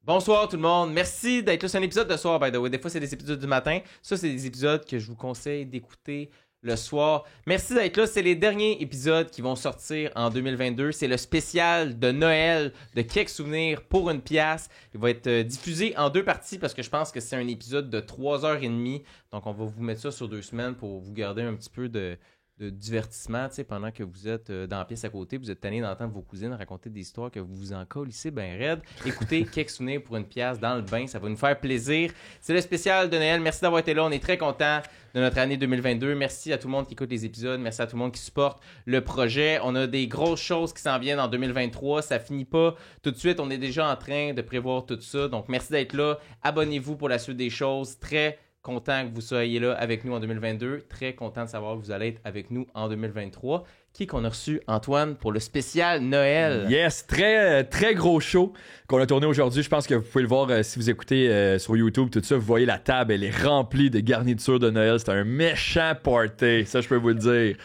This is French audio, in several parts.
Bonsoir tout le monde, merci d'être là. C'est un épisode de soir, by the way. Des fois, c'est des épisodes du matin. Ça, c'est des épisodes que je vous conseille d'écouter le soir. Merci d'être là. C'est les derniers épisodes qui vont sortir en 2022. C'est le spécial de Noël de Quelques souvenirs pour une pièce. Il va être diffusé en 2 parties parce que je pense que c'est un épisode de 3h30. Donc, on va vous mettre ça sur 2 semaines pour vous garder un petit peu de divertissement, tu sais, pendant que vous êtes dans la pièce à côté, vous êtes tanné d'entendre vos cousines raconter des histoires que vous vous en colissez ben raide. Écoutez Quelques souvenirs pour une pièce dans le bain, ça va nous faire plaisir. C'est le spécial de Noël. Merci d'avoir été là. On est très contents de notre année 2022. Merci à tout le monde qui écoute les épisodes. Merci à tout le monde qui supporte le projet. On a des grosses choses qui s'en viennent en 2023. Ça finit pas tout de suite. On est déjà en train de prévoir tout ça. Donc, merci d'être là. Abonnez-vous pour la suite des choses. Très content que vous soyez là avec nous en 2022. Très content de savoir que vous allez être avec nous en 2023. Qui qu'on a reçu, Antoine, pour le spécial Noël? Yes, très gros show qu'on a tourné aujourd'hui. Je pense que vous pouvez le voir si vous écoutez sur YouTube, tout ça. Vous voyez la table, elle est remplie de garnitures de Noël. C'est un méchant party, ça je peux vous le dire.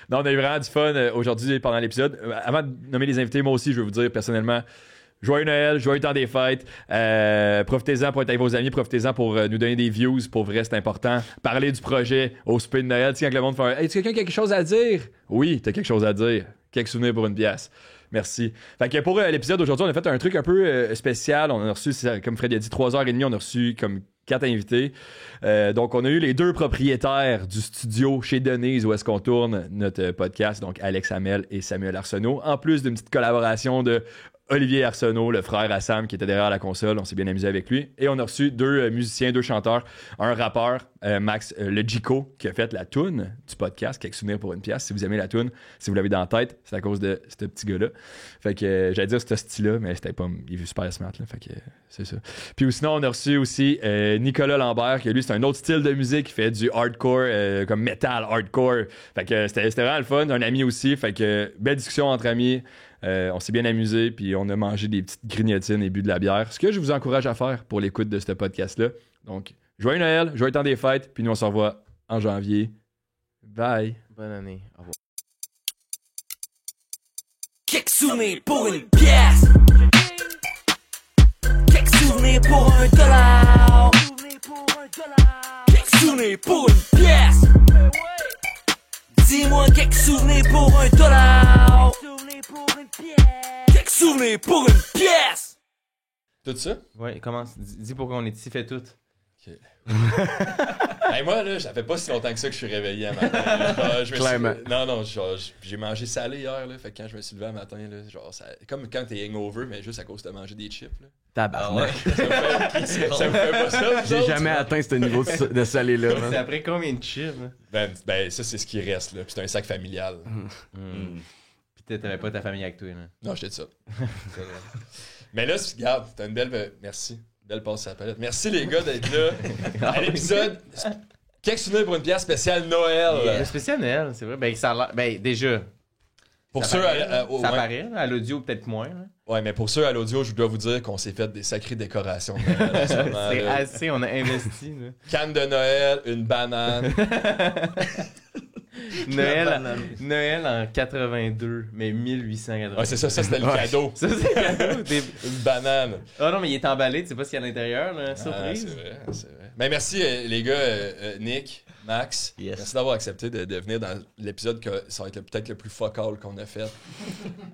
Non, on a eu vraiment du fun aujourd'hui pendant l'épisode. Avant de nommer les invités, moi aussi, je veux vous dire personnellement, joyeux Noël, joyeux temps des fêtes. Profitez-en pour être avec vos amis, profitez-en pour nous donner des views. Pour vrai, c'est important. Parlez du projet au souper de Noël. Tu sais, quand le monde fait Hey, tu quelqu'un qui a quelque chose à dire? Oui, t'as quelque chose à dire. Quelques souvenirs pour une pièce. Merci. Fait que pour l'épisode d'aujourd'hui, on a fait un truc un peu spécial. On a reçu, comme Fred a dit, 3h30, on a reçu comme 4 invités. Donc, on a eu les 2 propriétaires du studio chez Denise où est-ce qu'on tourne notre podcast. Donc, Alex Hamel et Samuel Arsenault. En plus d'une petite collaboration de Olivier Arsenault, le frère à Sam qui était derrière la console. On s'est bien amusé avec lui. Et on a reçu 2 musiciens, 2 chanteurs, un rappeur, Max le Gico, qui a fait la toune du podcast, Quelques souvenirs pour une pièce. Si vous aimez la toune, si vous l'avez dans la tête, c'est à cause de ce petit gars-là. Fait que j'allais dire ce style-là, mais c'était pas. Il est super smart, là. Fait que c'est ça. Puis sinon, on a reçu aussi Nicolas Lambert, qui lui, c'est un autre style de musique, qui fait du hardcore, comme metal hardcore. Fait que c'était vraiment le fun. Un ami aussi. Fait que belle discussion entre amis. On s'est bien amusé, puis on a mangé des petites grignotines et bu de la bière. Ce que je vous encourage à faire pour l'écoute de ce podcast-là. Donc, joyeux Noël, joyeux temps des fêtes, puis nous on se revoit en janvier. Bye. Bonne année. Au revoir. Quelques souvenirs pour une pièce. Quelques souvenirs pour $1. Quelques souvenirs pour une pièce. Dis-moi quelques souvenirs pour $1. Quelques souvenirs pour une pièce. Tout ça? Ouais, commence. Dis pourquoi on est ici, fais tout. OK. Hey, moi, là, ça fait pas si longtemps que ça que je suis réveillé un matin. Clairement. J'ai mangé salé hier, là. Fait que quand je me suis levé un matin, là, genre, comme quand t'es hangover, mais juste à cause de manger des chips, là. Tabarnak. Ça vous fait pas ça? J'ai jamais atteint ce niveau de salé-là. C'est après combien de chips? Hein? Ben, ça, c'est ce qui reste, là. Puis c'est un sac familial. Puis t'avais pas ta famille avec toi, là. Non, j'étais de ça. Mais là, regarde, t'as une belle. Merci. Belle passe à la palette. Merci, les gars, d'être là. À l'épisode. Quelques souvenirs pour une pièce spéciale Noël. Le spécial Noël, c'est vrai. Ben, ça a l'air. Ben, déjà. Pour ça ceux ça paraît, à l'audio, peut-être moins. Là. Ouais, mais pour ceux à l'audio, je dois vous dire qu'on s'est fait des sacrées décorations de Noël en ce moment, C'est là. assez, on a investi. Là. Canne de Noël, une banane. Noël en 82, mais 1882. Ouais, c'est ça, c'était le cadeau. Ça, c'est cadeau. Une banane. Ah non, mais il est emballé, tu sais pas ce qu'il y a à l'intérieur, là. Surprise. C'est vrai. Mais merci, les gars, Nick, Max. Yes. Merci d'avoir accepté de venir dans l'épisode que ça va être peut-être le plus focal qu'on a fait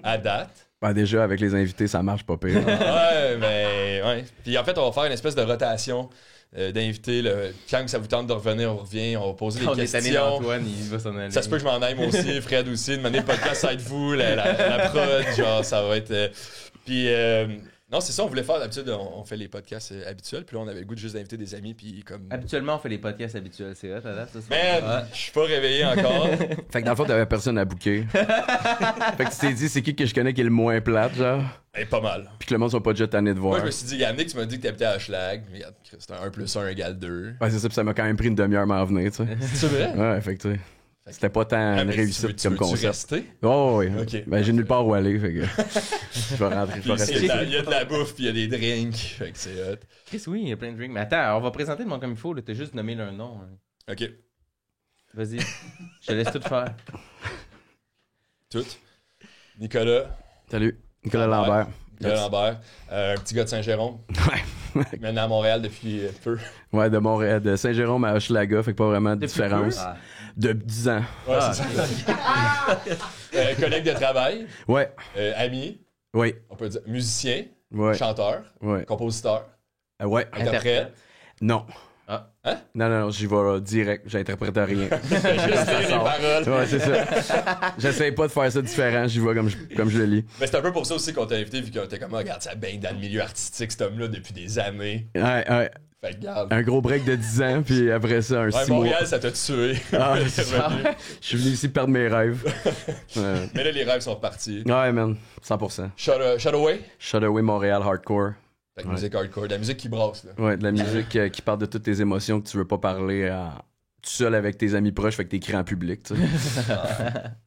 à date. Ben déjà, avec les invités, ça marche pas pire. Ouais, mais ouais. Puis en fait, on va faire une espèce de rotation d'invités. Quand ça vous tente de revenir, on revient, on va poser des On est tanné questions. d'Antoine, il va s'en aller. Ça se peut que je m'en aille moi aussi, Fred aussi. De manière le podcast, ça va être vous, la prod, genre, ça va être. Puis. Non, c'est ça, on voulait faire. D'habitude, on fait les podcasts habituels. Puis là, on avait le goût de juste d'inviter des amis. Puis comme. Habituellement, on fait les podcasts habituels, c'est vrai, ça se Man, je suis pas réveillé encore. Fait que dans le fond, t'avais personne à booker. Fait que tu t'es dit, c'est qui que je connais qui est le moins plate, genre? Pas mal. Puis que le monde soit pas déjà tanné de voir. Moi, je me suis dit, Yannick, tu m'as dit que t'habitais à Schlag. Regarde, c'est un 1 + 1 égale 2. Ouais, c'est ça, puis ça m'a quand même pris une demi-heure à m'en venir, tu sais. C'est vrai? Ouais, fait que tu sais. C'était pas tant une réussite comme veux-tu concept. rester? Oh, oui. Ok. Ben, j'ai nulle part où aller, fait que. Je vais rentrer, je vais rester. Il y a de la bouffe, puis il y a des drinks. Fait que c'est hot. Chris, oui, il y a plein de drinks. Mais attends, on va présenter le monde comme il faut. T'as juste nommé leur nom. Hein. Ok. Vas-y. Je te laisse tout faire. Tout. Nicolas. Salut, Nicolas Lambert. Noël Lambert. Un petit gars de Saint-Jérôme. Ouais. Maintenant à Montréal depuis peu. Ouais, de Montréal, de Saint-Jérôme à Hochelaga, fait que pas vraiment de Depuis différence. peu? De 10 ans. Ouais, c'est ça. Collègue de travail. Ouais, Ami. oui, On peut dire musicien. ouais, Chanteur. ouais. Compositeur. Ouais, Interprète. non. Ah. Hein? Non, j'y vais direct, j'interprète rien. Juste les paroles. Ouais, c'est ça. J'essaie pas de faire ça différent, j'y vais comme je le lis. Mais c'est un peu pour ça aussi qu'on t'a invité, vu qu'on était comme, regarde, ça baigne dans le milieu artistique, cet homme-là, depuis des années. Ouais. Fait que, regarde. Un gros break de 10 ans, puis après ça, un Ouais, 6 mois. Montréal, ça t'a tué. Ah, T'es c'est ça. revenu. Je suis venu ici perdre mes rêves. Mais là, les rêves sont repartis. Ouais, man, 100%. Shut Away. Shut Away Montréal Hardcore. Fait que musique hardcore, de la musique qui brasse, là. Ouais, de la musique qui parle de toutes tes émotions que tu veux pas parler tout seul avec tes amis proches, fait que t'écris en public, tu sais.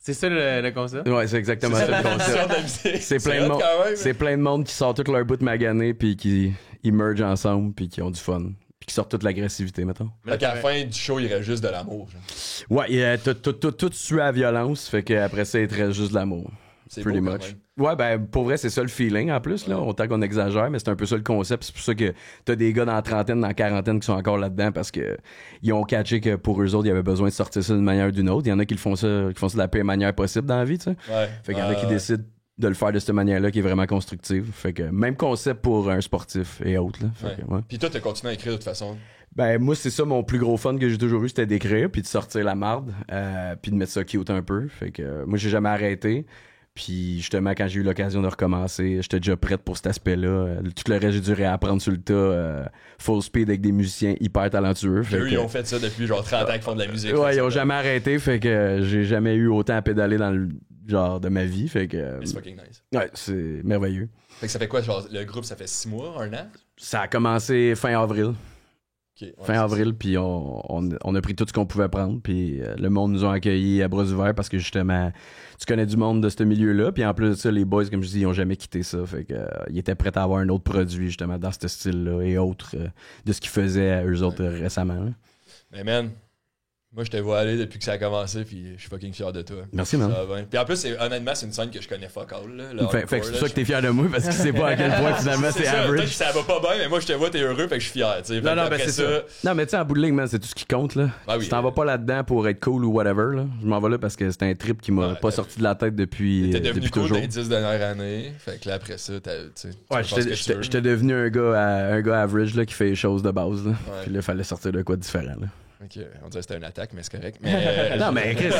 C'est ça le concept? Ouais, c'est exactement ça le concept. de la musique. C'est plein de hot monde. quand même. C'est plein de monde qui sort tout leur bout de magané puis qui mergent ensemble puis qui ont du fun. Puis qui sortent toute l'agressivité, mettons. Fait qu'à la fin du show, il reste juste de l'amour. genre. Ouais, tout suit à la violence, fait qu'après ça, il te reste juste de l'amour. C'est Pretty beau quand much. même. Ouais, ben, pour vrai, c'est ça le feeling en plus, là. Autant qu'on exagère, mais c'est un peu ça le concept. C'est pour ça que t'as des gars dans la trentaine, dans la quarantaine qui sont encore là-dedans parce que ils ont catché que pour eux autres, il y avait besoin de sortir ça d'une manière ou d'une autre. Il y en a qui font ça de la pire manière possible dans la vie, tu sais. Ouais. Fait qu'il y en a qui décident de le faire de cette manière-là qui est vraiment constructive. Fait que même concept pour un sportif et autres, là. Fait Ouais. que, ouais. Puis toi, t'as continué à écrire de toute façon. Ben, moi, c'est ça mon plus gros fun que j'ai toujours eu, c'était d'écrire, puis de sortir la marde, puis de mettre ça cute un peu. Fait que moi, j'ai jamais arrêté. Puis justement, quand j'ai eu l'occasion de recommencer, j'étais déjà prête pour cet aspect-là. Tout le reste, j'ai dû réapprendre sur le tas, full speed avec des musiciens hyper talentueux. Fait Eux, que- ils ont fait ça depuis genre 30 ans qu'ils font de la musique. Ouais, Fait ils ont que jamais arrêté, fait que j'ai jamais eu autant à pédaler dans le genre de ma vie, fait que... c'est fucking nice. Ouais, c'est merveilleux. Fait que ça fait quoi, genre, le groupe, ça fait 6 mois, 1 an? Ça a commencé fin avril. Ok, ouais, Fin c'est avril, puis on a pris tout ce qu'on pouvait prendre, puis le monde nous a accueillis à bras ouverts parce que justement, tu connais du monde de ce milieu-là, puis en plus de ça, les boys, comme je dis, ils ont jamais quitté ça, fait que ils étaient prêts à avoir un autre produit justement dans ce style-là et autres de ce qu'ils faisaient eux autres récemment. Là. ça. Mais man, moi, je te vois aller depuis que ça a commencé, puis je suis fucking fier de toi. Merci, man. Ça va bien. Puis en plus, honnêtement, c'est une scène que je connais fuck all. Là, le Fait que hardcore, c'est là, pour ça que t'es fier de moi parce que tu sais pas à quel point finalement c'est ça, peut-être que average. ça va pas bien, mais moi, je te vois, t'es heureux, fait que je suis fier. Tu sais. Fait Non, que non, après ben c'est ça. Non, mais tu sais, en bout de ligne, man, c'est tout ce qui compte, là. Ah oui, tu t'en vas pas là-dedans pour être cool ou whatever, là. Je m'en vais là parce que c'est un trip qui m'a Ouais, pas sorti de la tête depuis, T'es devenu depuis cool toujours. dans les 10 dernières années. Fait que là, après ça, tu sais, Ouais, tu fais ce que tu veux. j'étais devenu un gars average, là, qui fait les choses de base, là. Ouais. Puis là, il fallait sortir de quoi de différent, là. Ok, on dirait que c'était une attaque, mais c'est correct. Mais, Non, mais Chris.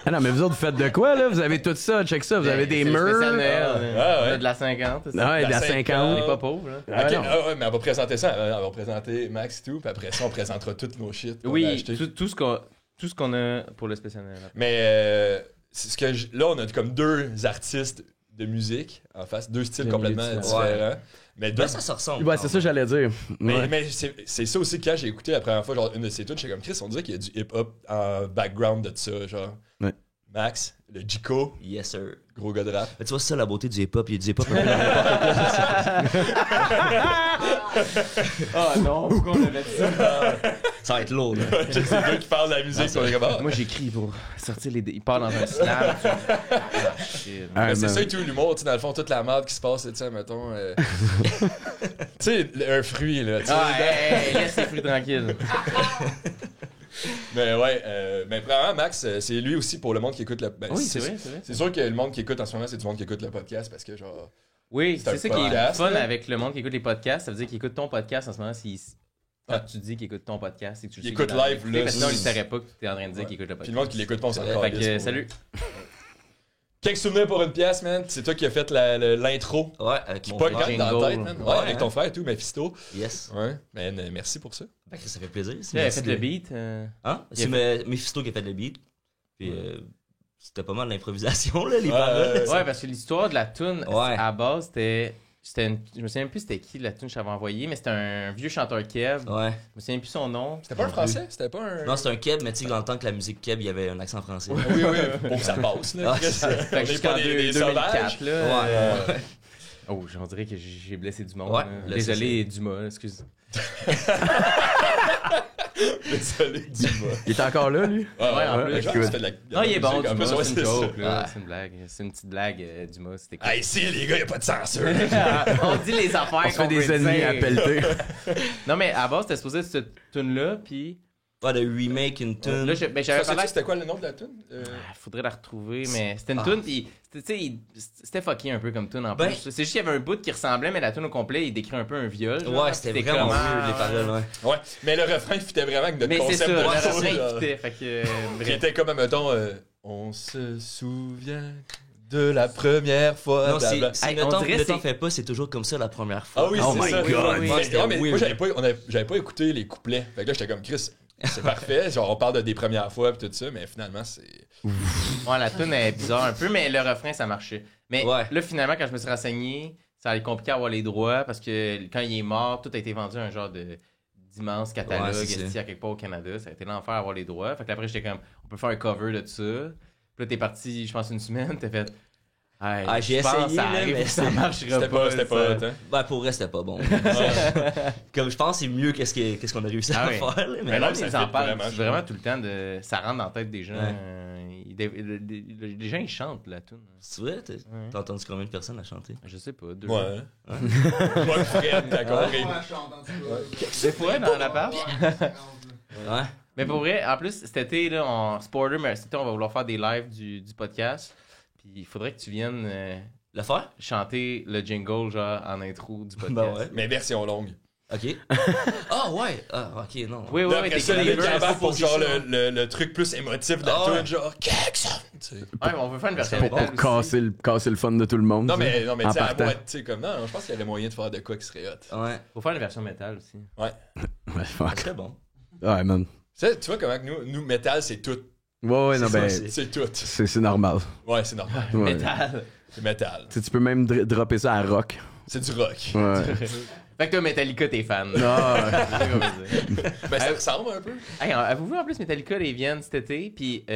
Ah non, mais vous autres, vous faites de quoi, là? Vous avez tout ça, check ça. Vous avez des C'est le spécial murs. Noël, Ah, ouais. de la 50, c'est ça? Ouais, de la La 50. On est pas pauvre, là. Ah, Ok, non. ouais, mais on va présenter ça. On va présenter Max et tout, puis après ça, on présentera tous nos shit. qu'on a Oui, acheté. tout ce qu'on a pour le spécial Noël. Mais c'est ce que là, on a comme deux artistes de musique en face, deux styles De complètement milieu différents. différents. Mais deux. Ben, ça se ressemble. Ouais, c'est ça, j'allais dire. Mais, Ouais. mais c'est ça aussi, quand j'ai écouté la première fois, genre une de ces tunes, j'étais comme Chris, on dirait qu'il y a du hip-hop en background de ça, genre. Ouais. Max, le Jico, Yes, sir. gros gars de rap. Ben, tu vois, c'est ça la beauté du hip-hop. Il y a du hip-hop un peu dans n'importe Ah non, pourquoi on a fait ça? quoi. Ça va être lourd, là. C'est deux qui parlent de la musique, on est comme, ah. Moi, j'écris pour sortir les... Il part dans un snap. Ah, Mais c'est man. ça et tout, l'humour, tu sais, dans le fond, toute la merde qui se passe, tu sais, mettons. Tu sais, un fruit, là, tu sais. Ah, hey, laisse les fruits tranquilles. Mais ouais, mais premièrement, Max, c'est lui aussi pour le monde qui écoute le. Ben, Oui, c'est vrai, c'est vrai. C'est sûr que le monde qui écoute en ce moment, c'est du monde qui écoute le podcast parce que, genre. Oui, C'est un c'est ça qui est podcast, fun là. avec le monde qui écoute les podcasts. Ça veut dire qu'il écoute ton podcast en ce moment. Quand tu dis qu'il écoute ton podcast, c'est que tu le Il sais écoute qu'il est en train live, d'écouter, là, parce que sinon, il c'est- ne saurait pas que tu es en train de dire qu'il écoute le Puis podcast. le monde qui l'écoute pas, on s'en Fait calisse, que, moi. salut. Quelques souvenirs pour une pièce, man. C'est toi qui as fait l'intro. Ouais, avec Qui mon pogne frère. quand même dans la tête, Jingle. man. Ouais, avec ton frère et tout, Mephisto. Yes. Ouais, man, merci pour ça. Ben, ça fait plaisir. Tu avais fait le beat. Hein? Il C'est a Mephisto qui a fait le beat. Puis c'était pas mal l'improvisation, là, les Ouais, paroles. Ouais, parce que l'histoire de la tune Ouais. à la base, je me souviens plus c'était qui la tune que j'avais envoyée, mais c'était un vieux chanteur Kev. Ouais. Je me souviens plus son nom. C'était pas un français? C'était pas un. Non, c'est un keb, mais tu sais, dans le temps que la musique keb, il y avait un accent français. Oui, oui, pour que ça passe, là. Ah, Chris. c'est- Fait On que est jusqu'en pas des 2004, sauvages. là. Ouais. Oh, j'en dirais que j'ai blessé du monde. Ouais, là. là, Désolé, Dumas, excuse. Désolé, Dumas. Il est encore là, lui? Ouais, en plus. genre, good. tu fais de la- Non, il est bon, en plus, Dumas, ouais, c'est une c'est ça. joke, là. Ah. C'est une blague. C'est une petite blague, Dumas. C'était cool. Ah, ici, les gars, y a pas de censure. On dit les affaires On se fait qu'on des veut ennemis dire. à pelleter. Non, mais à base, c'était supposé être cette tune-là, puis Pas de remake, une tune. là, j'avais Ça, parlé... c'était quoi le nom de la tune? Faudrait la retrouver, mais c'était une Ah. tune, puis tu sais, c'était fucké un peu comme tune en Ben- plus. C'est juste qu'il y avait un bout qui ressemblait, mais la tune au complet, il décrit un peu un viol. genre, Ouais, puis c'était vraiment comme, weird, les paroles, ouais. Ouais, mais le refrain il fitait vraiment avec notre Mais c'est concept ça, de le la refrain, chose, il genre. fitait, fait que... Qui bref. était comme, mettons, on se souvient de la première fois. Non, si Hey, le on temps dirait ne t'en c'est- fait pas, c'est toujours comme ça la première fois. Ah oui, Oh c'est my ça. God. Oui, Ouais, c'était mais moi, weird. j'avais pas écouté les couplets. Fait que là, j'étais comme, Chris, c'est parfait. Genre, on parle des premières fois pis tout ça, mais finalement, c'est... Ouais, la tune est bizarre un peu, mais le refrain, ça marchait. Mais Ouais. là, finalement, quand je me suis renseigné, ça allait être compliqué à avoir les droits, parce que quand il est mort, tout a été vendu à un genre d'immense catalogue Ouais, c'est ici à quelque part au Canada. Ça a été l'enfer à avoir les droits. Fait que après, j'étais comme, on peut faire un cover de ça. Puis là, t'es parti, je pense, une semaine, t'as fait... Hey, Ah, j'ai je pense essayé, ça là, arrive, mais ça marchera C'était pas ça. hot, hein? Ben, pour vrai, c'était pas bon. Comme je pense, c'est mieux qu'est-ce qu'on a réussi Ah à oui. faire. Là, Mais mais là, non, ça ils en fit parlent vraiment, je vraiment trouve. tout le temps. Ça rentre dans la tête des gens. Ouais. Les gens, ils chantent la tune. c'est vrai, t'as entendu combien de personnes à chanter? Je sais pas, 2. Ouais. Moi, Fred, d'accord. Des fois, dans l'appart. Ouais. Mais pour vrai, en plus, cet été, là, Sporter, mais cet été, on va vouloir faire des lives du podcast. Puis il faudrait que tu viennes Le faire? chanter le jingle, genre, en intro du podcast. Ben ouais. Mais version longue. Ok. Ah ouais. Ah, ok, non. Oui, oui, Là, oui, après t'es ça, les clever. gars embarquent pour pour genre ça. le truc plus émotif de la Ah ouais. tune, genre Jackson. Tu sais. Ouais, mais on veut faire une version Pour métal Pour aussi. casser le fun de tout le monde. Non, tu sais, mais en tu sais, à partant. moi, tu sais, comme, non, je pense qu'il y avait moyen de faire de quoi qui serait hot. Ouais. Faut faire une version métal aussi. Ouais, fuck. C'était bon. Ouais, man. Tu vois comment que nous, metal, c'est tout. Ouais, non, C'est ben, ça, C'est tout. c'est normal. Ouais, c'est normal. Ouais. Métal. C'est metal. Tu sais, tu peux même dropper ça à rock. C'est du rock. Ouais. Fait que toi, Metallica, t'es fan. Ah, C'est ça qu'on veut dire. Ben, ça ressemble un peu. Hey, avez-vous vu en plus Metallica, ils viennent cet été, puis je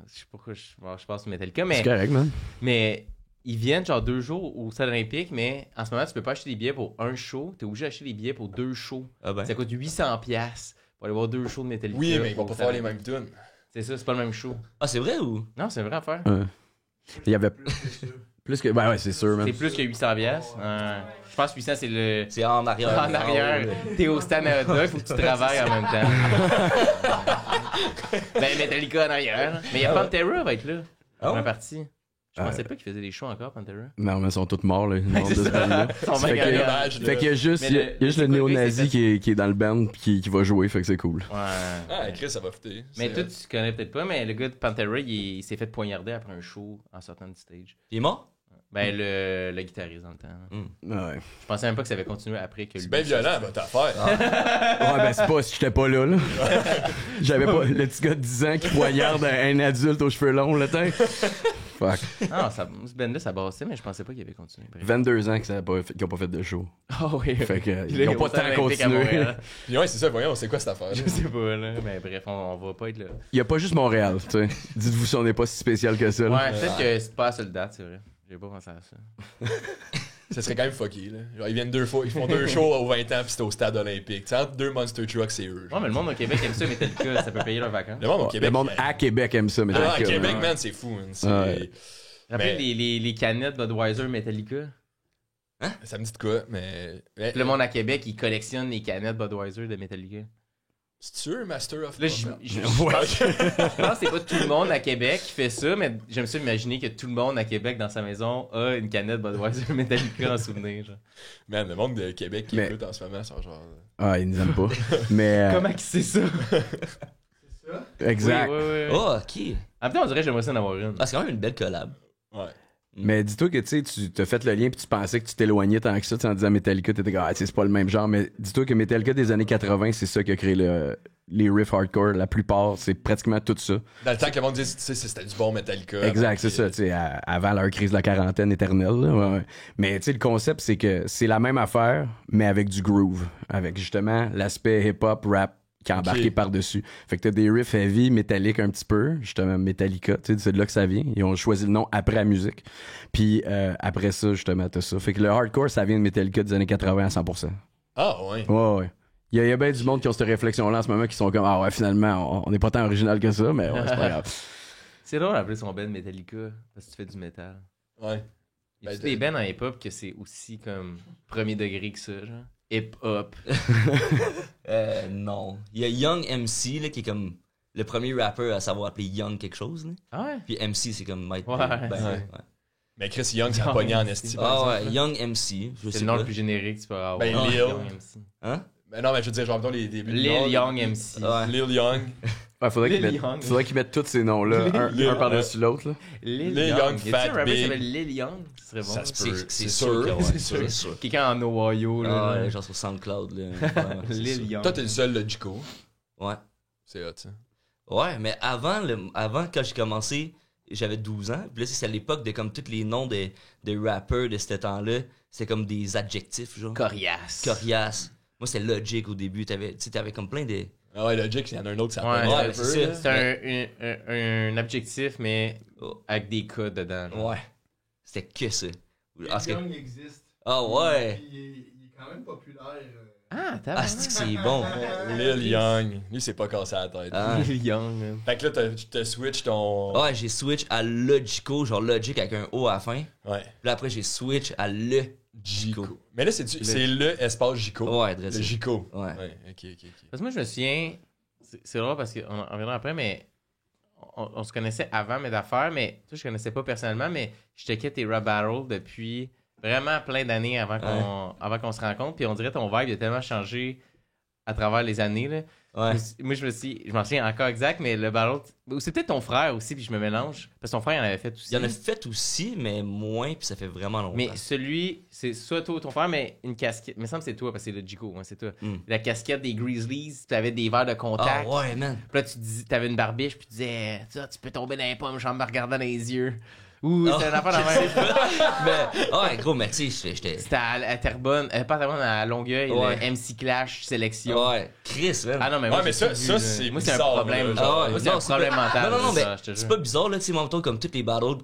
sais pas pourquoi je passe sur Metallica, c'est mais, correct, man. mais ils viennent genre 2 jours au Stade Olympique, mais en ce moment, tu peux pas acheter des billets pour un show, t'es obligé d'acheter des billets pour 2 shows. Ah ben. Ça coûte 800$ pour aller voir 2 shows de Metallica. Oui, mais ils vont au pas Stade faire les Olympique. mêmes tunes. C'est ça, c'est pas le même show. Ah, c'est vrai ou? Non, c'est une vraie affaire. Il y avait plus que. Ouais, c'est sûr, man. C'est plus que 800$. Je pense que 800$, c'est le... C'est en arrière. En arrière, t'es au stand à hot dog, faut que tu travailles en même temps. Ben, Metallica en arrière. Mais il y a Pantera va être là. Ah Pour ouais? la partie. Je pensais pas qu'ils faisaient des shows encore, Pantera. Non, mais ils sont tous morts, là. Ils sont C'est de ce ça. band-là. Ils sont Fait bien que- gagnants. Dommage, là. Fait qu'il y a juste, Mais il y a le- juste le c'est quoi, néo-nazi c'est qui est dans le band qui va jouer, fait que c'est cool. Ouais. Ah, Chris, ça va fouter. Mais toi, tu connais peut-être pas, mais le gars de Pantera, il s'est fait poignarder après un show en sortant du stage. Il est mort? Ben, le guitariste dans le temps. Ouais. Je pensais même pas que ça avait continué après que C'est lui. bien violent, votre affaire. Ouais, ben c'est pas si j'étais pas là, là. J'avais pas le petit gars de 10 ans qui poignarde un adulte aux cheveux longs, là, t'es. Fuck. Non, ce band-là, ça brassait, mais je pensais pas qu'il avait continué. Bref. 22 ans qu'ils ont pas fait de show. Ah oui. Fait que, Puis là, ils ont au pas Stade tant Olympique à continué. Montréal. Puis ouais, c'est ça, voyons, c'est quoi cette affaire? Je sais pas, là. Mais bref, on va pas être là. Il y a pas juste Montréal, tu sais. Dites-vous si on n'est pas si spécial que ça, là. Ouais, peut-être que c'est pas à seule date, c'est vrai. J'ai pas pensé à ça. Ça serait quand même fucké, là. Genre, ils viennent 2 fois, ils font 2 shows aux 20 ans, puis c'est au stade olympique. Tu sais, entre 2 Monster Trucks, c'est eux. Ouais, genre. mais le monde au Québec aime ça, Metallica, ça peut payer leurs vacances. Le monde au Québec. Le monde à Québec aime ça, mais Ah, à d'accord, Québec, ouais. man, c'est fou, man. C'est- Ouais. Rappelez Mais- les canettes Budweiser Metallica. Ça me dit de quoi, mais. Le monde à Québec, il collectionne les canettes Budweiser de Metallica. C'est sûr, Master of Là, Puppets? je pense que c'est pas tout le monde à Québec qui fait ça, mais j'aime ça imaginer que tout le monde à Québec dans sa maison a une canette Budweiser Metallica en souvenir. Genre. Man, le monde de Québec qui Mais- écoute en ce moment, sont genre. Ah, ils nous aiment pas. Mais. Comment qu'il sait ça? Exact. Oui, oui, oui. Oh, ok. En même temps, on dirait que j'aimerais ça en avoir une. Ah, c'est quand même une belle collab. Ouais. Mais dis-toi que tu sais, tu t'as fait le lien puis tu pensais que tu t'éloignais tant que ça, tu sais, en disant Metallica, t'étais comme, ah, tu sais, c'est pas le même genre. Mais dis-toi que Metallica des années 80, c'est ça qui a créé les riffs hardcore. La plupart, c'est pratiquement tout ça. Dans le temps que le monde disait, tu sais, c'était du bon Metallica. Exact, c'est ça, tu sais, avant leur crise de la quarantaine éternelle. Là, ouais, ouais. Mais tu sais, le concept, c'est que c'est la même affaire, mais avec du groove. Avec justement l'aspect hip-hop, rap qui est embarqué Ok. par-dessus. Fait que t'as des riffs heavy, métalliques un petit peu, justement Metallica, tu sais, c'est de là que ça vient. Ils ont choisi le nom après la musique. Puis après ça, justement, t'as ça. Fait que le hardcore, ça vient de Metallica des années 80 à 100%. Ah, ouais. Ouais, ouais. Il y a bien du monde qui ont cette réflexion-là en ce moment qui sont comme, ah ouais, finalement, on n'est pas tant original que ça, mais ouais, c'est pas grave. C'est drôle d'appeler son band Metallica parce que tu fais du métal. Ouais. Il y a Ben, des bands en hip-hop que c'est aussi comme premier degré que ça, genre. Hip-hop. Non. Il y a Young MC, là, qui est comme le premier rappeur à savoir appeler Young quelque chose, là. Ah ouais? Puis MC, c'est comme Mike. Ouais. Ouais. Mais Chris Young, ça a pogné en esti. Ah ouais, Young MC. Je C'est sais le nom pas. le plus générique que tu peux avoir. Ben, Young Lil. MC. Hein? Mais non, mais je veux dire, genre, mettons les débuts. de Lil nom, Young MC. Ouais. Lil Young. Ouais, faudrait qu'ils mettent tous ces noms-là, Lil- un par-dessus l'autre. Là. Lil Lil Young. Young, Y a-tu Fat un rappeur qui Big. s'appelle Lil Young? Ce serait bon. Ça se peut. C'est sûr. que ouais, C'est c'est sûr. Quelqu'un en Ohio, Ah là. ouais, genre sur SoundCloud, là. Ouais, c'est Lil sûr. Young. Toi, t'es le seul logico. Ouais. C'est hot, ça. Ouais, mais avant quand j'ai commencé, j'avais 12 ans. Puis là, c'est à l'époque de comme tous les noms des rappeurs de ce temps-là. C'est comme des adjectifs, genre. Coriace. Coriace. Moi, c'était Logic au début. T'avais comme plein de... Ah ouais, Logic, il y en a un autre qui Ouais, s'appelle. Ouais, mais c'est ça. c'est un objectif, mais Oh. avec des codes dedans. genre. Ouais. C'était que ça. Parce que- Young existe. Ah ouais. Puis il est quand même populaire. Ah, t'as Ah, c'est que c'est bon. Lil Young. Lui, c'est pas cassé la tête. Ah. Lil Young. man. Fait que là, tu te switch ton. Ouais, j'ai switch à Logico, genre Logic avec un O à la fin. Puis Ouais. là, après, j'ai switch à le Gico. Mais là, c'est le espace Gico. Ouais, Le très Gico. Ouais. Ouais, ok. Parce que moi, je me souviens, c'est drôle parce qu'on en reviendra après, mais on se connaissait avant mes affaires, mais tu sais, je connaissais pas personnellement, mais je checkais tes rap battles depuis vraiment plein d'années avant qu'on se rencontre, puis on dirait ton vibe a tellement changé à travers les années, là. Ouais. Moi, je m'en souviens encore exact, mais le battle, c'est peut-être ton frère aussi, puis je me mélange, parce que ton frère, il en avait fait aussi. Il y en a fait aussi, mais moins, puis ça fait vraiment longtemps. Mais celui, c'est soit toi ou ton frère, mais une casquette. Mais il me semble que c'est toi, parce que c'est le Gico, hein, c'est toi. Mm. La casquette des Grizzlies, tu avais des verres de Ah contact. ouais, man. Puis là, tu avais une barbiche, puis tu disais, tu peux tomber dans les pommes en me regardant dans les yeux. Ouh, c'était une affaire dans la même. Mais, ouais, gros, mais tu sais, j'étais... C'était à Terrebonne, pas à Terrebonne, à Longueuil, Ouais. le MC Clash sélection. Ouais, Chris, man. Ah non, mais Ouais, moi, mais j'ai ça, tout vu, ça, là. c'est moi, c'est un bizarre, problème. là, genre. Ah ouais, Moi, c'est un non, problème pas- mental. Non, non, ça, mais je te c'est jure. pas bizarre, là, tu sais, moi, mettons, comme toutes les battles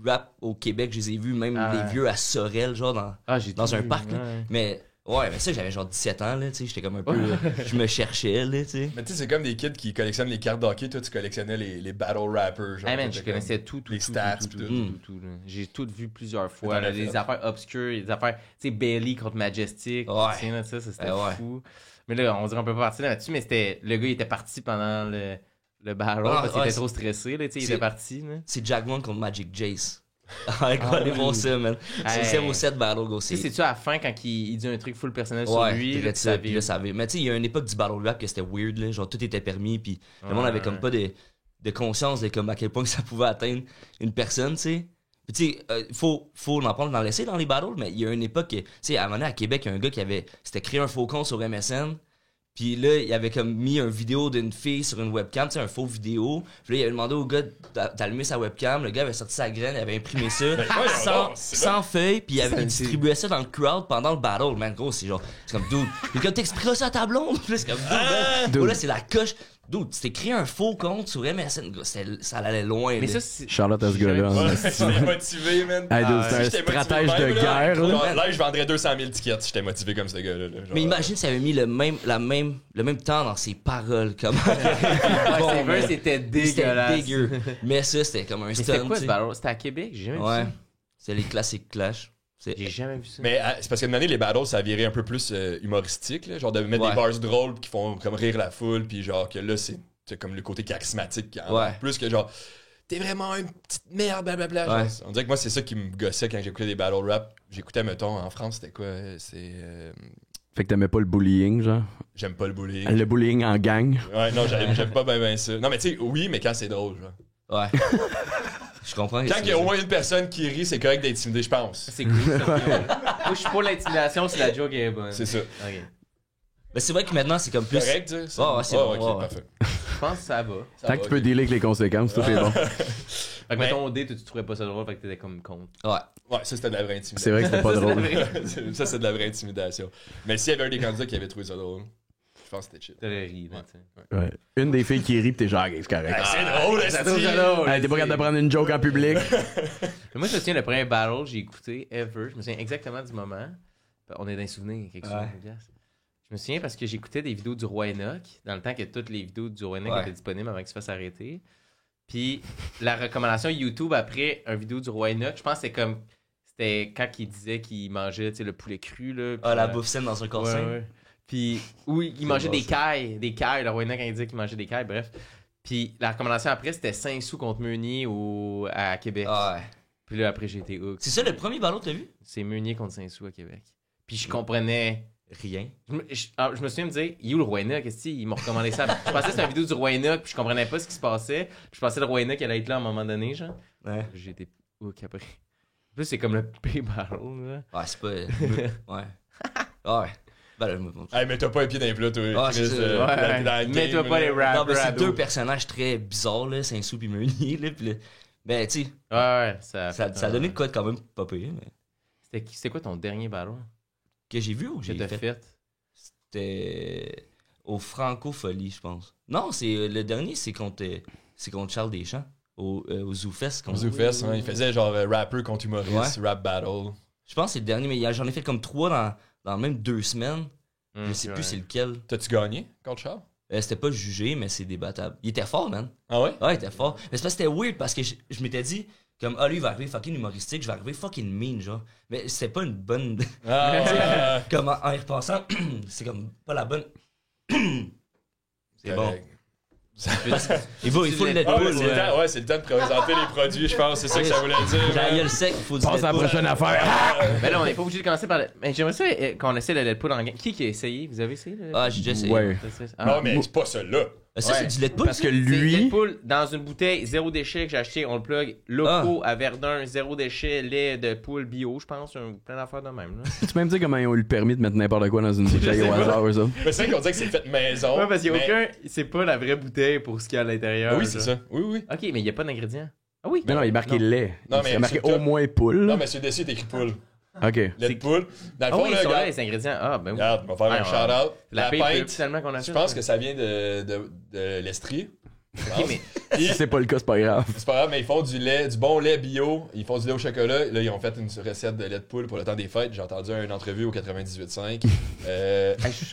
rap au Québec, je les ai vus, même Ah les ouais. vieux à Sorel, genre, dans tout un vu, parc, là. ouais. Mais, ouais, mais ça, j'avais genre 17 ans, là, tu sais, j'étais comme un peu... je me cherchais, là, tu sais. Mais tu sais, c'est comme des kids qui collectionnent les cartes d'hockey. Toi, tu collectionnais les battle rappers. Genre, Hey man, t'étais je connaissais tout, les stats, puis tout. tout, là. J'ai tout vu plusieurs fois. T'en là, as des fait. affaires obscures, des affaires, tu sais, Bailey contre Majestic. Ouais. Tu sais, là, ça c'était Ouais. fou. Mais là, on dirait qu'on peut pas partir là-dessus, mais c'était. Le gars, il était parti pendant le battle Ah, parce qu'il ouais, était trop stressé, là, tu sais, il c'est- était parti, là. C'est Jack One contre Magic Jace. Ah, gros, allez voir ça, man. C'est Hey. 7 ou 7 battle, gros. Tu sais, c'est-tu à la fin quand il dit un truc full personnel sur Ouais, lui, puis là, là, puis ça, ça puis là, ça avait... Mais tu sais, il y a une époque du battle rap que c'était weird, là. Genre, tout était permis, puis le monde avait comme pas de conscience de comme à quel point que ça pouvait atteindre une personne, tu sais. Puis tu sais, faut en prendre, en laisser dans les battles, mais il y a une époque, tu sais, à un moment donné, à Québec, il y a un gars qui s'était créé un faux compte sur MSN. Puis là, il avait comme mis une vidéo d'une fille sur une webcam, tu sais, un faux vidéo. Puis là, il avait demandé au gars d'allumer sa webcam. Le gars avait sorti sa graine, il avait imprimé ça sans feuille, puis il distribuait ça dans le crowd pendant le battle. Man, gros, c'est genre, c'est comme, dude, le gars t'expliquera ça à ta blonde. Puis là, c'est comme, dude, man. Oh, là, c'est la coche. Dude, tu t'es créé un faux compte sur MSN. Gros, ça allait loin. Mais là. ça, c'est. Charlotte à ce gars-là. Ouais, hein. c'était motivé, man. Hey, dude, Ah, c'est un Si j'étais stratège motivé de même, là, guerre. Là. genre, là, je vendrais 200 000 tickets si j'étais motivé comme ce gars-là. là, genre. Mais imagine s'il avait mis le même temps dans ses paroles. Comme... Ouais, ces verses, c'était dégueulasse. C'était dégueu. Mais ça, c'était comme un Mais stun. c'était quoi tu ce sais. battle? C'était à Québec? J'ai jamais vu Ouais. ça. C'est les classiques Clash. J'ai jamais vu ça. Mais c'est parce qu'à un moment donné, les battles, ça a viré un peu plus humoristique. Là, genre de mettre Ouais. des bars drôles qui font comme rire la foule. Puis genre que là, c'est comme le côté charismatique. Qui en Ouais. Plus que genre, t'es vraiment une petite merde, blablabla. Ouais. Genre, on dirait que moi, c'est ça qui me gossait quand j'écoutais des battle rap. J'écoutais, mettons, en France, c'était quoi? Fait que t'aimais pas le bullying, genre. J'aime pas le bullying. Le bullying en gang. Ouais, non, j'aime pas ben ça. Non, mais tu sais, oui, mais quand c'est drôle, genre. Ouais. Je comprends. Quand il y a au moins une personne qui rit, c'est correct d'intimider, je pense. C'est cool. Ça. Moi, je suis pour l'intimidation si la joke est bonne. C'est ça. Ok. Mais c'est vrai que maintenant, c'est comme plus. Correct, tu sais? Ouais, c'est bon, ok, ouais. parfait. Je pense que ça va. Ça Tant va, que tu ok. peux dealer avec les conséquences, tout est bon. Fait que mettons au dé, tu trouvais pas ça drôle, fait que t'étais comme contre. Ouais. Ouais, ça c'était de la vraie intimidation. C'est vrai que c'était pas drôle. Ça, c'est de la vraie intimidation. Mais s'il y avait un des candidats qui avait trouvé ça drôle, je pense que c'était shit. T'aurais ri, là, tu sais. Ouais. Une des filles qui rit, pis t'es genre, c'est correct. C'est drôle, Ça esti! trouve ça drôle. Hey, t'es pas capable de prendre une joke en public. Mais moi, je me souviens, le premier battle que j'ai écouté ever, je me souviens exactement du moment. On est dans les souvenirs, quelque chose. Ouais. Yes. Je me souviens parce que j'écoutais des vidéos du Roi Enoch, dans le temps que toutes les vidéos du Roi Enoch Ouais. étaient disponibles avant qu'il se fasse arrêter. Puis la recommandation YouTube après une vidéo du Roi Enoch, je pense que c'était quand il disait qu'il mangeait le poulet cru. Là, puis, La bouffe saine dans un corps sain. ouais. Puis, oui, il mangeait bon, des cailles, le Roi Enoch, quand il disait qu'il mangeait des cailles, bref. Puis la recommandation après, c'était 5 sous contre Meunier à Québec. Ah ouais. Puis là, après, j'ai été hooked. C'est ça le premier ballon que t'as vu? C'est Meunier contre 5 sous à Québec. Puis je comprenais. Rien. Je me souviens me dire, il est où le Roi Enoch? Qu'est-ce qu'il m'a recommandé ça? Je pensais que c'était une vidéo du Roi Enoch, puis je comprenais pas ce qui se passait. Puis je pensais que le Roi Enoch allait être là à un moment donné, genre. Ouais. J'ai été hooked après. En plus, c'est comme le pire ballon, là. Ouais, c'est pas. Ouais. Ah ouais. Ben là, moi, Hey, mets-toi pas les pieds dans les plats, toi. Ah, Chris, c'est ça. Ouais. Mets-toi pas les rap. non, mais c'est deux personnages très bizarres, là, Saint-Sou pis Meunier, là. Pis là, ben, tu sais, Ouais, ça a donné de quoi de quand même pas pire, mais. C'était quoi ton dernier ballon Que j'ai vu ou que que j'ai t'as fait? fait? C'était au Francofolie, je pense. Non, c'est le dernier, c'est contre Charles Deschamps au ZooFest. Comme Zoufest, il faisait genre rapper contre humoriste, rap battle. Je pense que c'est le dernier, mais j'en ai fait comme 3 dans même 2 semaines. Je sais plus c'est lequel. T'as-tu gagné contre Charles? C'était pas jugé, mais c'est débattable. Il était fort, man. Ah ouais? Ouais, il était fort. Mais c'est parce que c'était weird parce que je m'étais dit, comme, lui, il va arriver fucking humoristique, je vais arriver fucking mean, genre. Mais c'était pas une bonne. Ah, Comme en y repensant, c'est comme pas la bonne. C'est bon. Il faut le lait de Ah, mais poule. c'est le temps, ouais, c'est le temps de présenter les produits, je pense. C'est ça que ça voulait dire. La gueule sec, il faut du Passe lait à de la poule. prochaine affaire. Mais là, on n'est pas obligé de commencer par le. Mais j'aimerais ça qu'on essaie le lait de poule en game. Qui a essayé? Vous avez essayé le lait de Ah, j'ai déjà essayé. Ouais. poule? Non, mais c'est pas celui-là. Ça, Ouais. c'est du lait de poule. Parce que C'est lait de lui, poule dans une bouteille, 0 déchet que j'ai acheté, on le plug. Locaux à Verdun, 0 déchet, lait de poule bio, je pense. Plein d'affaires de même. Là. tu peux même dire comment ils ont eu le permis de mettre n'importe quoi dans une bouteille au hasard, eux autres. Mais c'est vrai qu'on dit que c'est fait maison. Ouais, parce qu'il n'y a mais- aucun. C'est pas la vraie bouteille pour ce qu'il y a à l'intérieur. Ah oui, c'est là. ça. Oui, oui. Ok, mais il n'y a pas d'ingrédients. Ah oui. Mais non, il est marqué Non. lait. Non, Il mais est marqué sur le au top- moins poule. Non, mais sur le dessus, il est écrit poule. Ok. Lait de poule. Dans le Ah fond, oui, là, ils sont là, regarde, les ingrédients. Ah, ben oui. regarde, on va faire un Ouais, shout-out. La La pire pub pinte, finalement qu'on a je fait. pense que ça vient de l'Estrie. Ok, mais Puis, Si c'est pas le cas, c'est pas grave. c'est pas grave, mais ils font du bon lait bio. Ils font du lait au chocolat. Là, ils ont fait une recette de lait de poule pour le temps des fêtes. J'ai entendu une entrevue au 98.5.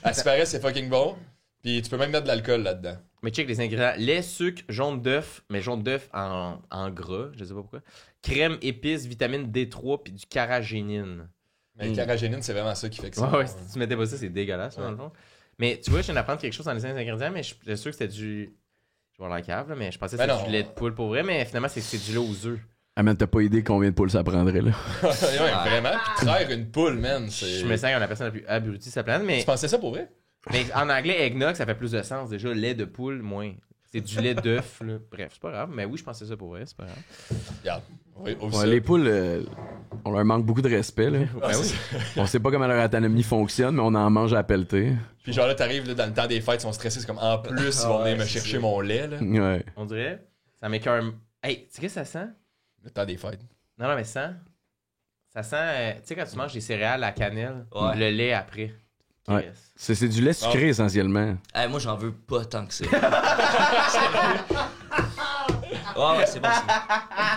À ce paraît, c'est fucking bon. Puis tu peux même mettre de l'alcool là-dedans. Mais check les ingrédients. Lait, sucre, jaune d'œuf, mais jaune d'œuf en gras, je sais pas pourquoi. Crème, épices, vitamine D3, puis du carragénine. Mais le carragénine, c'est vraiment ça qui fait que ça. Ouais, si tu mettais pas ça, c'est dégueulasse, là, dans le fond. Mais tu vois, je viens d'apprendre quelque chose dans les ingrédients, mais je suis sûr que c'était du. Je vais voir la cave, là, mais je pensais que Ben c'était non. du lait de poule pour vrai, mais finalement, c'est du lait aux œufs. Ah, man, t'as pas idée combien de poules ça prendrait, là. Ouais, vraiment. Puis traire une poule, man. Je me sens comme la personne la plus abrutie de sa planète, mais, Tu pensais ça pour vrai? mais en anglais, eggnog, ça fait plus de sens. Déjà, lait de poule, moins. C'est du lait d'œuf, là. Bref, c'est pas grave, mais oui, je pensais ça pour vrai, c'est pas grave. Regarde. Oui, Ouais, les poules, on leur manque beaucoup de respect, là. Ben oui. On sait pas comment leur anatomie fonctionne, mais on en mange à pelleter. Puis genre là, t'arrives là, dans le temps des fêtes, ils sont stressés. C'est comme en plus, ils vont venir me c'est chercher ça. mon lait, là. Ouais. On dirait, ça m'écoeure. Hey, tu sais qu'est-ce que ça sent? Le temps des fêtes. Non, mais ça sent, tu sais, quand tu manges des céréales à cannelle, Ouais. le lait après. Ouais. Chris. C'est du lait sucré, essentiellement. Moi, j'en veux pas tant que ça. Ouais, c'est bon.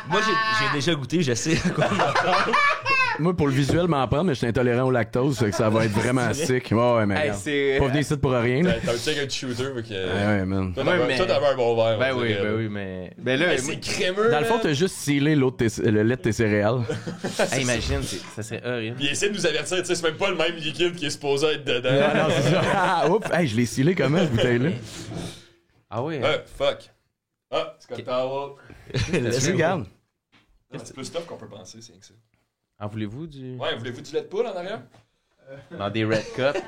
Moi, j'ai déjà goûté, je sais à quoi on en parle. Moi, pour le visuel, m'en prendre, mais je suis intolérant au lactose, fait que ça va être vraiment sick. Ouais, mais Hey, regarde. c'est. Pas venir ici pour rien, là. T'as un check un shooter, fait que. Ouais, man. Toi, Ouais, t'avais mais- toi, t'avais un bon verre. Ben on oui, dirait, ben là. oui, mais. Ben là, Mais moi- c'est crémeux. Dans le fond, là. t'as juste scellé le lait de tes céréales. Hey, imagine, ça serait horrible. Puis il essaie de nous avertir, tu sais, c'est même pas le même liquide qui est supposé être dedans. Ah, non, c'est ça. Ah, oups, hey, je l'ai scellé comment, cette bouteille-là? Ah oui. Fuck. Ah, c'est comme Towel. Tu regardes? Non, c'est plus tough qu'on peut penser, c'est que ça. En voulez-vous du. Ouais, voulez-vous du lait de poule en arrière? Dans des red cups.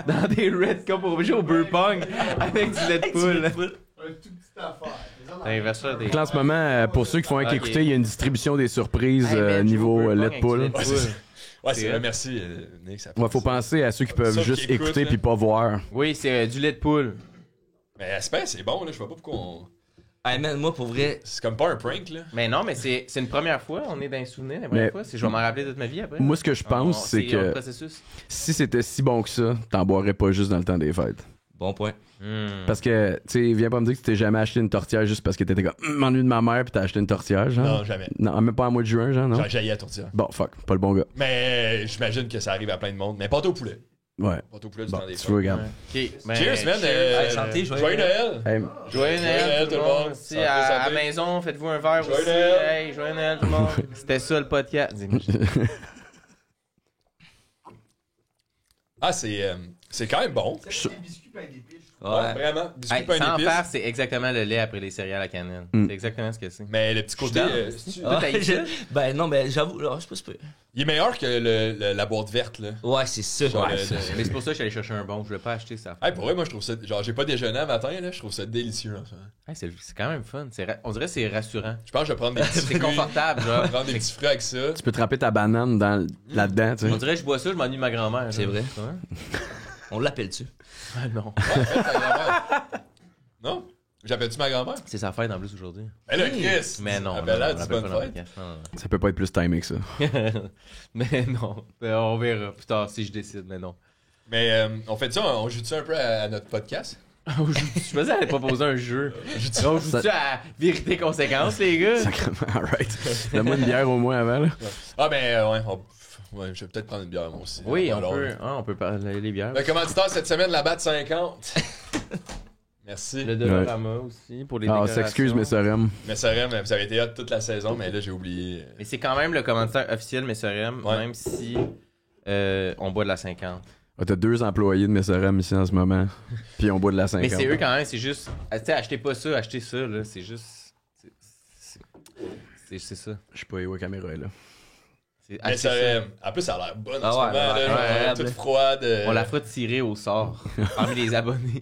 Dans des red cups pour jouer au beer pong avec du lait de poule. Un tout petite affaire. Les autres, Inverse ça des. Là, en ce moment, pour ceux qui font Ok. écouter, il y a une distribution des surprises Hey, man, niveau joue au beer lait pong de poule. avec du lait de poule. Ouais, C'est c'est vrai, vrai. merci, Nick. Ça Ouais, faut penser à ceux qui peuvent Ceux qui juste écoutent, écouter là. puis pas voir. Oui, c'est du lait de poule. Mais Aspen, c'est bon, là. Je vois pas pourquoi on. Hey, man, moi, pour vrai, C'est comme pas un prank, là. Mais non, mais c'est une première fois. On est dans les souvenirs la première Mais- fois. Je vais m'en rappeler toute ma vie après. Moi, ce que je pense, c'est un que processus. si c'était si bon que ça, t'en boirais pas juste dans le temps des fêtes. bon point. Parce que, tu sais, viens pas me dire que tu t'es jamais acheté une tortillère juste parce que t'étais comme, m'ennuie de ma mère puis t'as acheté une tortillère, genre. Non, jamais. Non, même pas en mois de juin, genre, non? J'ai jailli à tourtière. Bon, fuck, pas le bon gars. Mais j'imagine que ça arrive à plein de monde. Mais pâte au poulet. Ouais. Pâte au poulet du Bon, temps des tu fêtes. veux, regarde. Ok, ben, Cheers, man. Hey, santé, joyeux Noël. Hey, Joyeux Noël, tout le monde. Si, Santé, à santé. la maison, faites-vous un verre Joyeux aussi. Noël. Hey, joyeux Noël, tout le monde. C'était ça le podcast. Ah, c'est quand même bon. C'est des biscuits pain d'épices. Ouais. Vraiment. Biscuit Hey, pain sans d'épices. faire, c'est exactement le lait après les céréales à cannelle. C'est exactement ce que c'est. Mais le petit côté. Toi, t'as eu ça? Ben non, mais j'avoue, là, je sais pas si Il est meilleur que la boîte verte, là. Ouais, c'est ça. Genre, Ouais, Mais c'est pour ça que je suis allé chercher un bon. Je voulais pas acheter ça. Hey, pour vrai, moi, je trouve ça. Genre, j'ai pas déjeuné à matin, là. Je trouve ça délicieux, en fait. Hey, c'est quand même fun. On dirait que c'est rassurant. Je pense que je vais prendre des petits C'est fruits. confortable, Je vais genre. prendre des petits fruits avec ça. tu peux tremper ta banane là-dedans, tu On sais. dirait que je bois ça, je m'ennuie de ma grand-mère. C'est genre. vrai. Ouais? On l'appelle-tu? Ah non. Ouais, ta grand-mère. Non? J'appelle-tu ma grand-mère? C'est sa fête en plus aujourd'hui. Mais là, Chris! Mais non. Appelle-la, on dis l'appelle bonne pas dans le fête. podcast. Non, Ça peut pas être plus timé que ça. non. Mais non. On verra plus tard si je décide, mais non. Mais on fait ça, on joue-tu un peu à notre podcast? Je pensais qu'elle allait proposer un jeu. On joue-tu à vérité-conséquence, les gars? Sacrément, alright. Donne-moi une bière au moins avant, là. Ah, ben, ouais, je vais peut-être prendre une bière, moi aussi. Oui, Alors, on peut parler les bières. Le commanditaire cette semaine, la BAT 50. Merci. Le Dollarama aussi, pour les Ah, on décorations. s'excuse, mais Sorem. Mais Sorem, vous avez été hot toute la saison, mais là, j'ai oublié. Mais c'est quand même le commanditaire officiel Messerem, Ouais. même si on boit de la 50. Ah, t'as 2 employés de Messerem ici en ce moment. Puis on boit de la 50. Mais c'est eux quand même, c'est juste... Tu sais, achetez pas ça, achetez ça, là, c'est juste... C'est ça. Je sais pas où la caméra est là. C'est Mais achetez ça. Sorem, en plus, ça a l'air bonne en Ah ce ouais, moment, là, ouais, genre, ouais, toute ouais. froide. On la fera tirer au sort parmi les abonnés.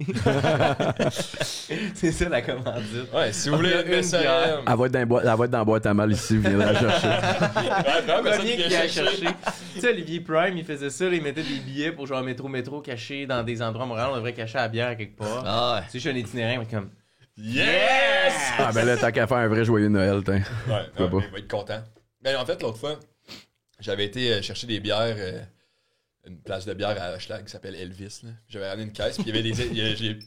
C'est ça la commandite. Ouais, si vous voulez On a une une Sorem. bière. Elle va être dans la boîte à mal ici, vous viendrez la chercher. Ouais, vraiment, personne Premier qui qui vient a chercher. cherché. Tu sais, Olivier Prime, il faisait ça, là, il mettait des billets pour genre métro cachés dans des endroits à Montréal. On devrait cacher la bière quelque part. Ah ouais. Tu sais, je suis un itinérant, mais comme. Yes! Ah, ben là, tant qu'à faire un vrai joyeux Noël, t'in. Ouais, Pas beau. il va être content. Mais en fait, l'autre fois, j'avais été chercher des bières, une place de bière à Hochelag qui s'appelle Elvis. là. J'avais ramené une caisse, puis il y avait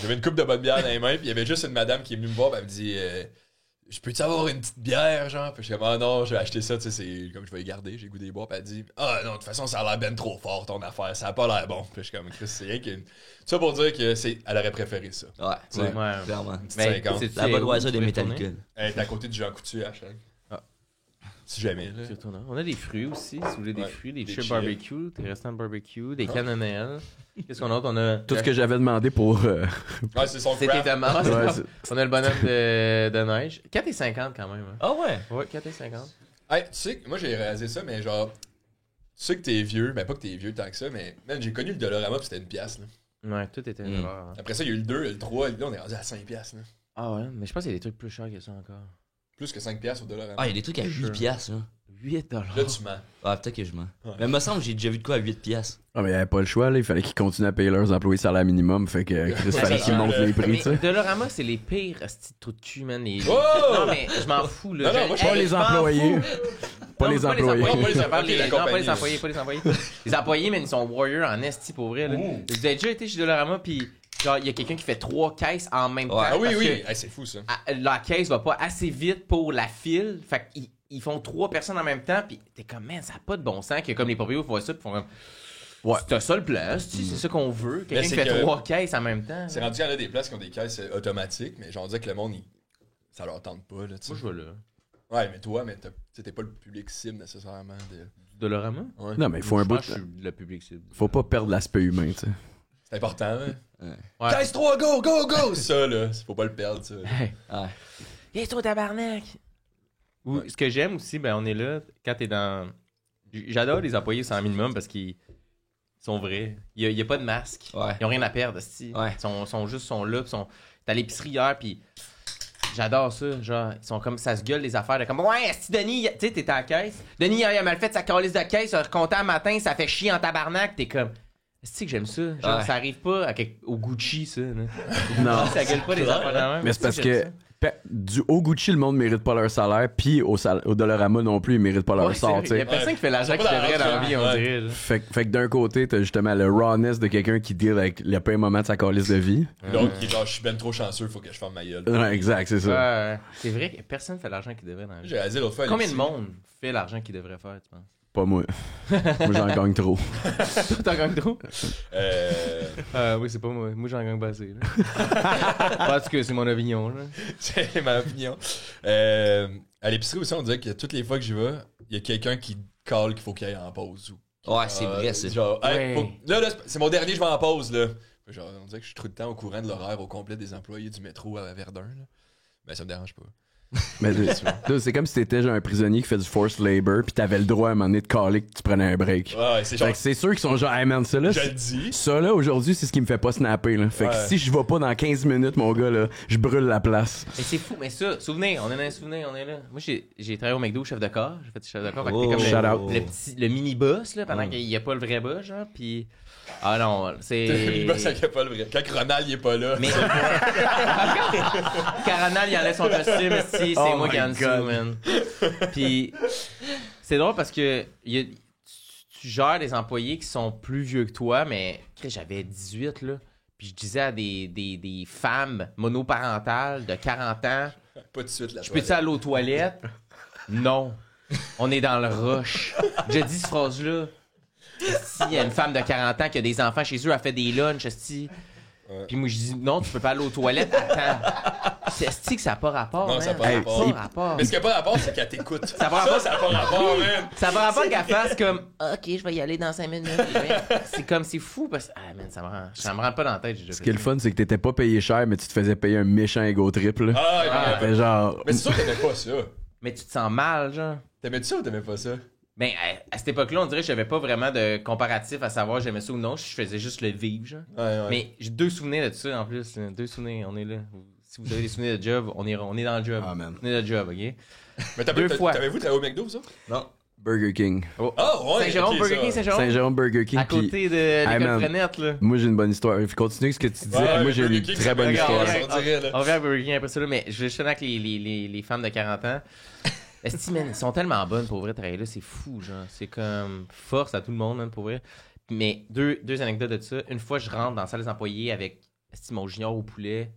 j'avais une coupe de bonne bière dans les mains, puis il y avait juste une madame qui est venue me voir, puis elle me dit je peux-tu avoir une petite bière, genre? Puis je suis comme, ah non, je vais acheter ça, tu sais, c'est comme je vais y garder, j'ai goût des boire, puis elle dit, ah non, de toute façon, ça a l'air ben trop fort ton affaire, ça a pas l'air bon. Puis je suis comme, Chris, c'est rien qu'une. Ça pour dire que elle aurait préféré ça. Ouais, Ouais. Ouais. clairement. Mais 50. c'est- La Budweiser où des tu peux Metallica. retourner? Elle est à côté du Jean Coutu à Hochelag. Ah. Si jamais, là. Tu retournes. On a des fruits aussi, si vous voulez des Ouais, fruits, des des chips chips. barbecue, des restants de barbecue, des cannes à Noël. Qu'est-ce qu'on a d'autre? On a. Tout ce que j'avais demandé pour. Ouais, c'est son C'était craft. tellement. Ouais, On a le bonhomme de neige. 4,50 quand même. Hein. Ah ouais. Ouais, 4,50. Hey, tu sais, que moi j'ai réalisé ça, mais genre, tu sais que t'es vieux, mais pas que t'es vieux tant que ça, mais man, j'ai connu le Dollarama puis c'était une pièce. Là. Ouais, tout était Mm. $1. Hein. Après ça, il y a eu le 2, le 3, et là on est rendu à 5 pièces. Ah ouais, mais je pense qu'il y a des trucs plus chers que ça encore. Plus que 5 pièces au Dollarama. Ah, il y a des trucs à 8 Sure. piastres, là. 8 $. Là, tu mens. Ah, peut-être que je mens. Ouais. Mais il me semble que j'ai déjà vu de quoi à 8 piastres. Ah, mais il n'y avait pas le choix, là. Il fallait qu'ils continuent à payer leurs employés salaire minimum. Fait que Chris, fallait qu'ils montent les prix, Mais tu sais. Dollarama, c'est les pires petits trous de cul, man. Les... Oh! Non, mais je m'en fous, là. Non, non, moi, je Pas Hey, les je m'en employés. fous. Pas Non, les mais employés. Non, pas les Je parle employés, la non, pas compagnie. les employés, pas les employés. Les employés, mais ils sont warriors en esti pour vrai. Là. Ouh. Vous avez déjà été chez Dollarama, puis genre, il y a quelqu'un qui fait 3 caisses en même temps. Ah oui, parce oui. que Hey, c'est fou ça. la caisse va pas assez vite pour la file. Fait qu'ils font 3 personnes en même temps, puis t'es comme, man, ça a pas de bon sens que comme les propriétaires font ça, puis font comme. Ouais. C'est ça le plan, c'est ça qu'on veut. Quelqu'un qui c'est fait que- 3 caisses en même temps. C'est rendu qu'il y en a des places qui ont des caisses automatiques, mais j'en disais que le monde, ça leur tente pas. Là, tu sais. Moi, je vais là. Ouais, mais toi, mais t'es pas le public cible nécessairement. Dollarama? Ouais. Non, mais il faut un Je bout. pense que je suis le public cible. Faut pas perdre l'aspect humain, tu sais. C'est important, hein? Ouais. Caisse 3, go, go, go! Ça, là, faut pas le perdre, ça. Hey. Ouais. Qu'est-ce que tabarnak? Ou ce que j'aime aussi, ben on est là quand t'es dans. J'adore les employés sans minimum parce qu'ils sont vrais. Il y a pas de masque. Ouais. Ils ont rien à perdre, esti. Ouais. Ils sont juste là, sont. T'es à l'épicerie hier, puis j'adore ça. Genre, ils sont comme ça se gueule les affaires. De comme ouais, esti Denis, tu sais, t'es à la caisse. Denis, il a mal fait sa calice de caisse, compté un matin, ça fait chier en tabarnak. T'es comme. Est-ce que j'aime ça? Genre, Ouais. ça arrive pas au Gucci, ça. Là. Non. Ça gueule pas les affaires de même. Mais c'est parce Est-ce j'aime que ça? au Gucci, le monde mérite pas leur salaire, puis au Dollarama non plus, ils méritent pas leur Ouais, c'est sort, vrai. tu Il y sais. a personne qui fait l'argent Ils qui sont pas devrait dans dans la vie, on ouais. dirait. là. Fait que d'un côté, t'as justement le rawness de quelqu'un qui deal avec le plein moment de sa calice de vie. L'autre qui est genre, je suis ben trop chanceux, faut que je ferme ma gueule. Ouais, exact, c'est ça. Ouais, c'est vrai que personne fait l'argent qu'il devrait dans la vie. J'ai réalisé l'autre fois. Combien de Alexis, monde fait l'argent qu'il devrait faire, tu penses? Pas moi. Moi, j'en gagne trop. Toi, t'en gagnes trop? Euh... Oui, c'est pas moi. Moi, j'en gagne pas assez. Là. Parce que c'est mon opinion. Là. C'est ma opinion. À l'épicerie aussi, on dirait que toutes les fois que j'y vais, il y a quelqu'un qui call qu'il faut qu'il aille en pause. Ouais, c'est vrai, c'est. Genre, hey, Ouais. là, c'est mon dernier, je vais en pause, là. Genre, on dirait que je suis tout le temps au courant de l'horaire au complet des employés du métro à Verdun, là. Mais ça me dérange pas. Mais c'est comme si t'étais genre un prisonnier qui fait du forced labor, puis t'avais le droit à un moment donné de caller que tu prenais un break. Ouais, c'est genre. Fait que c'est sûr qu'ils sont genre, hey man, ça là, Je le dis. ça là, aujourd'hui, c'est ce qui me fait pas snapper, là. Fait que Ouais. si je vais pas dans 15 minutes, mon gars, là, je brûle la place. Mais c'est fou, mais ça, souvenir, on est dans les souvenirs, on est là. Moi, j'ai travaillé au McDo, chef de corps. J'ai fait chef de corps. Fait que t'es Oh. comme Shout out. le mini-boss, là, pendant qu'il n'y a pas le vrai boss, genre. Puis. Ah non, c'est. Il bosse avec pas le vrai. Quand Ronald il est pas là. Mais. Caranal, il enlève son costume, si, c'est Oh moi qui my en dessous, God. man. Puis. C'est drôle parce que tu gères des employés qui sont plus vieux que toi, mais j'avais 18, là. Puis je disais à des femmes monoparentales de 40 ans, Pas tout de suite, là. je peux-tu aller aux toilettes? Non. On est dans le rush. J'ai dit cette phrase-là. S'il y a une femme de 40 ans qui a des enfants chez eux, elle fait des lunchs, esti. Ouais. Puis moi, je dis non, tu peux pas aller aux toilettes. Attends. C'est esti que ça n'a pas rapport, Non, man. ça a pas rapport. Ça n'a pas rapport. Mais ce qui a pas rapport, c'est qu'elle t'écoute. Ça a pas rapport. Ça a pas rapport, man. Ça n'a pas rapport qu'elle fasse comme OK, je vais y aller dans 5 minutes. C'est comme, c'est fou parce que man, ça me rentre pas dans la tête. J'ai déjà Ce qui est fait le fun, c'est que t'étais pas payé cher, mais tu te faisais payer un méchant ego trip, là. Ah, Fait genre. mais c'est sûr que t'aimais pas ça. Mais tu te sens mal, genre. T'aimais ça ou t'aimais pas ça? Ben, à cette époque-là, on dirait que j'avais pas vraiment de comparatif à savoir j'aimais ça ou non. Je faisais juste le vivre, genre. Ouais. Mais j'ai 2 souvenirs de ça en plus. 2 souvenirs, on est là. Si vous avez des souvenirs de job, on est dans le job. Ah, man. On est dans le job, ok? Mais Deux fois. T'avez-vous travaillé au McDo, ça? Non. Burger King. Oh, ouais. Saint-Jérôme, ok, Burger ça. King, Saint-Jérôme. Saint-Jérôme Burger King. À puis- côté de l'école man. Frenette, là. Moi, j'ai une bonne histoire. Continue ce que tu disais. Ouais, moi, mais j'ai Burger une King, très ça bonne me histoire. regarde. On dirait, là. On revient à Burger King après ça, là, mais je vais juste finir avec les femmes de 40 ans. Esti, man, elles sont tellement bonnes pour vrai travailler là, c'est fou, genre. C'est comme force à tout le monde, man, pour vrai. Mais deux anecdotes de ça. Une fois, je rentre dans la salle des employés avec esti, mon junior au poulet,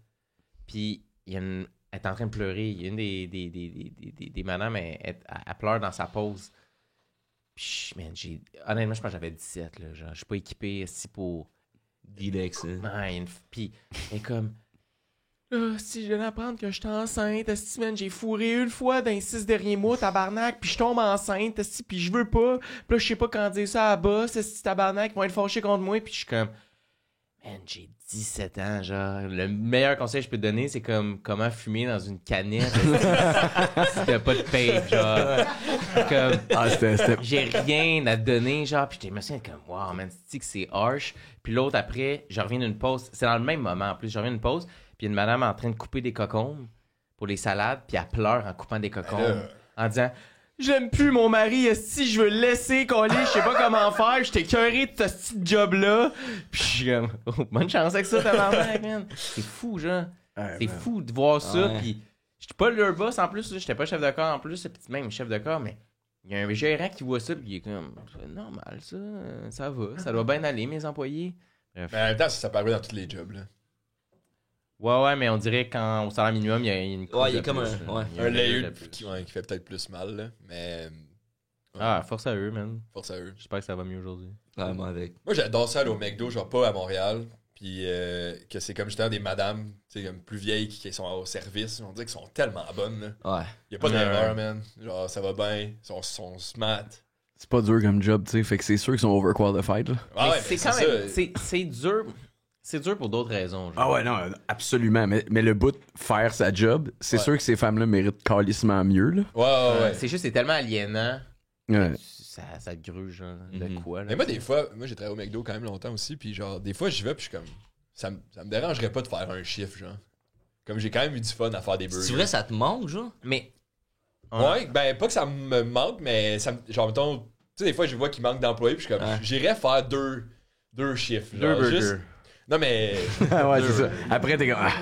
puis il y a elle est en train de pleurer. Il y a une des madames, elle pleure dans sa pause. Puis, man, honnêtement, je pense que j'avais 17, là. Genre, je suis pas équipé esti, pour. Dilex, hein. Ouais, puis elle est comme. Si je viens d'apprendre que je suis enceinte, esti, man, j'ai fourré une fois dans les 6 derniers mois, tabarnak, puis je tombe enceinte, esti, puis je veux pas. Puis là, je sais pas quand dire ça à la boss, esti, tabarnak, ils vont être fâchés contre moi, puis je suis comme, man, j'ai 17 ans, genre, le meilleur conseil que je peux te donner, c'est comme comment fumer dans une canette, esti, si t'as pas de pape, genre. Comme, Ah, c'était. j'ai rien à te donner, genre, pis je me suis dit comme, wow, man, c'est que c'est harsh. Puis l'autre, après, je reviens d'une pause. C'est dans le même moment, en plus. Je reviens d'une pause, puis une madame en train de couper des cocombes pour les salades, puis elle pleure en coupant des cocombes, en disant, j'aime plus mon mari, si je veux le laisser coller, je sais pas comment faire, j'étais écœuré de ce petit job-là. Puis je suis comme, oh, bonne chance avec ça, tabarnak, man. C'est fou, genre. C'est fou de voir ça, Ouais. puis j'étais pas leur boss en plus, là, j'étais pas chef de corps en plus, puis même chef de corps, mais il y a un gérant qui voit ça, puis il est comme, c'est normal ça, ça va, ça doit bien aller, mes employés. Bref. Mais en même temps, ça paraît dans tous les jobs, là. Ouais, mais on dirait qu'au salaire minimum, il y a une couche Ouais, il y a de comme plus, un- là. ouais. Il y a Un level layer de plus. qui fait peut-être plus mal, là. Mais Ah, force à eux, man. force à eux. J'espère que ça va mieux aujourd'hui. Vraiment avec. Moi, j'adore ça aller au McDo, genre pas à Montréal. Puis que c'est comme justement des madames, tu sais, comme plus vieilles qui sont au service. On dirait qu'elles sont tellement bonnes, là. Ouais. Y a pas Ouais. d'erreur, man. Genre, ça va bien. Ils sont smart. C'est pas dur comme job, tu sais. Fait que c'est sûr qu'ils sont overqualified, là. Ah Mais ouais, c'est mais quand même, ça. c'est dur. C'est dur pour d'autres raisons. genre. Ah ouais, non, absolument. Mais le bout de faire sa job, c'est Ouais. sûr que ces femmes-là méritent calissement mieux, là. Ouais. C'est juste, c'est tellement aliénant. Ouais. Ça te gruge, genre, de Mhm. quoi, là. Mais moi, des fois, j'ai travaillé au McDo quand même longtemps aussi. Puis genre, des fois, j'y vais, puis je suis comme. Ça me dérangerait pas de faire un chiffre, genre. Comme j'ai quand même eu du fun à faire des burgers. C'est vrai, ça te manque, genre? Mais. Ouais, ben, pas que ça me manque, mais ça me. Genre, mettons. Tu sais, des fois, je vois qu'il manque d'employés, puis je suis comme. Ouais. J'irais faire deux chiffres. Deux genre, burgers. juste- Non, mais. ouais, c'est ça. Après, t'es comme. Ah.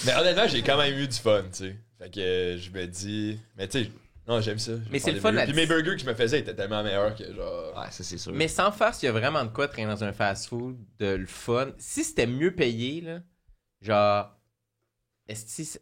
Mais honnêtement, j'ai quand même eu du fun, tu sais. Fait que je me dis. Mais tu sais, non, j'aime ça. Mais c'est le fun Puis mes là-dessus. burgers que je me faisais étaient tellement meilleurs que genre. Ouais, ça, c'est sûr. Mais sans farce, il y a vraiment de quoi de travailler dans un fast-food, de le fun. Si c'était mieux payé, là, genre, esti,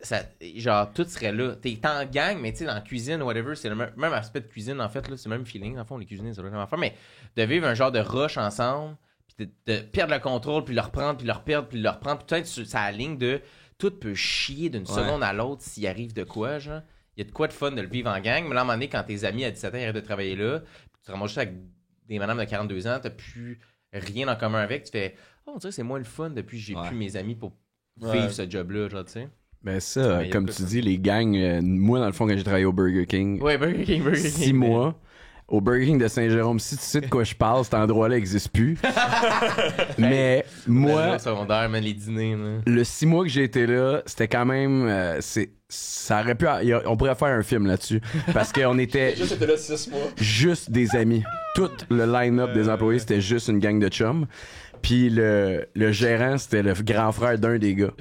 genre, tout serait là. T'es en gang, mais tu sais, dans la cuisine, whatever, c'est le même aspect de cuisine, en fait, là, c'est le même feeling. En fond, les cuisiniers, c'est le même affaire. Mais de vivre un genre de rush ensemble, puis de perdre le contrôle, puis le reprendre, puis le reperdre, puis le reprendre, puis peut-être ça la ligne de tout peut chier d'une seconde à l'autre s'il arrive de quoi, genre. Il y a de quoi de fun de le vivre en gang, mais là, à un moment donné, quand tes amis à 17 ans arrêtent de travailler là, puis tu te ramasses juste avec des madames de 42 ans, t'as plus rien en commun avec, tu fais « Oh, on dirait que c'est moins le fun depuis que j'ai plus mes amis pour vivre ce job-là, genre, tu sais. » Ben ça, comme tu dis, les gangs, moi, dans le fond, quand j'ai travaillé au Burger King, Ouais, Burger King. 6 mois, au Burger King de Saint-Jérôme, si tu sais de quoi je parle, cet endroit-là n'existe plus. Mais moi, Le secondaire, man, les dîners, là. le 6 mois que j'ai été là, c'était quand même... ça aurait pu... On pourrait faire un film là-dessus. Parce qu'on était C'était là 6 mois. juste des amis. Tout le line-up des employés, c'était juste une gang de chums. Puis le gérant, c'était le grand frère d'un des gars.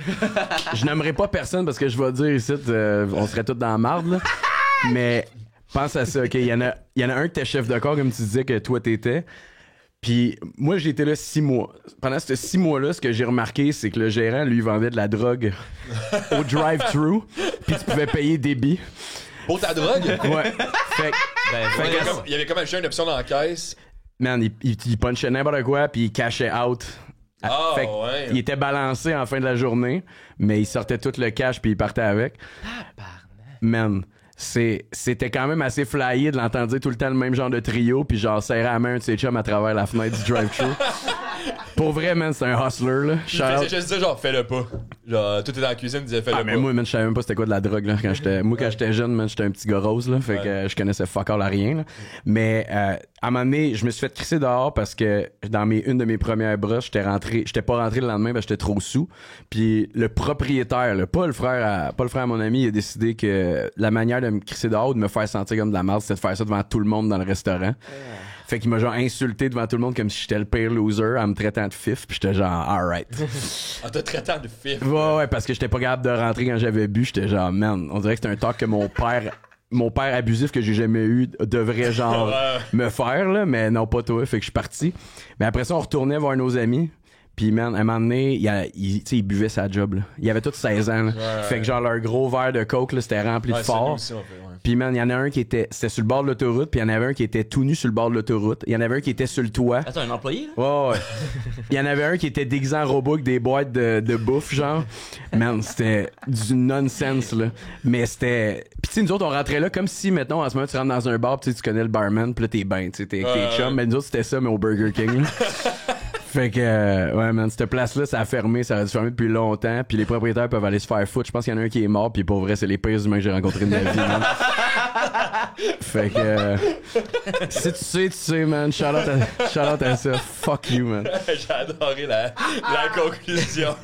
Je n'aimerais pas personne parce que je vais dire ici, on serait tous dans la marde, là. Mais pense à ça, OK? Il y en a un qui était chef de corps, comme tu disais que toi t'étais. Puis moi, j'ai été là 6 mois. Pendant ces 6 mois-là, ce que j'ai remarqué, c'est que le gérant, lui, vendait de la drogue au drive-thru. Puis tu pouvais payer débit. Pour ta drogue? Ouais. Fait Il y avait comme une option dans la caisse. man, il punchait n'importe quoi, puis il cashait out. Ah, Fait que ouais. il était balancé en fin de la journée, mais il sortait tout le cash, puis il partait avec. Man, c'était quand même assez flyé de l'entendre dire tout le temps le même genre de trio, puis genre serrer la main un de ses chums à travers la fenêtre du drive-thru. Pour vrai, man, c'est un hustler, là. Il faisait juste dire, genre, fais-le pas. Genre, tout est dans la cuisine, il disait, fais-le Ah, pas. mais moi, man, je savais même pas c'était quoi de la drogue, là. Quand j'étais jeune, man, j'étais un petit gars rose, là. Fait que je connaissais fuck all à rien, là. Mais, à un moment donné, je me suis fait crisser dehors parce que dans une de mes premières brosses, j'étais pas rentré le lendemain parce que j'étais trop sous. Puis le propriétaire, là, pas le frère à mon ami, il a décidé que la manière de me crisser dehors ou de me faire sentir comme de la merde, c'était de faire ça devant tout le monde dans le restaurant. Fait qu'il m'a genre insulté devant tout le monde comme si j'étais le pire loser en me traitant de fif, puis j'étais genre alright. En te traitant de fif. Ouais, parce que j'étais pas capable de rentrer quand j'avais bu, j'étais genre man, on dirait que c'était un talk que mon père abusif que j'ai jamais eu devrait genre me faire là, mais non pas toi, fait que je suis parti. Mais après ça on retournait voir nos amis. Puis, man, à un moment donné, il buvait sa job, là. Il avait tous 16 ans, là. Fait que, genre, leur gros verre de coke, là, c'était rempli de fort. Puis, man, il y en a un qui c'était sur le bord de l'autoroute, puis il y en avait un qui était tout nu sur le bord de l'autoroute. Il y en avait un qui était sur le toit. Attends, un employé, là? Ouais. Il y en avait un qui était déguisé en robot avec des boîtes de bouffe, genre. Man, c'était du nonsense, là. Mais c'était... Puis, tu sais, nous autres, on rentrait là comme si, maintenant, en ce moment, tu rentres dans un bar, tu connais le barman, puis là, t'es ben, tu sais, t'es chum. Mais nous autres, c'était ça, mais au Burger King, là. Fait que, ouais, man, cette place-là, ça a fermé, ça a dû fermer depuis longtemps, puis les propriétaires peuvent aller se faire foutre. Je pense qu'il y en a un qui est mort, puis pour vrai, c'est les pires humains que j'ai rencontrés de ma vie, man. Fait que, si tu sais, man, shout out à ça. Fuck you, man. J'ai adoré la conclusion.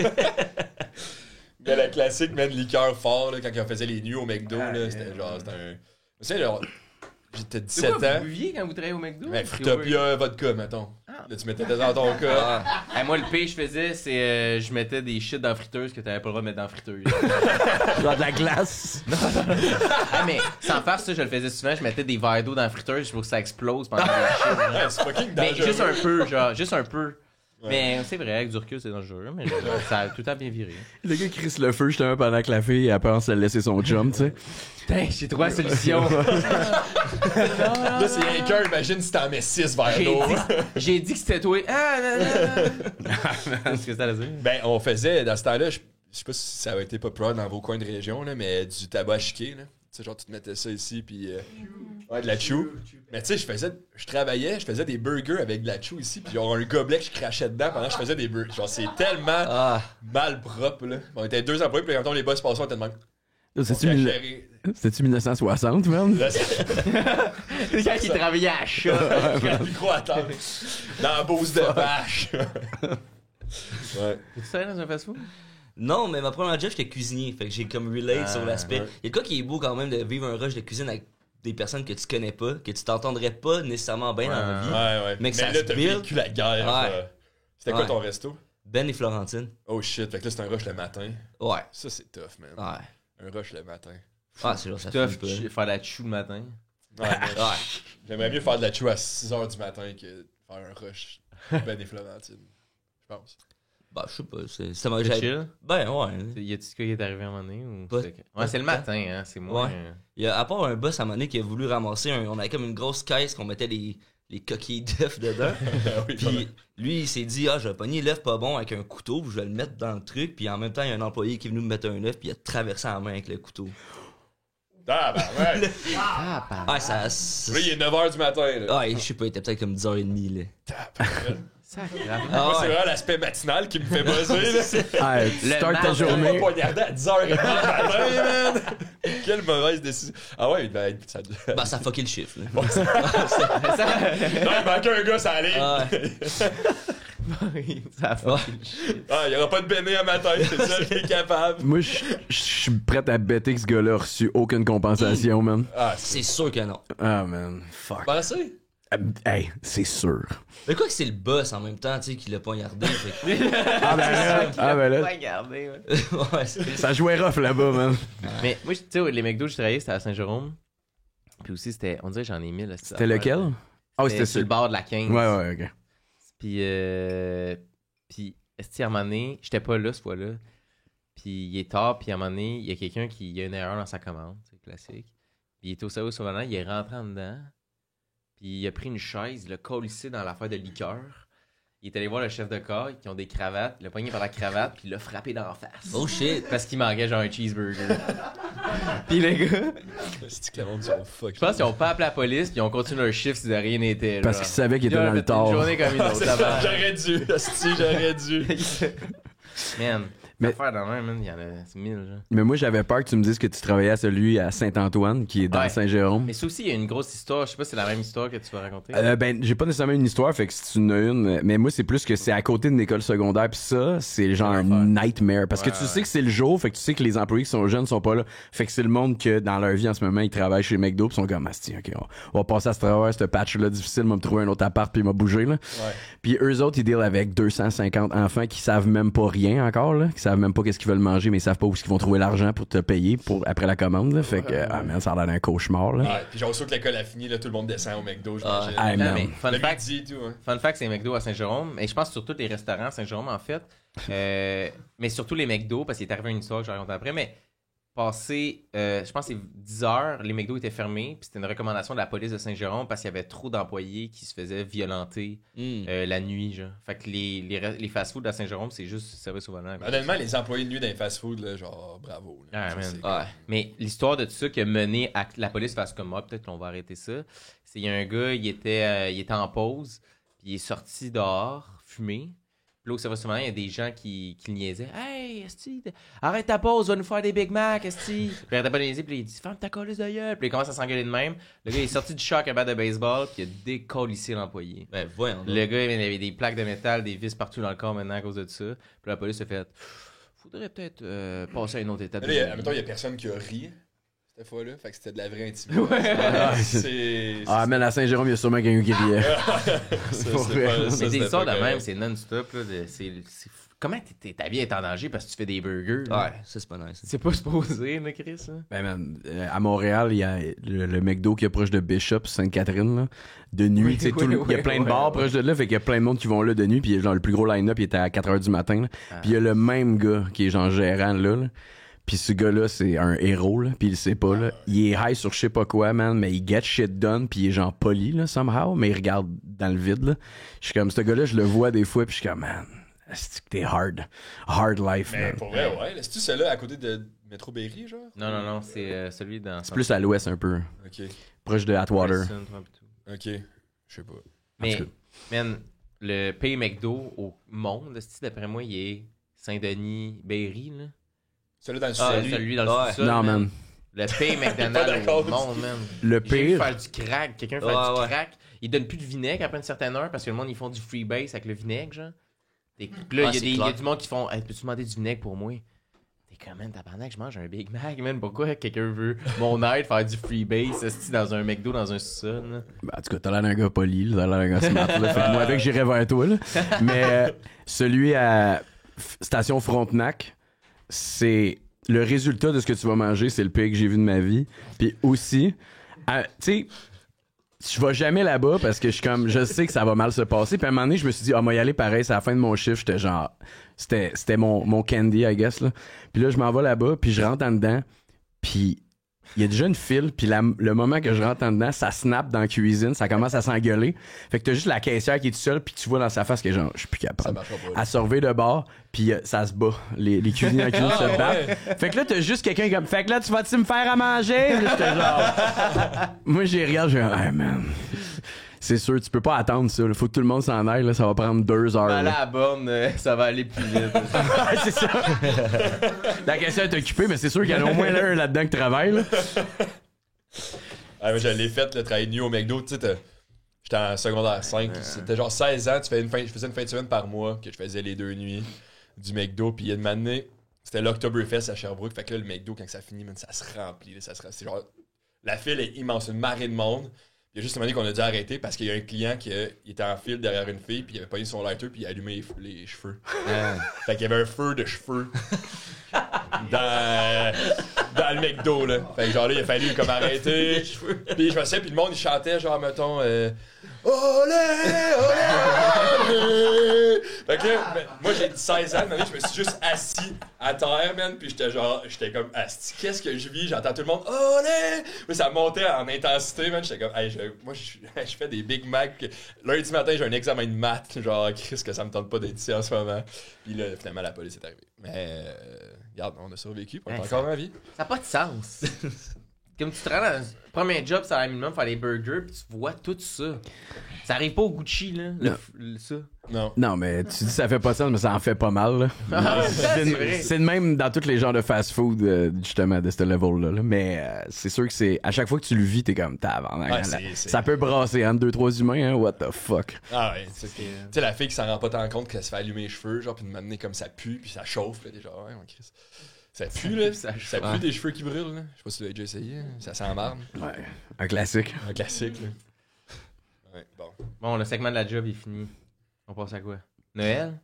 Mais la classique, man, liqueur fort, là, quand on faisait les nuits au McDo, là, c'était genre, c'était un... Tu sais, genre, j'étais 17 ans. Vous buviez quand vous travailliez au McDo? Mais Fruitopia, vodka, mettons. Là, tu mettais dans ton cas. Moi, le pire que je faisais, c'est je mettais des shit dans la friteuse que t'avais pas le droit de mettre dans la friteuse. Genre de la glace. Mais sans faire ça, je le faisais souvent. Je mettais des verres d'eau dans la friteuse pour que ça explose pendant les shit. Ouais, c'est fucking Mais dangereux. juste un peu, genre, juste un peu. Ouais. Mais c'est vrai, avec du recul, c'est dangereux, mais ça a tout le temps bien viré. Le gars crisse le feu justement pendant que la fille elle pense à laisser son chum, tu sais. Putain, j'ai trouvé la solution. Là, c'est rien qu'un, imagine si t'en mets 6 vers l'eau. J'ai dit que c'était toi. Ah, non. Qu'est-ce que c'était à dire? Ben, on faisait, dans ce temps-là, je sais pas si ça a été populaire dans vos coins de région, là, mais du tabac chiqué, là. Tu sais, genre, tu te mettais ça ici, puis... ouais, de la chou. Mais tu sais, je travaillais, je faisais des burgers avec de la chou ici, puis genre un gobelet que je crachais dedans pendant que je faisais des burgers. Genre, c'est tellement mal propre, là. On était 2 employés, puis quand les boss passaient, on était de même. C'était-tu 1960, man? C'est quand il travaillait à chat. Le micro à terre. Dans la bouse de vache. Ouais. Tu travailles dans un fast-food? Non, mais ma première job, j'étais cuisinier. Fait que j'ai comme relate sur l'aspect. Il y a quoi qui est beau quand même de vivre un rush de cuisine avec des personnes que tu connais pas, que tu t'entendrais pas nécessairement bien dans la vie. Ouais. Mais que ça là, se t'as build. vécu la guerre. C'était quoi ton resto? Ben et Florentine. Oh shit, fait que là, c'est un rush le matin. Ouais. Ça, c'est tough, man. Ouais. Un rush le matin. Ah, c'est genre ça Tough, fait pas. faire la chou le matin. Ouais. J'aimerais mieux faire de la chou à 6h du matin que faire un rush Ben et Florentine. Je pense. Bah, je sais pas. Ça m'a C'est chill? Ben, ouais. Y a-tu ce qui est arrivé à un moment donné? Ou Pas- Ouais, c'est le matin, hein. C'est moins. Il y a, à part un boss à un moment donné qui a voulu ramasser on avait comme une grosse caisse qu'on mettait les coquilles d'œufs dedans. Puis lui, il s'est dit, je vais pogner l'œuf pas bon avec un couteau, puis je vais le mettre dans le truc. Puis en même temps, il y a un employé qui est venu me mettre un œuf, puis il a traversé la main avec le couteau. Ah, ben ouais. Ah, ça. Là, il est 9h du matin. Là. Ah, je sais pas, il était peut-être comme 10h30, là. Moi, c'est vraiment l'aspect matinal qui me fait buzzer. Là. Tu starts ta On journée. va poignarder à 10h du matin, man. Quelle mauvaise décision. Ah ouais, ben, ça... Bah, ça a fucké le chiffre, là. Non, il manquait un gars, ça allait. Ah, Ça a fucké le shit. Ah, il y aura pas de béné à matin, c'est ça qui est capable. Moi, je suis prêt à bêter que ce gars-là a reçu aucune compensation, man. Ah, c'est sûr que non. Ah, man. Fuck. pensé. Hey, c'est sûr. Mais quoi que c'est le boss en même temps, tu sais, qui l'a poignardé. Fait que... Ah, ben là. Regardez, ouais. ouais, Ça jouait rough là-bas, man. Mais moi, tu sais, les McDo, je travaillais, c'était à Saint-Jérôme. Puis aussi, c'était. On dirait que j'en ai mis, là. C'était lequel? Ah, C'était sur le bord de la 15. Ouais, ok. Puis, est-ce à un moment donné, j'étais pas là ce fois-là. Puis, il est tard, puis à un moment donné, il y a quelqu'un qui a une erreur dans sa commande, c'est classique. Puis, il était au service au volant, il est rentré en dedans. Puis, il a pris une chaise, le collissé dans l'affaire de liqueur. Il est allé voir le chef de corps, qui ont des cravates, il l'a pogné par la cravate, puis il l'a frappé dans la face. Oh shit! Parce qu'il manquait genre un cheeseburger. Puis, les gars, C'est que le monde sont fuck. je pense qu'ils ont pas appelé la police, puis ils ont continué leur shift si de rien n'était. Parce qu'ils savaient qu'il était dans le tort. Une journée comme une autre. avant. J'aurais dû. Hostie, j'aurais dû. Man, Mais- l'affaire dans le même, il y en a 1000. Genre. Mais moi, j'avais peur que tu me dises que tu travaillais à celui à Saint-Antoine, qui est dans Ouais. Saint-Jérôme. Mais ça aussi, il y a une grosse histoire. Je sais pas si c'est la même histoire que tu vas raconter. Ben, j'ai pas nécessairement une histoire, fait que si tu en as une, mais moi, c'est plus que c'est à côté d'une école secondaire, pis ça, c'est genre un nightmare. Parce que tu sais que c'est le jour, fait que tu sais que les employés qui sont jeunes sont pas là. Fait que c'est le monde que, dans leur vie en ce moment, ils travaillent chez McDo, pis sont comme, asti, ok, on va passer à ce travers, ce patch-là difficile, m'a me trouver un autre appart, puis m'a bougé, là. Puis eux autres, ils dealent avec 250 enfants qui savent même pas rien encore, là, qui savent même pas qu'est-ce qu'ils veulent manger, mais ils savent pas où ils vont trouver l'argent pour te payer après la commande, là. Fait que, ah man, ça a l'air d'un cauchemar, là. Ouais, puis genre, aussitôt que l'école a fini, là, tout le monde descend au McDo, j'imagine. Ah, Non, man. mais Le midi et tout, hein. fun fact, c'est McDo à Saint-Jérôme. Et je pense sur tous les restaurants à Saint-Jérôme, en fait. Mais surtout les McDo, parce qu'il est arrivé une histoire que je vais raconter après. Mais passé, je pense que c'est 10 heures, les McDo étaient fermés. Puis c'était une recommandation de la police de Saint-Jérôme parce qu'il y avait trop d'employés qui se faisaient violenter la nuit. Genre. Fait que les fast-foods à Saint-Jérôme, c'est juste service au volant. Honnêtement, les employés de nuit dans les fast-food, là, genre, bravo. Là. Ah, Ça, man. c'est Ouais. Mais l'histoire de tout ça qui a mené à que la police fasse comme moi, peut-être qu'on va arrêter ça. C'est il y a un gars, il était en pause, puis il est sorti dehors, fumé. Puis là, au service au volant, il y a des gens qui le niaisaient. Hey, esti, arrête ta pause, va nous faire des Big Mac, esti. Puis il arrêtait pas de niaiser, puis il dit ferme ta colisse de gueule. Puis il commence à s'engueuler de même. Le gars il est sorti du choc à batte de baseball, puis il a décollissé l'employé. Ben, voyons. donc. Le gars, il avait des plaques de métal, des vis partout dans le corps maintenant à cause de ça. Puis la police a fait faudrait peut-être passer à une autre étape. Là, admettons, il y a personne qui a ri cette fois-là. Fait que c'était de la vraie intimidation. C'est. Ah, man, à Saint-Jérôme, il y a sûrement quelqu'un qui riait. c'est Mais des histoires de même, c'est non-stop. Là, comment ta vie est en danger parce que tu fais des burgers? Là? Ouais, ça c'est pas nice. C'est pas supposé, là, Chris? Là? Ben, man, à Montréal, il y a le McDo qui est proche de Bishop, Sainte-Catherine, là. De nuit, Oui, tu sais, oui, il y a plein de bars proche de là, fait qu'il y a plein de monde qui vont là de nuit, puis genre, le plus gros line-up, il était à 4h du matin, là. Puis il y a le même gars qui est genre gérant là. Puis ce gars-là, c'est un héros, là, puis il le sait pas, là. Il est high sur je sais pas quoi, man, mais il get shit done, puis il est genre poli, là, somehow, mais il regarde dans le vide, là. Je suis comme, ce gars-là, je le vois des fois, puis je suis comme, man, c'est que t'es hard life, Mais man. pour vrai, ouais. Est-ce que c'est là à côté de Métro Berry, genre? Non, c'est celui dans... C'est plus à l'ouest, un peu, Ok. proche de Atwater. Ok. Je sais pas. Mais, man, le pays McDo au monde, d'après moi, il est Saint-Denis-Berry, là. Celui dans le Ah, sud. celui dans le Ouais. sous-sol. Non, man. Le pays Pas McDonald's d'accord au monde, man. Le J'ai vu pire, faire du crack. Quelqu'un fait Ouais, du ouais. crack. Il donne plus de vinaigre après une certaine heure parce que le monde, ils font du freebase avec le vinaigre, genre. Puis là, Ah, il c'est y a clair. du monde qui font hey, peux-tu demander du vinaigre pour moi? T'es comme, man, tabarnak, je mange un Big Mac, man. Pourquoi quelqu'un veut mon aide faire du freebase esti, dans un McDo, dans un sous-sol, là? ben, en tout cas, t'as l'air d'un gars poli, là, t'as l'air d'un gars smart, là. Fait que moi, avec, j'irais vers toi, là. Mais celui à Station Frontenac, c'est le résultat de ce que tu vas manger, c'est le pire que j'ai vu de ma vie. Puis aussi, tu sais, je vais jamais là-bas parce que je sais que ça va mal se passer. Puis à un moment donné, je me suis dit, moi y aller pareil, c'est à la fin de mon chiffre. J'étais genre, c'était mon candy, I guess, là. Puis là, je m'en vais là-bas, puis je rentre en dedans, puis il y a déjà une file, puis le moment que je rentre en dedans, ça snap dans la cuisine, ça commence à s'engueuler. Fait que t'as juste la caissière qui est toute seule, puis tu vois dans sa face que genre, je suis plus capable. À se relever de bord, puis ça se bat. Les cuisiniers en cuisine se battent. Fait que là, t'as juste quelqu'un comme, fait que là, tu vas-tu me faire à manger? Puis là, j'étais genre... Moi, j'ai regardé, j'ai dit, hey man... C'est sûr, tu peux pas attendre ça. Il faut que tout le monde s'en aille. Là, ça va prendre 2 heures. À la borne, ça va aller plus vite. Ouais, c'est ça. La question est occupée, mais c'est sûr qu'il y en a au moins un là-dedans qui travaille. Là. Je l'ai fait, le travail de nuit au McDo. Tu sais, j'étais en secondaire 5. C'était genre 16 ans. Je faisais une fin de semaine par mois que je faisais les 2 nuits du McDo. Puis il y a une année, c'était l'Octoberfest à Sherbrooke. Fait que là, le McDo, quand ça finit, man, ça se remplit. Là, c'est genre, la file est immense, une marée de monde. Il y a juste une année qu'on a dû arrêter parce qu'il y a un client qui était en file derrière une fille, puis il avait pogné son lighter, puis il a allumé les cheveux. Fait qu'il y avait un feu de cheveux dans le McDo, là. Fait que genre là, il a fallu comme arrêter. Puis je me sais, puis le monde, il chantait genre, mettons, olé, olé. Fait que là, moi, j'ai 16 ans, je me suis juste assis à terre, man, puis j'étais comme, asti, qu'est-ce que je vis? J'entends tout le monde, olé! Mais ça montait en intensité, man. J'étais comme, hey, moi, je fais des Big Mac. Lundi matin, j'ai un examen de maths. Genre, Chris, que ça me tente pas d'être ici en ce moment. Puis là, finalement, la police est arrivée. Mais, regarde, on a survécu, on est encore en vie. Ça n'a pas de sens. Comme tu te rends dans le premier job, ça a minimum faire des burgers, puis tu vois tout ça. Ça arrive pas au Gucci, là, ça. Non, mais tu dis ça fait pas de sens, mais ça en fait pas mal. Là. C'est de même dans tous les genres de fast-food, justement, de ce level-là. Là. Mais c'est sûr que c'est à chaque fois que tu le vis, t'es comme ça peut brasser entre 2-3 humains, hein, what the fuck. Ah ouais, tu sais, la fille qui s'en rend pas tant compte qu'elle se fait allumer les cheveux, genre, puis de m'amener comme ça pue, puis ça chauffe, là, déjà, ouais, on Chris. Ça pue, là. Ça pue des cheveux qui brûlent, là. Je sais pas si tu l'as déjà essayé. Ça sent marde. Ouais. Un classique. Un classique, là. Ouais, bon. Bon, le segment de la job est fini. On passe à quoi? Noël?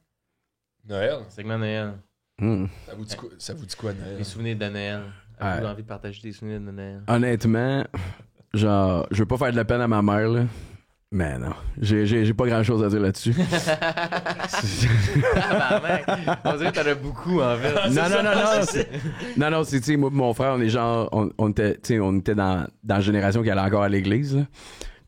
Noël? Segment Noël. Ça vous dit quoi, Noël? Les souvenirs de Noël. Avez-vous envie de partager des souvenirs de Noël? Honnêtement, genre, je veux pas faire de la peine à ma mère, là. Mais non, j'ai pas grand chose à dire là-dessus. On dirait que t'en as beaucoup, en fait. Non, c'est, tu sais, moi et mon frère, on est genre, on était dans la génération qui allait encore à l'église, là.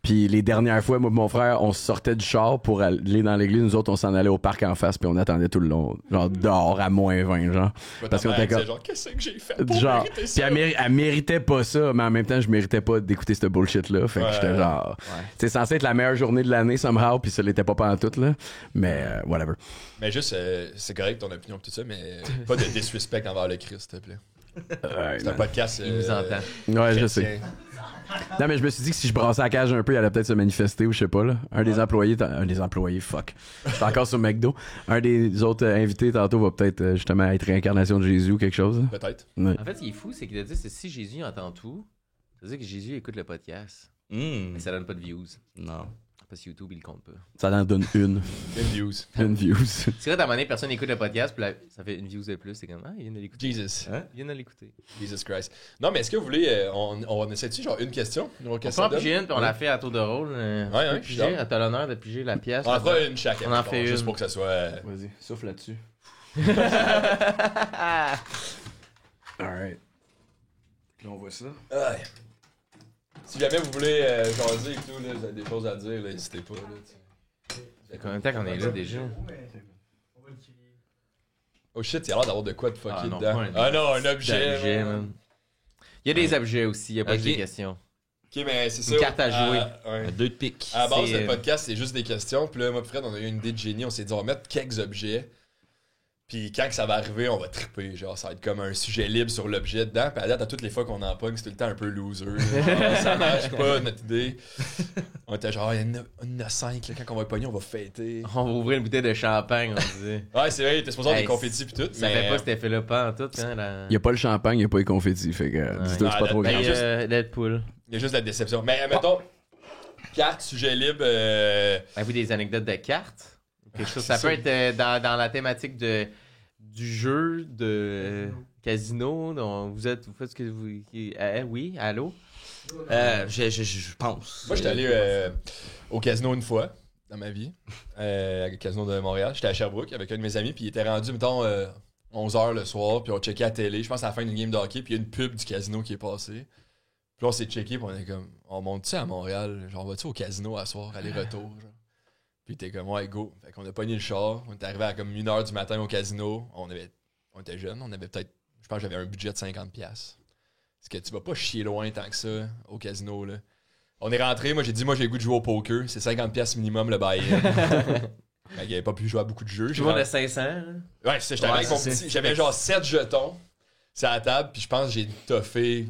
Puis les dernières fois, moi et mon frère, on sortait du char pour aller dans l'église. Nous autres, on s'en allait au parc en face, puis on attendait tout le long, genre dehors à -20, genre. Parce qu'on était comme... genre, qu'est-ce que j'ai fait pour genre, mériter ça? Puis elle méritait pas ça, mais en même temps, je méritais pas d'écouter ce bullshit-là. Fait que j'étais genre... C'est censé être la meilleure journée de l'année, somehow, puis ça l'était pas pantoute, là. Mais, whatever. Mais juste, c'est correct ton opinion pis tout ça, mais pas de disrespect envers le Christ, s'il te plaît. C'est un podcast... Il nous entend. Ouais, je sais. Non, mais je me suis dit que si je brassais la cage un peu, il allait peut-être se manifester ou je sais pas, là. Un des employés, fuck. Je suis encore sur McDo. Un des autres invités tantôt va peut-être justement être réincarnation de Jésus ou quelque chose. Là. Peut-être. Ouais. En fait, ce qui est fou, c'est qu'il a dit que si Jésus entend tout, ça veut dire que Jésus écoute le podcast. Mais ça donne pas de views. Non. Parce que YouTube, il compte pas. Ça en donne une. Une views. Une views. C'est vrai, à un moment donné, personne n'écoute le podcast, puis là, ça fait une views de plus. C'est comme, il vient de l'écouter. Jesus. Hein? Il vient de l'écouter. Jesus Christ. Non, mais est-ce que vous voulez, on essaie-tu genre une question? On peut en piger une, puis on l'a fait à tour de rôle. Ouais, piger, t'as l'honneur de piger la pièce. On en fera une chacun. On en fait une. Juste pour que ça soit... Vas-y, souffle là-dessus. Alright. Là, on voit ça. Ouais. Si jamais vous voulez jaser et tout, là, vous avez des choses à dire, n'hésitez pas. Là, c'est combien de temps qu'on est là déjà? Oh shit, il y a l'air d'avoir de quoi de fucké non, dedans. Non, un objet. Man. Il y a des objets aussi, il n'y a pas que des questions. Ok, mais c'est ça. Une carte à jouer. Ouais. 2 de pique. À la base, le podcast, c'est juste des questions. Puis là, moi et Fred, on a eu une idée de génie. On s'est dit, on va mettre quelques objets. Puis quand que ça va arriver, on va triper. Genre, ça va être comme un sujet libre sur l'objet dedans. Puis à date, à toutes les fois qu'on en pogne, c'est tout le temps un peu loser. Genre, ça marche pas, notre idée. On était genre, il y en a 5. Là, quand on va pogner, on va fêter. On va ouvrir une bouteille de champagne, on disait. Ouais, c'est vrai, t'es supposé avoir des confettis puis tout. Ça fait pas cet effet-là, pas en tout. Il n'y a pas le champagne, il n'y a pas les confettis. Fait que dis-toi que c'est pas trop grave. Deadpool. Il y a juste la déception. Mais mettons, carte, sujet libre. Avez-vous des anecdotes de cartes? Quelque chose, ça peut être dans la thématique du jeu de casino. Donc vous faites ce que vous. Oui, allô? Je pense. Moi, j'étais allé au casino une fois dans ma vie, au casino de Montréal. J'étais à Sherbrooke avec un de mes amis, puis il était rendu, mettons, 11h le soir, puis on checkait à la télé. Je pense à la fin d'une game de hockey, puis il y a une pub du casino qui est passée. Puis là, on s'est checké, puis on est comme, on monte-tu à Montréal? Genre, va-tu au casino à soir, aller-retour? Genre? Puis t'es comme, ouais, go. Fait qu'on a pogné le char. On est arrivé à comme 1h du matin au casino. On était jeunes, on avait peut-être, je pense que j'avais un budget de 50$. Parce que tu vas pas chier loin tant que ça au casino, là. On est rentré, moi j'ai dit, moi j'ai le goût de jouer au poker. C'est 50$ minimum le buy-in. Fait qu'il avait pas pu jouer à beaucoup de jeux. Tu vois de 500, là? Ouais, c'est ça, j'étais avec mon petit. J'avais genre 7 jetons sur la table, puis je pense que j'ai toffé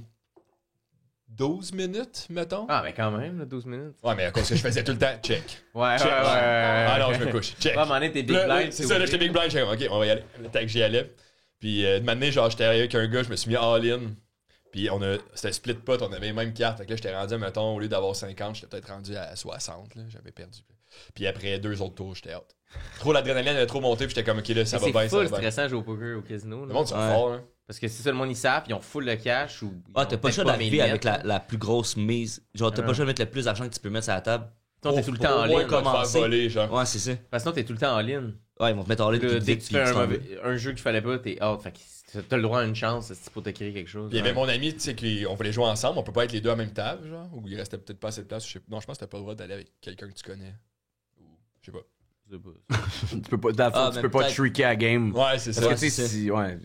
12 minutes, mettons. Ah, mais quand même, là, 12 minutes. Ouais, mais à cause que je faisais tout le temps, check. Ouais. Ah non, je me couche, check. À un moment donné, t'es big Là, blind. c'est ça, là, j'étais big blind, j'étais comme, ok, on va y aller. Tant que j'y allais. Puis, de m'amener, genre, j'étais arrivé avec un gars, je me suis mis all-in. Puis, c'était split pot, on avait les mêmes cartes. Fait que là, j'étais rendu, mettons, au lieu d'avoir 50, j'étais peut-être rendu à 60, là, j'avais perdu. Puis après 2 autres tours, j'étais out. Trop l'adrénaline avait trop monté, puis j'étais comme, ok, là, ça va bien, ça va C'est full bien. stressant de jouer au poker au casino. Le monde sont forts, hein. Parce que si tout le monde y savent, ils ont full le cash ou. Ah, t'as pas le choix d'arriver avec la plus grosse mise. Genre, t'as pas le choix de mettre le plus d'argent que tu peux mettre sur la table. Sinon, t'es tout le temps en Au moins, ligne. quand tu vas commencer. voler, genre. Ouais, c'est ça. Parce que sinon, t'es tout le temps en ligne. Ouais, ils vont te mettre en ligne. Dès puis que tu fais t'en vas. un jeu que tu fallait pas, t'es out. Fait que t'as le droit à une chance pour te créer quelque chose. Puis il y avait mon ami, tu sais, qu'on voulait jouer ensemble. On peut pas être les deux à la même table, genre. Ou il restait peut-être pas assez de place. Non, je pense que t'as pas le droit d'aller avec quelqu'un que tu connais. Ou, je sais pas. Tu peux pas, dans le fond, tu peux pas peut-être. shrieker à game. Ouais, c'est ça. Parce que tu c'est sais, si. Ouais.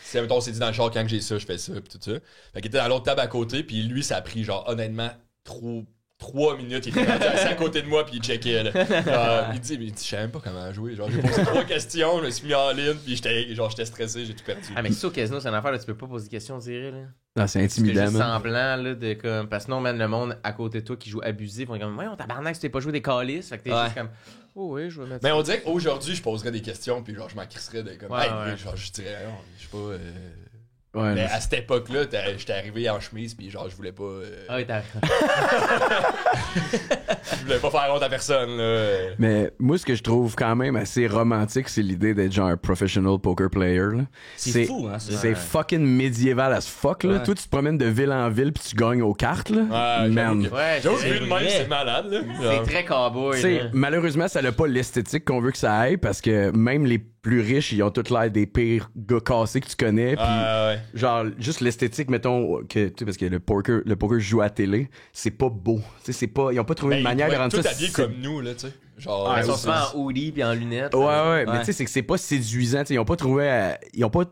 C'est, mettons, on s'est dit dans le char, quand j'ai ça, je fais ça, pis tout ça. Fait qu'il était dans l'autre table à côté, puis lui, ça a pris, genre, honnêtement, 3 minutes. Il était rendu assis à côté de moi, puis il checkait, là. Il dit, mais je sais même pas comment jouer. Genre, j'ai posé 3 questions, je me suis mis en ligne, puis j'étais stressé, j'ai tout perdu. Ah, mais si au casino, c'est une affaire, là, tu peux pas poser des questions, on dirait, là. Non, c'est C'est intimidant, juste man. semblant, là, de comme. Parce que non, man, le monde à côté de toi qui joue abusif, on est comme, voyons, tabarnak, tu t'es pas joué des calices. Fait que t'es Ouais. juste comme, oh oui, je vais mettre Mais ça. on dirait qu'aujourd'hui, je poserais des questions, puis genre, je m'en crisserais de comme, Ouais, hey, ouais. genre, je dirais, non, je sais pas. Ouais, Mais non, à cette époque-là, j'étais arrivé en chemise, puis genre, je voulais pas. Ah oui, t'as. Je voulais pas faire honte à personne, là. Mais moi, ce que je trouve quand même assez romantique, c'est l'idée d'être genre un professional poker player. Là. C'est fou, hein, ça. C'est fucking médiéval as fuck. Là. Ouais. Toi, tu te promènes de ville en ville puis tu gagnes aux cartes. Là. Ouais, Man. Ouais, J'avoue, c'est vu de même, c'est malade, là. c'est très cowboy. Tu sais, là. malheureusement, ça n'a pas l'esthétique qu'on veut que ça aille parce que même les plus riches, ils ont tous l'air des pires gars cassés que tu connais. Puis, Ouais. genre, juste l'esthétique, mettons, que, tu sais, parce que le poker joue à la télé, c'est pas beau. Tu sais, c'est pas, ils ont pas trouvé une manière de rendre tout ça. habillé comme nous, là, tu sais. Genre, Ils sont c'est- souvent en hoodie puis en lunettes. Ouais, mais Ouais. tu sais, c'est que c'est pas séduisant. Tu sais, ils ont pas trouvé. Ils ont pas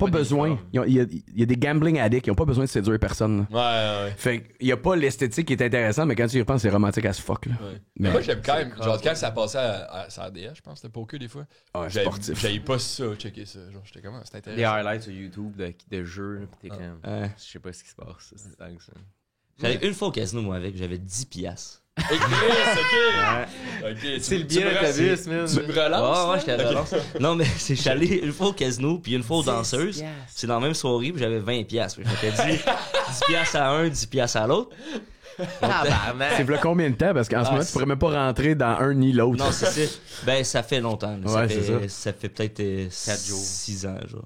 besoin. Il y a des gambling addicts, ils ont pas besoin de séduire personne. Là. Ouais. Fait qu'il y a pas l'esthétique qui est intéressante, mais quand tu y repenses, c'est romantique as fuck. Là. Ouais. Mais- Moi, j'aime quand même. Genre, quand ça passait à RDS, je pense, le poker, des fois. Ouais, sportif. J'avais pas ça, checker ça. Genre, j'étais comment? C'était Des intéressant. highlights sur YouTube de jeux, là, pis t'es comme. Ouais. Je sais pas ce qui se passe. C'est dingue, ça. J'allais une fois au casino, moi, avec, j'avais 10 piastres. Hey, Chris, ok. Ok, C'est le tu billet me d'autobus, man. Tu me relances? Ouais, j'étais à la relance. Non, mais c'est, je suis allé une fois au casino, puis une fois aux danseuses. piastres. C'est dans la même soirée, puis j'avais 20 piastres. Je m'étais dit 10 piastres à un, 10 piastres à l'autre. Tabarnak. C'est v'là combien de temps? Parce qu'en ce moment, tu pourrais même pas rentrer dans un ni l'autre. Non, c'est ça. Ben, ça fait longtemps. là. Ouais, c'est ça. Ça fait peut-être 4 jours. 6 ans, genre.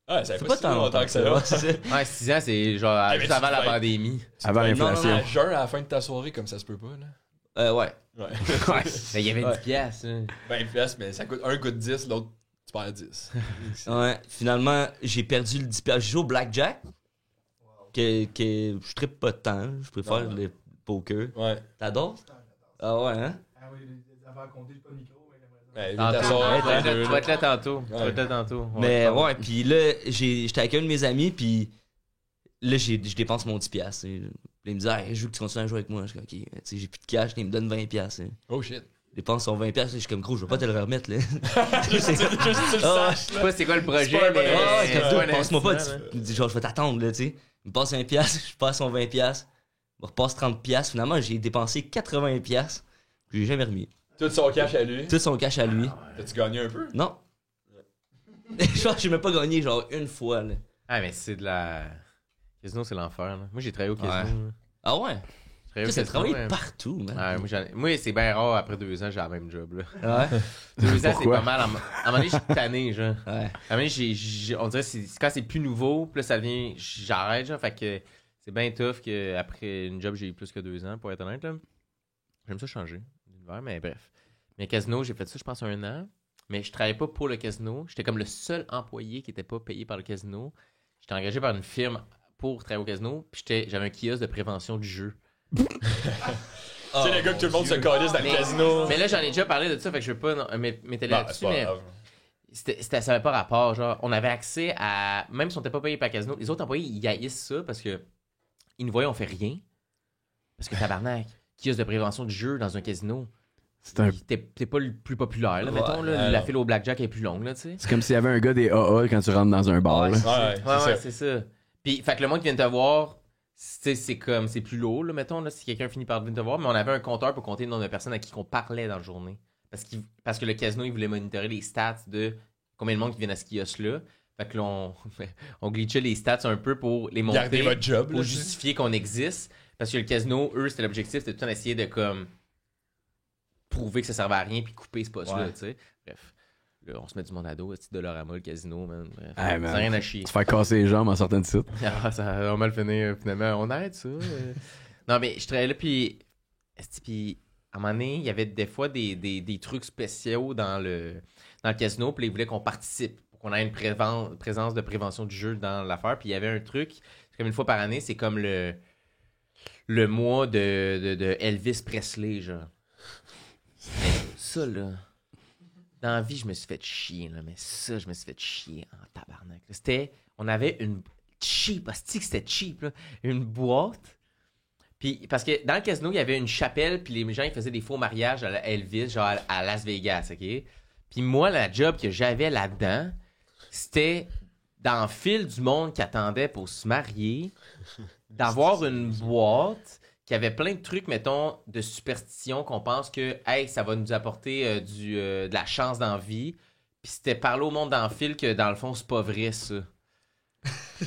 Ah, ça fait C'est pas pas si tant longtemps que ça. ouais, c'est ça. Ouais, 6 ans, c'est genre mais juste tu avant la fais- pandémie. Avant Non, l'inflation. à jeun à la fin de ta soirée, comme ça se peut pas, là. Ouais. Ouais. Mais il y avait Ouais. 10 piastres. hein. 20 piastres, mais ça coûte un coup de 10, l'autre, tu perds 10. Ouais. Finalement, j'ai perdu le 10 piastres. J'ai joué au blackjack. Que je trippe pas de temps. Je préfère Non, le poker. Ouais. T'adores? Ah ouais, hein? Ah oui, des affaires comptées, j'ai pas de micro, mais j'aimerais ça. Ouais, Tantôt. ta soirée, Tu vas être là- deux, tu vas être là tantôt. Tu vas Ouais. être là tantôt. On Mais va te parler. ouais, puis là, j'étais avec un de mes amis, puis là, je dépense mon 10 piastres. tu sais. Puis il me dit, hey, je veux que tu continues à jouer avec moi. Je suis comme, ok, tu sais, j'ai plus de cash, il me donne 20 piastres. hein. Oh shit. Je dépense son 20 piastres, je suis comme, gros, je vais pas te le remettre, là. Juste que tu le Ah, saches, Je sais là. pas c'est quoi le projet, C'est pas un bon mais. investissement. Ah, c'est comme pas toi, un passe-moi pas. investissement, Il me dit, genre, je vais t'attendre, là, tu sais. Il me passe 20 piastres, je passe son 20 piastres. Il me repasse 30 piastres. Finalement, j'ai dépensé 80 piastres. Puis j'ai jamais remis. Tout son cash à lui. Tout son cash à lui. T'as-tu gagné un peu? Non. Je pense que j'ai même pas gagné, genre, une fois, là. Ah, mais c'est de la. Casino, c'est l'enfer. là. Moi, j'ai travaillé au casino. là. Ah ouais? J'ai travaillé au Tu as casino, travaillé ouais. partout, man. Ouais, moi, c'est bien rare, après 2 ans, j'ai la même job. Là. Ouais. 2 ans, c'est Pourquoi? pas mal. À un moment donné, je suis tanné, genre. Ouais. À un moment donné, on dirait que quand c'est plus nouveau, puis là, ça devient. J'arrête, genre. Fait que C'est bien tough qu'après une job, j'ai eu plus que 2 ans, pour être honnête. Là. J'aime ça changer d'univers, mais bref. Mais casino, j'ai fait ça, je pense, 1 an. Mais je travaillais pas pour le casino. J'étais comme le seul employé qui était pas payé par le casino. J'étais engagé par une firme pour travailler au casino. Puis j'avais un kiosque de prévention du jeu. Tu sais, le gars que tout le monde se calisse dans le casino. Mais là, j'en ai déjà parlé de ça, fait que je veux pas m'étaler là-dessus, mais ça n'avait pas rapport. Genre, on avait accès à... Même si on n'était pas payé par le casino, les autres employés, ils haïssent ça parce que ils nous voyaient, on fait rien. Parce que tabarnak, kiosque de prévention du jeu dans un casino... T'es pas le plus populaire, là, mettons, là, la file au blackjack est plus longue, là, tu sais. C'est comme s'il y avait un gars des AA quand tu rentres dans un bar, là. Ouais, c'est ça. Puis, fait que le monde qui vient te voir, c'est comme, c'est plus lourd, là, mettons, là, si quelqu'un finit par venir te voir, mais on avait un compteur pour compter le nombre de personnes à qui on parlait dans la journée. Parce que le casino, il voulait monitorer les stats de combien de monde qui vient à ce kiosque-là. Fait que là, on glitchait les stats un peu pour les monter. Gardez votre job, pour justifier qu'on existe. Parce que le casino, eux, c'était l'objectif, c'était tout le temps d'essayer de, comme... prouver que ça servait à rien puis couper ce poste-là, tu sais. Bref. Là, on se met du monde à dos, c'est Dolorama, le casino, man. Bref, Hey, ça n'a rien à chier. Tu fais casser les jambes en sortant de site. Ça a mal fini, finalement. On arrête ça. Non, mais je travaillais là, puis à un moment donné, il y avait des fois des trucs spéciaux dans le casino, puis ils voulaient qu'on participe, pour qu'on ait une présence de prévention du jeu dans l'affaire. Puis il y avait un truc, c'est comme une fois par année, c'est comme le mois de Elvis Presley, genre. Mais ça, là, dans la vie, je me suis fait chier, là, mais ça, je me suis fait chier en tabarnak. On avait une cheap, c'était cheap, là, une boîte. Puis, parce que dans le casino, il y avait une chapelle, puis les gens, ils faisaient des faux mariages à Elvis, genre à Las Vegas, OK? Puis moi, la job que j'avais là-dedans, c'était dans le fil du monde qui attendait pour se marier, d'avoir une boîte qui avait plein de trucs, mettons, de superstition qu'on pense que, hey, ça va nous apporter de la chance dans la vie. Puis c'était parler au monde dans le fil que, dans le fond, c'est pas vrai, ça.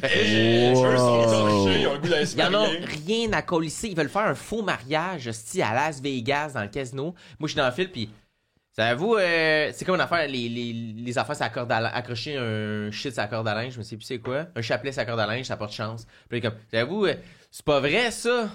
Les jeux sont torchés, ils ont le goût d'aller se Ils en ont marier. rien à colisser. Ils veulent faire un faux mariage, hostie, à Las Vegas, dans le casino. Moi, je suis dans le fil, puis... Savez-vous, c'est comme une affaire, les affaires, c'est accrocher un shit sur la corde à linge, je me sais plus c'est quoi. Un chapelet sur la corde à linge, ça porte chance. Puis comme, savez-vous, c'est pas vrai, ça?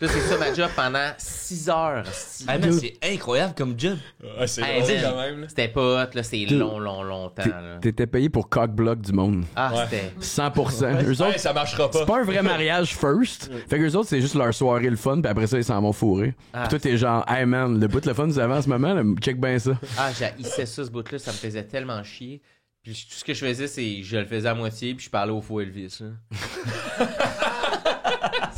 Là, c'est ça ma job pendant 6 heures. Ah, mais c'est incroyable comme job. Ouais, c'est Hey, drôle man, quand même. Là. C'était pas hot, là, c'est longtemps. Là. T'étais payé pour cock-block du monde. Ah, Ouais. c'était... 100%. Eux Ouais, autres, ça marchera c'est pas. pas un vrai mariage first. Fait que eux autres, c'est juste leur soirée le fun, puis après ça, ils s'en vont fourrer. Ah. Puis toi, t'es genre, hey man, le bout le fun que vous avez en ce moment, là, check bien ça. Ah, j'haïssais ça, ce bout-là, ça me faisait tellement chier. Puis tout ce que je faisais, c'est je le faisais à moitié, puis je parlais au faux Elvis. Là.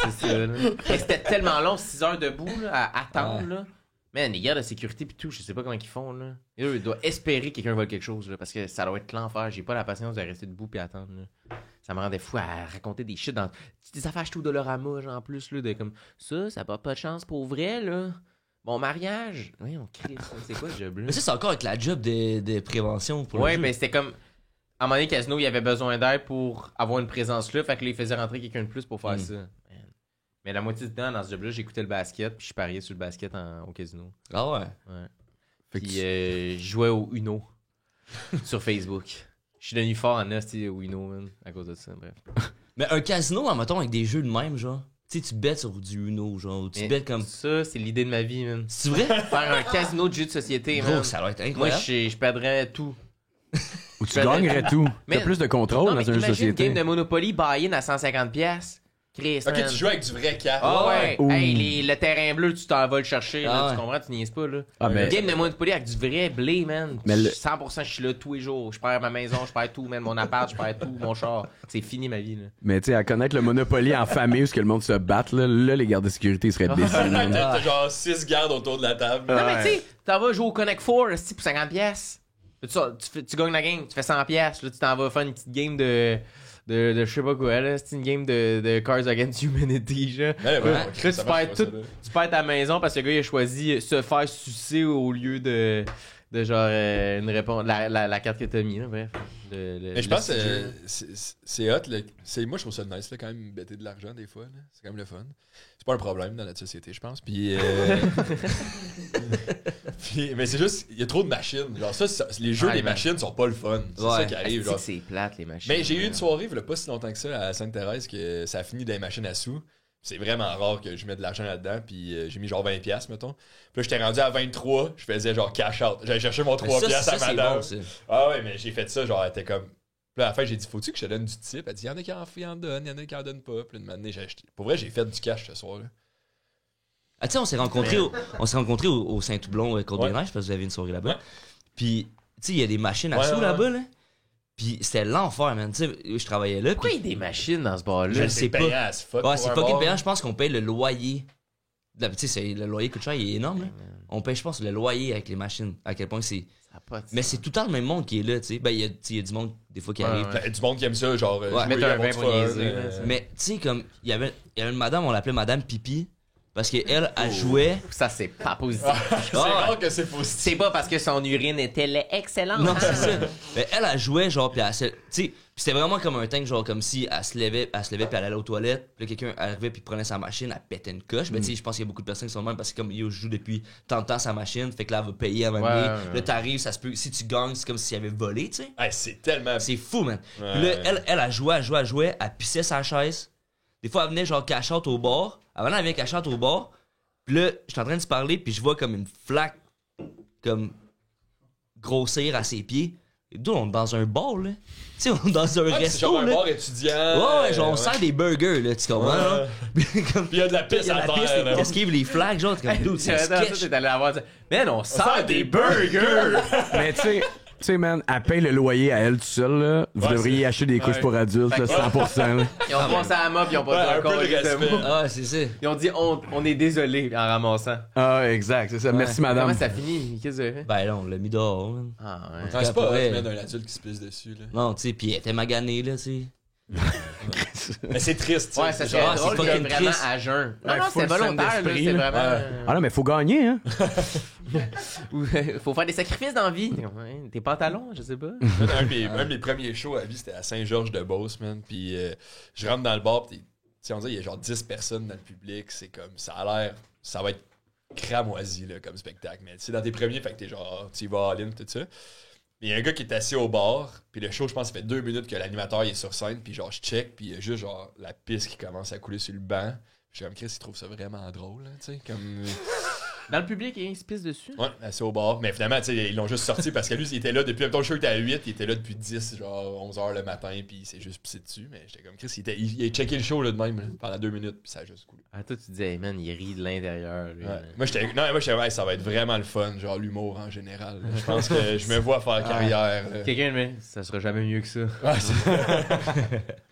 C'est ça, là. Et c'était tellement long, 6 heures debout, là, à attendre, là. Man, les gars de sécurité pis tout, je sais pas comment ils font, là. Et eux, ils doivent espérer que quelqu'un vole quelque chose, là, parce que ça doit être l'enfer. J'ai pas la patience de rester debout pis attendre, là. Ça me rendait fou à raconter des shit dans des affaires tout Dolorama, genre, en plus, là, de comme ça porte pas de chance pour vrai, là. Bon mariage. Oui, on crie ça. C'est quoi ce job-là? Mais ça, c'est encore avec la job de prévention pour le Ouais, jeu. mais c'était comme. À un moment donné, Casino, il avait besoin d'aide pour avoir une présence là. Fait que là, il faisait rentrer quelqu'un de plus pour faire ça. Man. Mais la moitié du temps, dans ce job-là, j'écoutais le basket. Puis je pariais sur le basket au casino. Ah ouais. Ouais. Fait que Puis je jouais au Uno sur Facebook. Je suis devenu fort en hostie au Uno, man, à cause de ça. Bref. Mais un casino, mettons, avec des jeux de même, genre. Tu sais, tu bêtes sur du Uno, genre. Ou tu Mais bêtes comme. Ça, c'est l'idée de ma vie, man. C'est vrai? Faire un casino de jeux de société, Gros, man. ça doit être Moi, incroyable. je perdrais tout. Où tu gagnerais tout. Mais- T'as plus de contrôle Non, mais dans une imagine société. une game de Monopoly buy-in à 150$. Chris, Ok, man. tu joues avec du vrai cash. Ah ouais. Ouh. Hey, le terrain bleu, tu t'en vas le chercher. Ah là, ouais. Tu comprends? Tu niaises pas, là. Ah, mais- Une game de Monopoly avec du vrai blé, man. Mais le- 100%, je suis là tous les jours. Je perds ma maison, je perds tout, man. Mon appart, je perds tout, mon char. C'est fini ma vie, là. Mais tu sais, à connaître le Monopoly en famille où ce que le monde se batte, là, les gardes de sécurité seraient busy. man. T'as genre 6 gardes autour de la table. Non, mais tu sais, t'en vas jouer au Connect 4 pour 50$. Tu gagnes la game, tu fais 100$. Là, tu t'en vas faire une petite game de je sais pas quoi, là. C'est une game de Cards Against Humanity, genre. Ouais, ouais, Là, ok, ça tu marche perds pas, ça, tout. là. Tu perds ta maison parce que le gars il a choisi se faire sucer au lieu de genre une réponse la carte que t'as mis là, bref. Mais je pense que c'est hot. Moi, je trouve ça nice, là, quand même, bêter de l'argent des fois. Là. C'est quand même le fun. C'est pas un problème dans notre société, je pense. Puis, mais c'est juste, il y a trop de machines. Genre, les jeux des machines sont pas le fun. C'est ça qui arrive. Genre. C'est plate, les machines. Mais j'ai eu une soirée, il y a pas si longtemps que ça, à Sainte-Thérèse, que ça a fini dans les machines à sous. C'est vraiment rare que je mette de l'argent là-dedans, puis j'ai mis genre 20$, mettons. Puis là, j'étais rendu à 23, je faisais genre cash out. J'allais chercher mon 3$ à madame. Bon, ah ouais, mais j'ai fait ça, genre, elle était comme. Puis là, à la fin, j'ai dit, faut-tu que je te donne du type? Elle dit, il y en a qui en donnent, il y en a qui en donnent pas. Puis là, j'ai acheté. Pour vrai, j'ai fait du cash ce soir-là. Ah, tu sais, on s'est rencontrés au Saint-Toublon, Côte-des-Neiges, parce que vous avez une soirée là-bas. Ouais. Puis, tu sais, il y a des machines à sous là-bas, là. Puis c'était l'enfer, man. Tu sais, je travaillais là. Pourquoi il y a des machines dans ce bar-là? Je sais pas. Payant à ce fuck. Ouais, c'est fucking payant. Je pense qu'on paye le loyer. Tu sais, le loyer coûte cher, il est énorme, là. On paye, je pense, le loyer avec les machines. À quel point c'est. Mais c'est tout le temps le même monde qui est là, tu sais. Ben, il y a du monde, des fois, qui arrive. Du monde qui aime ça, genre. Mettre un vin pour niaiser. Mais, tu sais, comme, il y avait une madame, on l'appelait Madame Pipi. Parce qu'elle, elle jouait. Ça, c'est pas positif. C'est rare que c'est positif. C'est pas parce que son urine était excellente. Non, c'est ça. Mais elle jouait, genre, puis tu sais, c'était vraiment comme un tank, genre, comme si elle se levait, puis elle allait aux toilettes. Puis là, quelqu'un arrivait, puis prenait sa machine, elle pétait une coche. Mais tu sais, je pense qu'il y a beaucoup de personnes qui sont de même parce que comme il joue depuis tant de temps sa machine, fait que là, elle va payer avant de venir. Là, t'arrives, ça se peut. Si tu gagnes, c'est comme s'il avait volé, tu sais. Hey, c'est tellement. C'est fou, man. Puis là, elle jouait, elle pissait sa chaise. Des fois, elle venait, genre, cachotte au bord. Avant, elle venait cachotte au bord. Puis là, je suis en train de se parler, puis je vois comme une flaque, comme, grossir à ses pieds. Et d'où on est dans un bar, là. Tu sais, on est dans un resto, c'est genre là. un bar étudiant. Ouais, genre, on sert des burgers, là, tu comprends, là? Puis il y a de la pisse à terre, là. T'esquives les flaques, genre, comme, d'où, c'est sketch. T'es allé avoir... Man, on sert des burgers! Mais tu sais, man, elle paye le loyer à elle tout seul, là. Vous devriez acheter des couches pour adultes, là, 100%. Là. Ils ont passé à la mop, ils ont pas un peu de respect. Ah, c'est ça. Ils ont dit, on est désolé en ramassant. Ah, exact, c'est ça. Merci, madame. Comment ça finit? Qu'est-ce que vous avez fait? Ben là, on l'a mis dehors, man. Ah, ouais. C'est pas vrai d'un adulte qui se pisse dessus, là. Non, tu sais, pis elle était maganée, là, tu sais. Mais c'est triste, tu sais. Ouais, ça serait drôle c'est que fucking vraiment triste. à jeun. Non, Ouais, non, c'était full volontaire, scène là, d'esprit, c'était là. vraiment... Ah non, mais faut gagner, hein. Faut faire des sacrifices dans la vie. Ouais, tes pantalons, je sais pas. Un de mes premiers shows à vie, c'était à Saint-Georges-de-Beauce, man. Puis je rentre dans le bar, puis tu sais, on dit, il y a genre 10 personnes dans le public. C'est comme, ça a l'air, ça va être cramoisi, là, comme spectacle. Mais tu sais, dans tes premiers, fait que t'es genre, tu y vas all in, tout ça. Il y a un gars qui est assis au bar, puis le show, je pense, ça fait 2 minutes que l'animateur il est sur scène, puis genre, je check, puis il y a juste genre la pisse qui commence à couler sur le banc. Je suis comme, Chris, il trouve ça vraiment drôle, tu sais, comme... Dans le public, il se pisse dessus. Ouais, assis au bar. Mais finalement, tu sais, ils l'ont juste sorti parce que lui, il était là depuis, même temps, le show était à 8, il était là depuis 10, genre 11 h le matin, puis il s'est juste pissé dessus. Mais j'étais comme, Chris, il a checké le show là, de même, là, pendant 2 minutes, puis ça a juste coulé. Ah, toi, tu disais, hey, man, il rit de l'intérieur. Lui, Ouais. Moi, j'étais, ouais, ça va être vraiment le fun, genre l'humour en général. Je pense que je me vois faire carrière. Quelqu'un mais ça sera jamais mieux que ça. Ouais,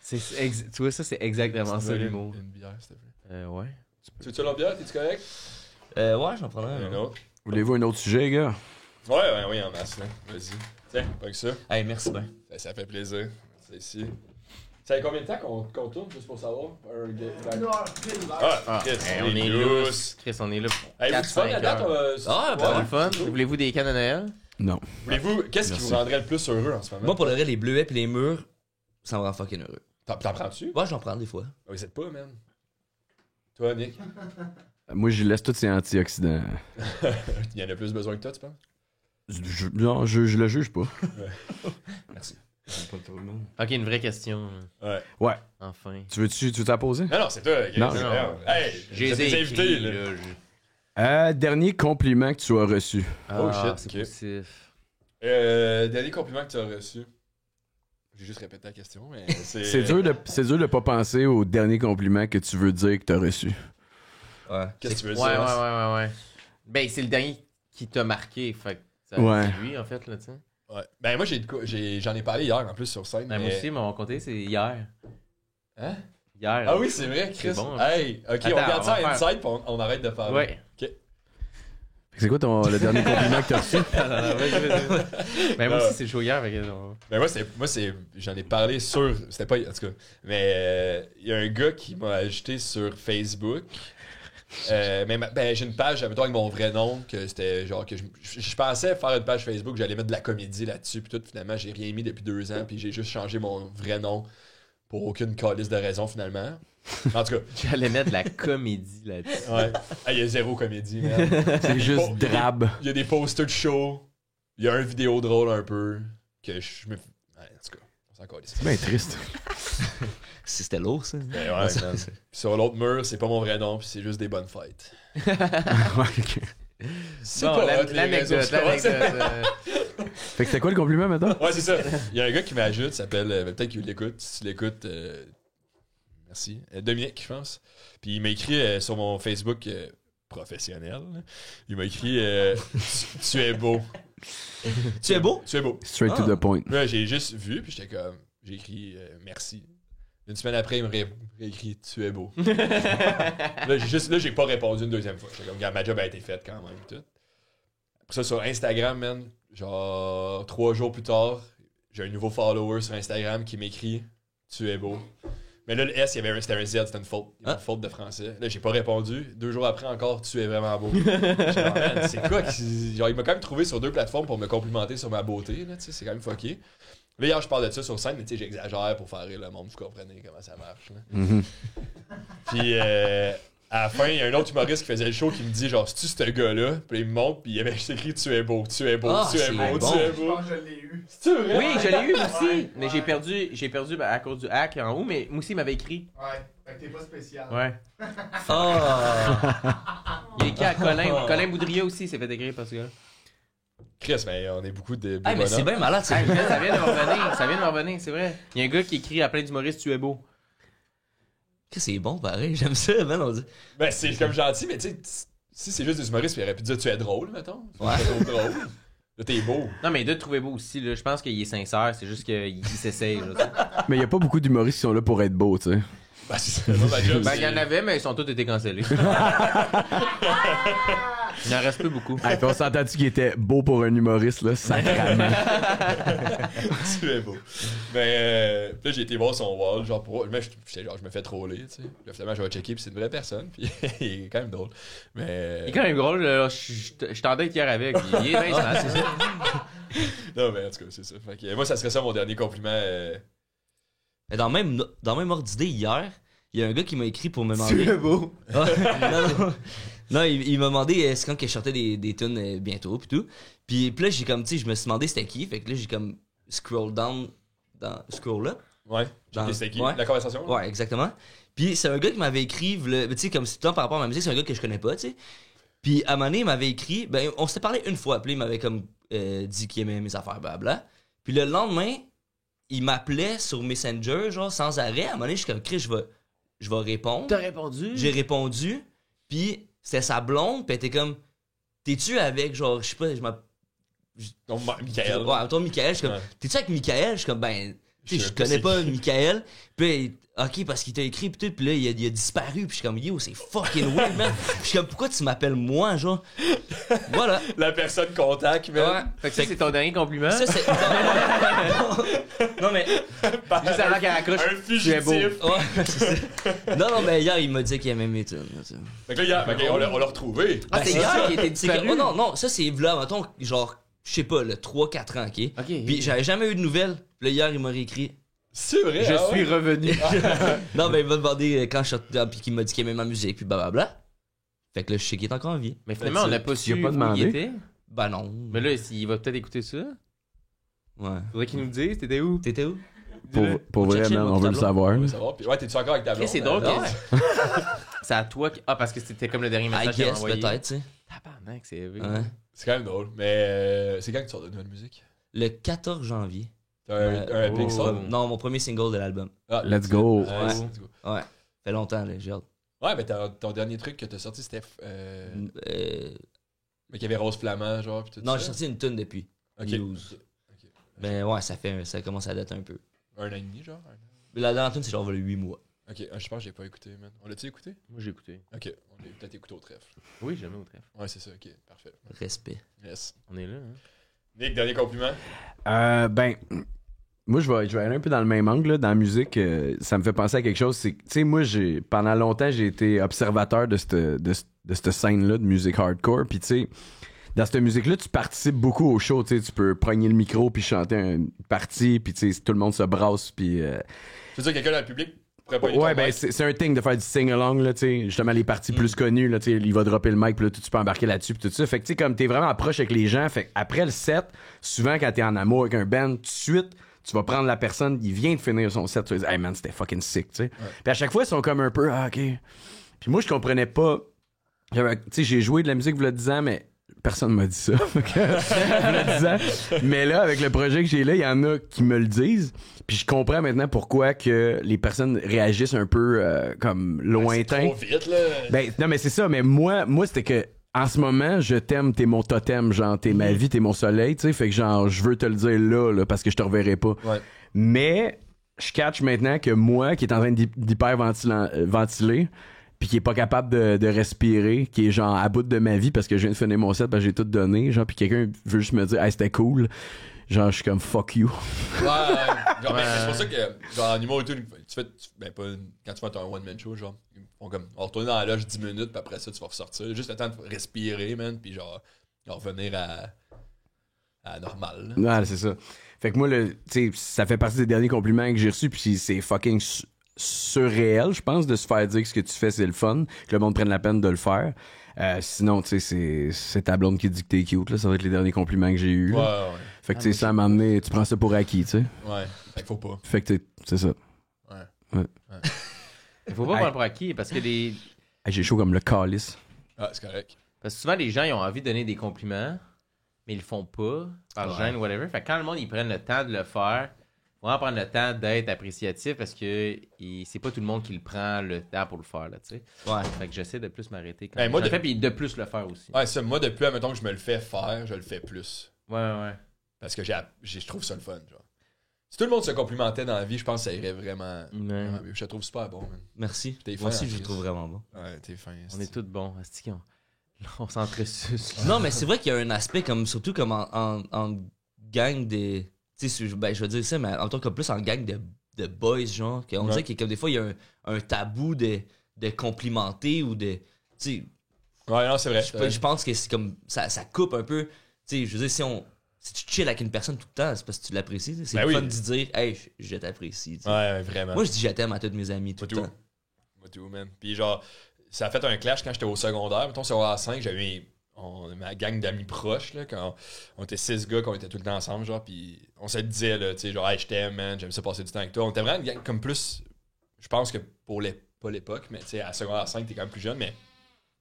Tu vois, ça, c'est exactement ça, l'humour. Une bière, s'il te plaît. Ouais. Tu veux-tu l'autre bière? T'es-tu correct? Ouais, j'en prendrais un. Un autre. Voulez-vous un autre sujet, gars? Ouais, en masse, là. Vas-y. Tiens, pas que ça. Hey, merci bien. Ça fait plaisir. C'est ici. Ça fait combien de temps qu'on tourne, juste pour savoir? Chris, On est lousse. Chris, on est là. Hey, vous fun la date? Ah, ben, le fun. Voulez-vous des cannes à Noël? Non. Voulez-vous, qu'est-ce qui vous rendrait le plus heureux en ce moment? Moi, pour le vrai, les bleuets pis les murs, ça me rend fucking heureux. T'en prends-tu? Ouais, j'en prends des fois. Oui, c'est pas, man. Toi, Nick? Moi, je laisse tous ces antioxydants. Il y en a plus besoin que toi, tu penses? Non, je le juge pas. Merci. Ok, une vraie question. Ouais. Enfin. Tu veux la poser? Non, c'est toi. Non. Hey, j'ai des invités, là. Dernier compliment que tu as reçu. Oh, shit, c'est ok. positif. Dernier compliment que tu as reçu. J'ai juste répété la question, mais c'est... C'est dur de pas penser au dernier compliment que tu veux dire que tu as reçu. Ouais. Qu'est-ce que tu veux Ouais. dire? Ben, c'est le dernier qui t'a marqué. Fait que c'est lui, en fait, là, tu sais. Ouais. Ben, moi, j'en ai parlé hier, en plus, sur scène. Ben, moi aussi, mon côté, c'est hier. Hein? Hier. Ah oui, c'est vrai, Chris. C'est bon, Hey, ok, attends, on garde ça on va à Inside, puis on arrête de parler. Ouais. Ok. C'est quoi le dernier compliment que tu as reçu? Ben, moi aussi, c'est chaud hier. Ben, moi, j'en ai parlé sur... C'était pas... En tout cas. Mais il y a un gars qui m'a ajouté sur Facebook. J'ai une page, mettons, avec mon vrai nom, que c'était genre que je pensais faire une page Facebook, j'allais mettre de la comédie là-dessus, puis tout, finalement, j'ai rien mis depuis 2 ans, puis j'ai juste changé mon vrai nom pour aucune calice de raison, finalement. En tout cas. J'allais mettre de la comédie là-dessus. Ouais. Il y a 0 comédie, man. C'est juste drabe. Il y a des posters de show, il y a une vidéo drôle un peu, que je me... Ouais, en tout cas, on s'en calisse. C'est bien triste. C'était lourd, ça. Ben ouais, man. Puis sur l'autre mur, c'est pas mon vrai nom, puis c'est juste des bonnes fêtes. C'est Bon, pas hot, les réseaux l'anecdote. sociaux. Fait que c'était quoi le compliment maintenant? Ouais, c'est ça. Il y a un gars qui m'ajoute, il s'appelle, peut-être qu'il l'écoute. Si tu l'écoutes, merci. Dominique, je pense. Puis il m'a écrit sur mon Facebook professionnel. Là. Il m'a écrit tu es beau. Tu es beau? Tu es beau. Straight to the point. Là, j'ai juste vu, puis j'étais comme. J'ai écrit merci. Une semaine après, il me réécrit tu es beau. Là, j'ai pas répondu une deuxième fois. J'étais comme, regarde, ma job a été faite quand même. Tout. Après ça, sur Instagram, man, genre 3 jours plus tard, j'ai un nouveau follower sur Instagram qui m'écrit tu es beau. Mais là, le S, c'était un Z, c'était une faute. Une faute de français. Là, j'ai pas répondu. 2 jours après encore, tu es vraiment beau. Genre, man, c'est quoi? Genre, il m'a quand même trouvé sur 2 plateformes pour me complimenter sur ma beauté. Là, c'est quand même fucké. Là, hier, je parle de ça sur scène, mais j'exagère pour faire rire le monde. Vous comprenez comment ça marche. Là. Puis, à la fin, il y a un autre humoriste qui faisait le show qui me dit genre, c'est-tu ce gars-là? Puis il me montre, puis il avait juste écrit tu es beau, tu es beau, tu es beau, bon. tu es Je beau. pense que je l'ai eu. C'est vrai? Oui, je l'ai eu aussi. Mais j'ai perdu à cause du hack en haut, mais moi aussi, il m'avait écrit. Ouais. Fait que t'es pas spécial. Ouais. Ah! Il a écrit à Colin. Colin Boudria aussi s'est fait écrire parce que. Chris, mais on est beaucoup de. Hey, mais c'est bien malade, ça. Hey, ça vient de me revenir. Ça vient de me revenir, c'est vrai. Il y a un gars qui écrit à plein d'humoristes tu es beau. C'est bon, pareil. J'aime ça, man. On dit. Ben, c'est comme gentil, mais tu sais, si c'est juste des humoristes, il aurait pu dire tu es drôle, mettons. Ouais. Tu es drôle. Là, t'es beau. Non, mais il doit te trouver beau aussi. Là. Je pense qu'il est sincère. C'est juste qu'il s'essaye. Là, Mais il y a pas beaucoup d'humoristes qui sont là pour être beaux, tu sais. Ben, c'est ça, ma job. ben, il y en avait, mais ils sont tous été cancellés. Il n'en reste plus beaucoup. Hey, puis on s'entend-tu qu'il était beau pour un humoriste, là, sacrément. Tu es beau. Ben, là, j'ai été voir son wall, genre, pour. Mais je me fais troller, tu sais. Là, finalement, je vais checker, puis c'est une vraie personne, puis il est quand même drôle. Mais. Il est quand même drôle. Là. Je t'endais hier avec. Il est bien smart, c'est ça. Non, mais en tout cas, c'est ça. Fait que, moi, ça serait ça mon dernier compliment. Mais dans le même ordre d'idée, hier, il y a un gars qui m'a écrit pour me demander. Tu es beau. Non, il m'a demandé c'est quand que je sortais des tunes bientôt pis tout. Puis là j'ai comme tu sais je me suis demandé c'était qui, fait que là j'ai comme scroll down dans scroll up. Ouais. Dans- C'était qui? ouais. La conversation? Là? Ouais, exactement. Puis c'est un gars qui m'avait écrit tu sais comme si par rapport à ma musique, c'est un gars que je connais pas, tu sais. Puis à un moment donné, il m'avait écrit, ben on s'était parlé une fois, puis il m'avait comme dit qu'il aimait mes affaires blabla. Puis le lendemain, il m'appelait sur Messenger genre sans arrêt. À un moment donné, je suis comme Chris, je vais répondre. T'as répondu? J'ai répondu, puis c'était sa blonde, puis elle était comme t'es-tu avec genre je sais pas, Donc, Michael. ouais, toi Michael, je suis comme Ouais. t'es-tu avec Michael, je suis comme ben tu sais, Je je sais pas connais c'est pas qui. Michael, puis ok parce qu'il t'a écrit puis tout, puis là il a disparu, puis je suis comme yo c'est fucking weird man, puis je suis comme pourquoi tu m'appelles moi genre, voilà. La personne contact, Ouais. man. Fait que ça, c'est ton dernier compliment. Ça c'est non mais Juste avant qu'elle accroche. Un fugitif. beau. ouais, c'est ça. Non mais hier il m'a dit qu'il aimait mes tunes. Fait que là, hier, fait que on l'a retrouvé. Ah, c'est hier qui était C'est que- disparu. oh non, ça c'est là, mettons, genre, je sais pas, 3-4 ans, ok? Ok. Puis j'avais jamais eu de nouvelles. Puis là, hier, il m'a réécrit. C'est vrai, Je ah suis ouais? revenu. Non, ben il m'a demandé quand je sortais, puis qu'il m'a dit qu'il aimait ma musique, puis blablabla. Fait que là, je sais qu'il est encore en vie. Mais finalement, on n'a pas Tu su lui as pas où demandé? il était. Ben non. Mais là, il va peut-être écouter ça. Ouais. Faudrait qu'il nous dise, t'étais où? T'étais où? Pour vrai, Check-check man, mon on veut le tableau. savoir. On là. va savoir. Puis, ouais, t'es-tu encore avec ta blonde? C'est drôle. Ah ouais. C'est à toi qui... Ah, parce que c'était comme le dernier I message qu'il a guess, envoyé. peut-être, tu sais. Tabarnak, c'est élevé. Ouais. C'est quand même drôle. Mais c'est quand que tu sors de nouvelle musique? Le 14 janvier. T'as un big song? Non, mon premier single de l'album. Ah, Let's go. Ouais, let's go. Ouais. Fait longtemps, là, j'ai hâte. Ouais, mais ton dernier truc que t'as sorti, c'était. Mais qu'il y avait Rose Flamand, genre, pis tout Non, ça. j'ai sorti une tune depuis. Ok. News. Ok. Mais ouais, ça commence à dater un peu. Un an et demi, genre? Mais la dernière tune, c'est genre 8 mois. Ok, je pense que j'ai pas écouté, man. On l'a-tu écouté? Moi, j'ai écouté. Ok, on l'a peut-être écouté au trèfle. Oui, jamais au trèfle. Ouais, c'est ça, ok, parfait. Respect. Yes. On est là, hein? Nick, dernier compliment? Ben, moi, je vais aller un peu dans le même angle, là, dans la musique. Ça me fait penser à quelque chose. C'est que, tu sais, moi, pendant longtemps, j'ai été observateur de cette scène-là de musique hardcore. Puis, tu sais, dans cette musique-là, tu participes beaucoup au show. Tu sais, tu peux progner le micro puis chanter une partie. Puis, tu sais, tout le monde se brasse. Puis. Tu veux dire, quelqu'un dans le public pourrait pas Ouais, ben, c'est un thing de faire du sing-along, là, tu sais. Justement, les parties plus connues, là, tu sais, il va dropper le mic, puis là, tu peux embarquer là-dessus, puis tout ça. Fait que, tu sais, comme t'es vraiment proche avec les gens, fait après le set, souvent, quand t'es en amour avec un band, tout de suite, tu vas prendre la personne, il vient de finir son set, tu vas dire, hey man, c'était fucking sick, tu sais. Puis à chaque fois, ils sont comme un peu, ah, ok. Puis moi, je comprenais pas. Tu sais, j'ai joué de la musique, v'là 10 ans, mais personne m'a dit ça. V'là 10 ans. Mais là, avec le projet que j'ai là, il y en a qui me le disent. Puis je comprends maintenant pourquoi que les personnes réagissent un peu comme lointain. Trop vite, là. Ben, non, mais c'est ça. Mais moi c'était que en ce moment, je t'aime, t'es mon totem, genre, t'es ma vie, t'es mon soleil, tu sais. Fait que genre, je veux te le dire là, parce que je te reverrai pas. Ouais. Mais je catch maintenant que moi, qui est en train d'hyper-ventiler, puis qui est pas capable de respirer, qui est genre à bout de ma vie parce que je viens de finir mon set, parce que j'ai tout donné, genre, puis quelqu'un veut juste me dire, hey, c'était cool. Genre, je suis comme fuck you. Ouais. Genre, mais c'est pour ça que, genre, en humour et tout, quand tu fais un one-man show, genre, on va retourner dans la loge 10 minutes, puis après ça, tu vas ressortir. Juste le temps de respirer, man, puis genre, revenir à normal. Là. Ouais, c'est ça. Fait que moi, tu sais, ça fait partie des derniers compliments que j'ai reçus, puis c'est fucking surréel, je pense, de se faire dire que ce que tu fais, c'est le fun, que le monde prenne la peine de le faire. Sinon, tu sais, c'est ta blonde qui dit que t'es cute, là. Ça va être les derniers compliments que j'ai eus. Ouais. Fait que, tu sais, ça m'a amené, tu prends ça pour acquis, tu sais. Ouais. Fait qu'il faut pas. Fait que, c'est ça. Ouais. Il faut pas prendre pour acquis parce que Hey, j'ai chaud comme le calice. Ah, c'est correct. Parce que souvent, les gens, ils ont envie de donner des compliments, mais ils le font pas, par gêne ou whatever. Fait que quand le monde, ils prennent le temps de le faire, faut vraiment prendre le temps d'être appréciatif parce que c'est pas tout le monde qui le prend le temps pour le faire, là, tu sais. Ouais. Fait que j'essaie de plus m'arrêter quand moi, je le fais, puis de plus le faire aussi. Ouais, ça, moi, depuis, admettons que je me le fais faire, je le fais plus. Ouais. Parce que je trouve ça le fun, genre. Si tout le monde se complimentait dans la vie, je pense que ça irait vraiment mieux. Je te trouve super bon, man. Merci. T'es Moi fin, aussi, en je le plus. trouve vraiment bon. Ouais, t'es fin. On est tous bons. On s'entresuce. Non, mais c'est vrai qu'il y a un aspect, comme surtout comme en gang de... Tu sais, je veux dire ça, mais en tant que plus en gang de boys, genre. On dirait que comme des fois, il y a un tabou de complimenter ou de... Tu sais, Ouais, non, c'est vrai. je pense que c'est comme... Ça coupe un peu... Tu sais, je veux dire, si tu chill avec une personne tout le temps, c'est parce que tu l'apprécies. C'est Ben le oui. fun de dire « Hey, je t'apprécie. » Ouais, vraiment. Moi, je dis « Je t'aime » à tous mes amis tout le temps. Moi tout, man. Puis genre, ça a fait un clash quand j'étais au secondaire. Mettons, secondaire 5, j'avais ma gang d'amis proches, là, quand on était 6 gars, qu'on était tout le temps ensemble, genre, puis on se disait, là, tu sais, genre, hey, je t'aime, man, j'aime ça passer du temps avec toi. On était vraiment une gang comme plus, je pense que pour pas l'époque, mais tu sais, à secondaire 5, t'es quand même plus jeune, mais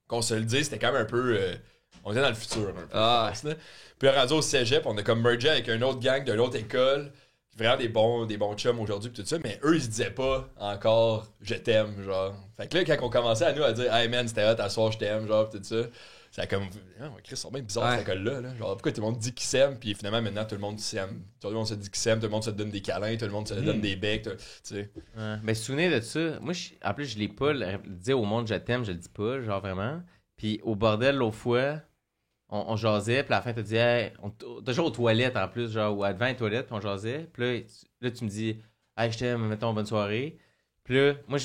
qu'on se le dise, c'était quand même un peu... on était dans le futur, un peu. Ah. Puis rendu au cégep, on a comme mergé avec une autre gang de l'autre école, vraiment des bons chums aujourd'hui pis tout ça, mais eux ils se disaient pas encore je t'aime, genre. Fait que là quand on commençait à nous à dire hey man c'était hot à soir je t'aime, genre pis tout ça, ça a comme Chris c'est bien bizarre cette école là, genre pourquoi tout le monde dit qu'ils s'aime puis finalement maintenant tout le monde s'aime, tout le monde se dit qu'ils s'aime, tout le monde se donne des câlins, tout le monde se donne des becs, tu sais. Ouais. Ben, souvenez de ça. Moi, en plus, je l'ai pas. Dire au monde je t'aime, je le dis pas, genre vraiment. Puis au bordel, l'autre fois, on jasait, puis à la fin, t'as dit, hey, toujours aux toilettes en plus, genre, ou devant les toilettes, puis on jasait. Puis là, tu me dis, hey, je t'aime, mettons, bonne soirée. Puis là, moi,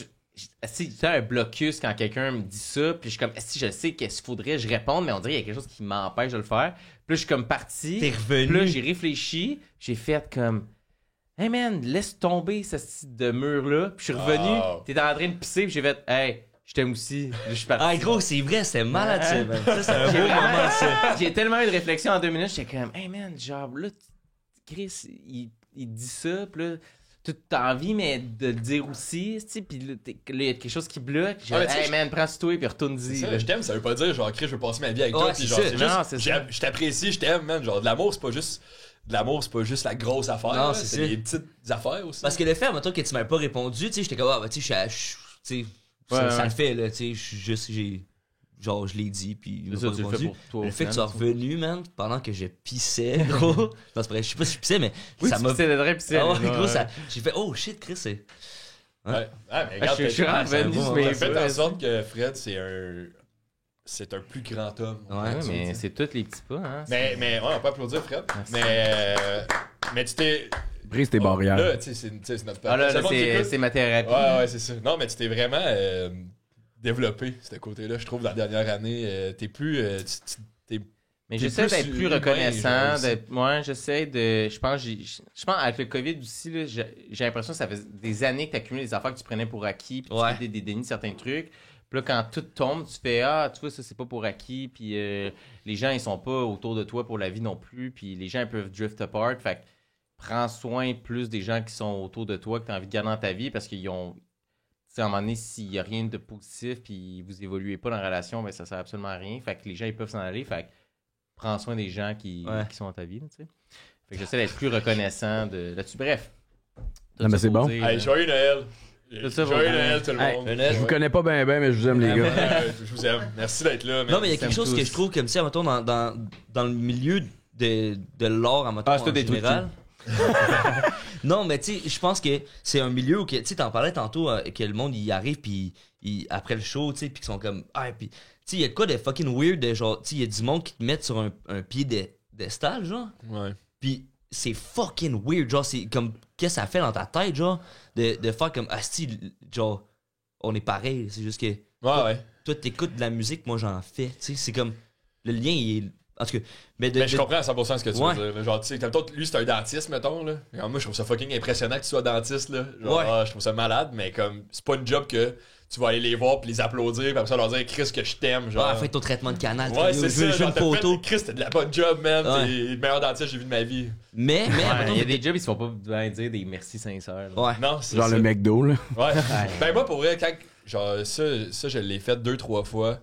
si tu as un blocus quand quelqu'un me dit ça, puis je suis comme, si je sais qu'est-ce qu'il faudrait, je réponds, mais on dirait qu'il y a quelque chose qui m'empêche de le faire. Puis là, je suis comme parti. T'es revenu. Puis là, j'ai réfléchi, j'ai fait comme, hey man, laisse tomber ce style de mur-là. Puis je suis revenu, t'es en train de pisser, puis j'ai fait, hey, je t'aime aussi. Là, je suis parti. Ah, gros, c'est vrai, c'est malade, ça, man. Ça, c'est un beau moment, ça. J'ai tellement eu de réflexion en 2 minutes, j'étais comme, hey man, genre, là, Chris, il dit ça, pis là, t'as envie, mais de le dire aussi, tu sais, pis là, il y a quelque chose qui bloque. J'ai dit, hey man, prends-toi toi, pis retourne-y. Je t'aime, ça veut pas dire, genre, Chris, je veux passer ma vie avec toi, pis genre, c'est juste, je t'apprécie, je t'aime, man. Genre, de l'amour, c'est pas juste. De l'amour, c'est pas juste la grosse affaire. Non, là, c'est des petites affaires aussi. Parce que le fait, mettons, que tu m'avais pas répondu, tu sais, j'étais comme, tu sais, ça le fait, là, tu sais, genre, je l'ai dit, puis il m'a pas répondu. Le fait que tu sois revenu, man, pendant que je pissais, gros. Je sais pas si je pissais, mais oui, ça m'a. Gros, j'ai fait, oh shit, Chris, c'est. Ouais, mais regarde, je suis revenu, mais fait en sorte que Fred, c'est un plus grand homme. Ouais, mais c'est tous les petits pas, hein. Mais ouais, on peut applaudir Fred. Merci. Mais tu t'es. Brise tes barrières. Là, tu sais, c'est notre Ah là, le monde qui écoute. c'est ma thérapie. Ouais, c'est ça. Non, mais tu t'es vraiment développé, ce côté-là. Je trouve, dans la dernière année, t'es plus... Mais t'es j'essaie plus d'être plus humain, reconnaissant. genre, Moi, j'essaie de. Je pense avec le COVID aussi, là, j'ai l'impression que ça fait des années que tu accumules des affaires que tu prenais pour acquis, puis tu fais des dénis de certains trucs. Puis là, quand tout tombe, tu fais tu vois, ça, c'est pas pour acquis, puis les gens, ils sont pas autour de toi pour la vie non plus, puis les gens, ils peuvent drift apart. Fait que prends soin plus des gens qui sont autour de toi, que tu as envie de garder dans ta vie, parce qu'ils ont. Tu sais, à un moment donné, s'il y a rien de positif, puis vous évoluez pas dans la relation, ben ça sert absolument à rien. Fait que les gens, ils peuvent s'en aller. Fait que prends soin des gens qui sont dans ta vie, tu sais. Fait que j'essaie d'être plus reconnaissant là-dessus. Bref. Non, mais c'est bon. Hey, joyeux Noël! Joyeux Noël, tout le monde! Je vous connais pas bien, mais je vous aime, les gars. Je vous aime. Merci d'être là. Non, mais il y a quelque chose que je trouve comme ça, mettons, dans le milieu de l'art, mettons, en général. Non, mais tu sais, je pense que c'est un milieu où, tu sais, t'en parlais tantôt, que le monde, il arrive, puis après le show, tu sais, puis qu'ils sont comme... puis, tu sais, il y a quoi de fucking weird, de genre, tu sais, il y a du monde qui te met sur un pied d'estal, genre. Ouais. Puis c'est fucking weird, genre, c'est comme, qu'est-ce que ça fait dans ta tête, genre, de faire comme, genre, on est pareil, c'est juste que... Ouais. Toi, t'écoutes de la musique, moi, j'en fais, tu sais, c'est comme, le lien, il est... En tout cas, mais je comprends à 100% ce que tu veux dire. Genre, tu sais, lui, c'est un dentiste, mettons, là. Alors, moi, je trouve ça fucking impressionnant que tu sois dentiste, là. Genre, je trouve ça malade, mais comme, c'est pas une job que tu vas aller les voir puis les applaudir, puis après ça, leur dire, Chris, que je t'aime, genre. Fais ton traitement de canal. Ouais, c'est ça. Je veux une photo. Chris, t'as de la bonne job, man. T'es le meilleur dentiste que j'ai vu de ma vie. Mais il y a des jobs, ils se font pas bien dire des merci sincères. Ouais. Non, c'est genre ça. le McDo, là. Ouais. Ben, moi, pour vrai, quand. Genre, ça, je l'ai fait 2-3 fois.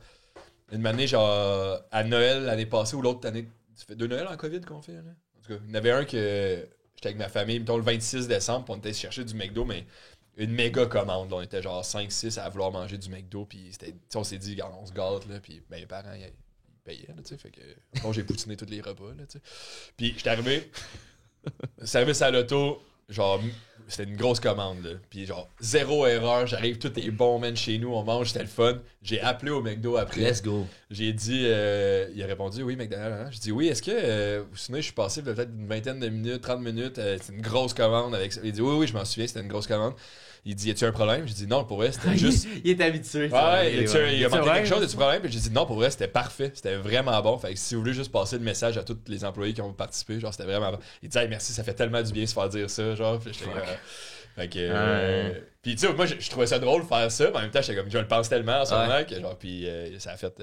Une année, genre, à Noël, l'année passée, ou l'autre année. Ça fait 2 Noëls en COVID qu'on fait, là. En tout cas, il y en avait un que j'étais avec ma famille, mettons le 26 décembre, puis on était chercher du McDo, mais une méga commande. Là. On était genre 5-6 à vouloir manger du McDo, puis on s'est dit, regarde, on se gâte, là, puis ben, les parents, ils payaient, là, tu sais, fait que bon, j'ai poutiné tous les repas, là, tu sais. Puis j'étais arrivé, service à l'auto, genre, c'était une grosse commande, là. Puis genre, zéro erreur, j'arrive, tout est bon, man, chez nous, on mange, c'était le fun. J'ai appelé au McDo après. Let's go. J'ai dit, il a répondu, oui, McDonald's. Hein? J'ai dit, oui, est-ce que, vous vous souvenez, je suis passé peut-être une vingtaine de minutes, 30 minutes, c'est une grosse commande avec ça. Il dit, oui, je m'en souviens, c'était une grosse commande. Il dit, y a-tu un problème? J'ai dit, non, pour vrai, c'était juste. Il est habitué. Ouais, il a manqué quelque chose, y a-tu un problème? Puis j'ai dit, non, pour vrai, c'était parfait. C'était vraiment bon. Fait que si vous voulez juste passer le message à tous les employés qui ont participé, genre, c'était vraiment bon. Il dit, hey, merci, ça fait tellement du bien de se faire dire ça, genre. Puis j'étais fait que. Puis tu sais, moi, je trouvais ça drôle de faire ça, mais en même temps, j'étais comme, je le pense tellement en ce moment que, genre, puis ça a fait.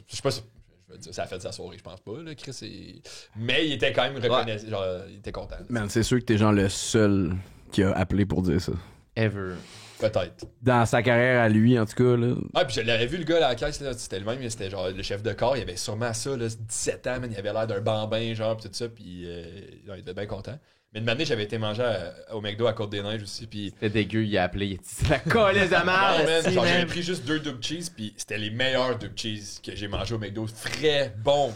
Je sais pas si. Je veux dire, ça a fait sa soirée, je pense pas, là, Chris. Mais il était quand même reconnaissant. Genre, il était content. Man, c'est sûr que t'es genre le seul qui a appelé pour dire ça. Ever. Peut-être. Dans sa carrière à lui, en tout cas, là. Ah, puis je l'avais vu, le gars, à la caisse, là, c'était le même, c'était genre le chef de corps, il avait sûrement ça, là, 17 ans, man, il avait l'air d'un bambin, genre, pis tout ça, puis il était bien content. Mais une année, j'avais été manger au McDo à Côte-des-Neiges aussi, puis... C'était dégueu, il a appelé, il a dit, c'est la colisse de merde, genre, j'avais pris juste 2 double cheese, puis c'était les meilleurs double cheese que j'ai mangé au McDo. Frais, bon,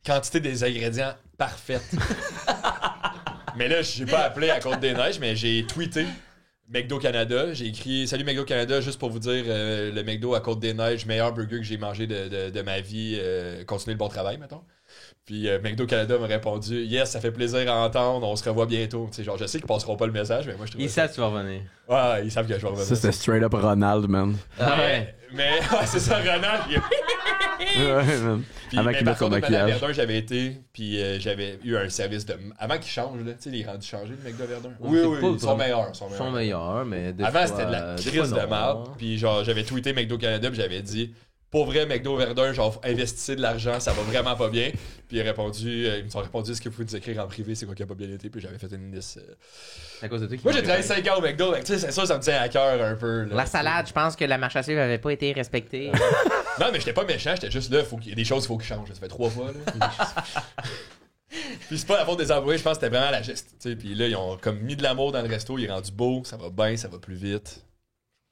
quantité des ingrédients parfaite. Mais là, j'ai pas appelé à Côte-des-Neiges, mais j'ai tweeté McDo Canada. J'ai écrit « Salut McDo Canada, juste pour vous dire, le McDo à Côte-des-Neiges, meilleur burger que j'ai mangé de ma vie. Continuez le bon travail, mettons. » Puis McDo Canada m'a répondu « Yes, ça fait plaisir à entendre, on se revoit bientôt. » Tu sais, genre, je sais qu'ils passeront pas le message, mais moi, je trouve Ils savent que tu vas revenir. Ouais, ils savent que je vais revenir. Ça, c'était straight up Ronald, man. Mais ouais, c'est ça, Ronald. Ouais, man. Puis, avant qu'il mette son Madame maquillage. Verdun, j'avais été, puis j'avais eu un service de... Avant qu'il change, là, tu sais, il est rendu changé, le McDo Verdun. Oui, ils sont meilleurs. Ils sont meilleurs, mais des Avant, fois, c'était de la crise de marde, puis genre, j'avais tweeté McDo Canada, puis j'avais dit... Pour vrai, McDo Verdun, genre, investissez de l'argent, ça va vraiment pas bien. Puis ils me ont répondu, est-ce que vous pouvez nous écrire en privé, c'est quoi qui a pas bien été? Puis j'avais fait une liste. C'est à cause de toi qui Moi, j'ai travaillé 5 ans au McDo, tu sais, c'est ça, ça me tient à cœur un peu. Là, la salade, je pense que la marche à suivre avait pas été respectée. Non, mais j'étais pas méchant, j'étais juste là, il y a des choses qu'il faut qu'ils changent. Ça fait 3 fois, là. Puis c'est pas la faute des employés, je pense que c'était vraiment la geste. Puis là, ils ont comme mis de l'amour dans le resto, il est rendu beau, ça va bien, ça va plus vite.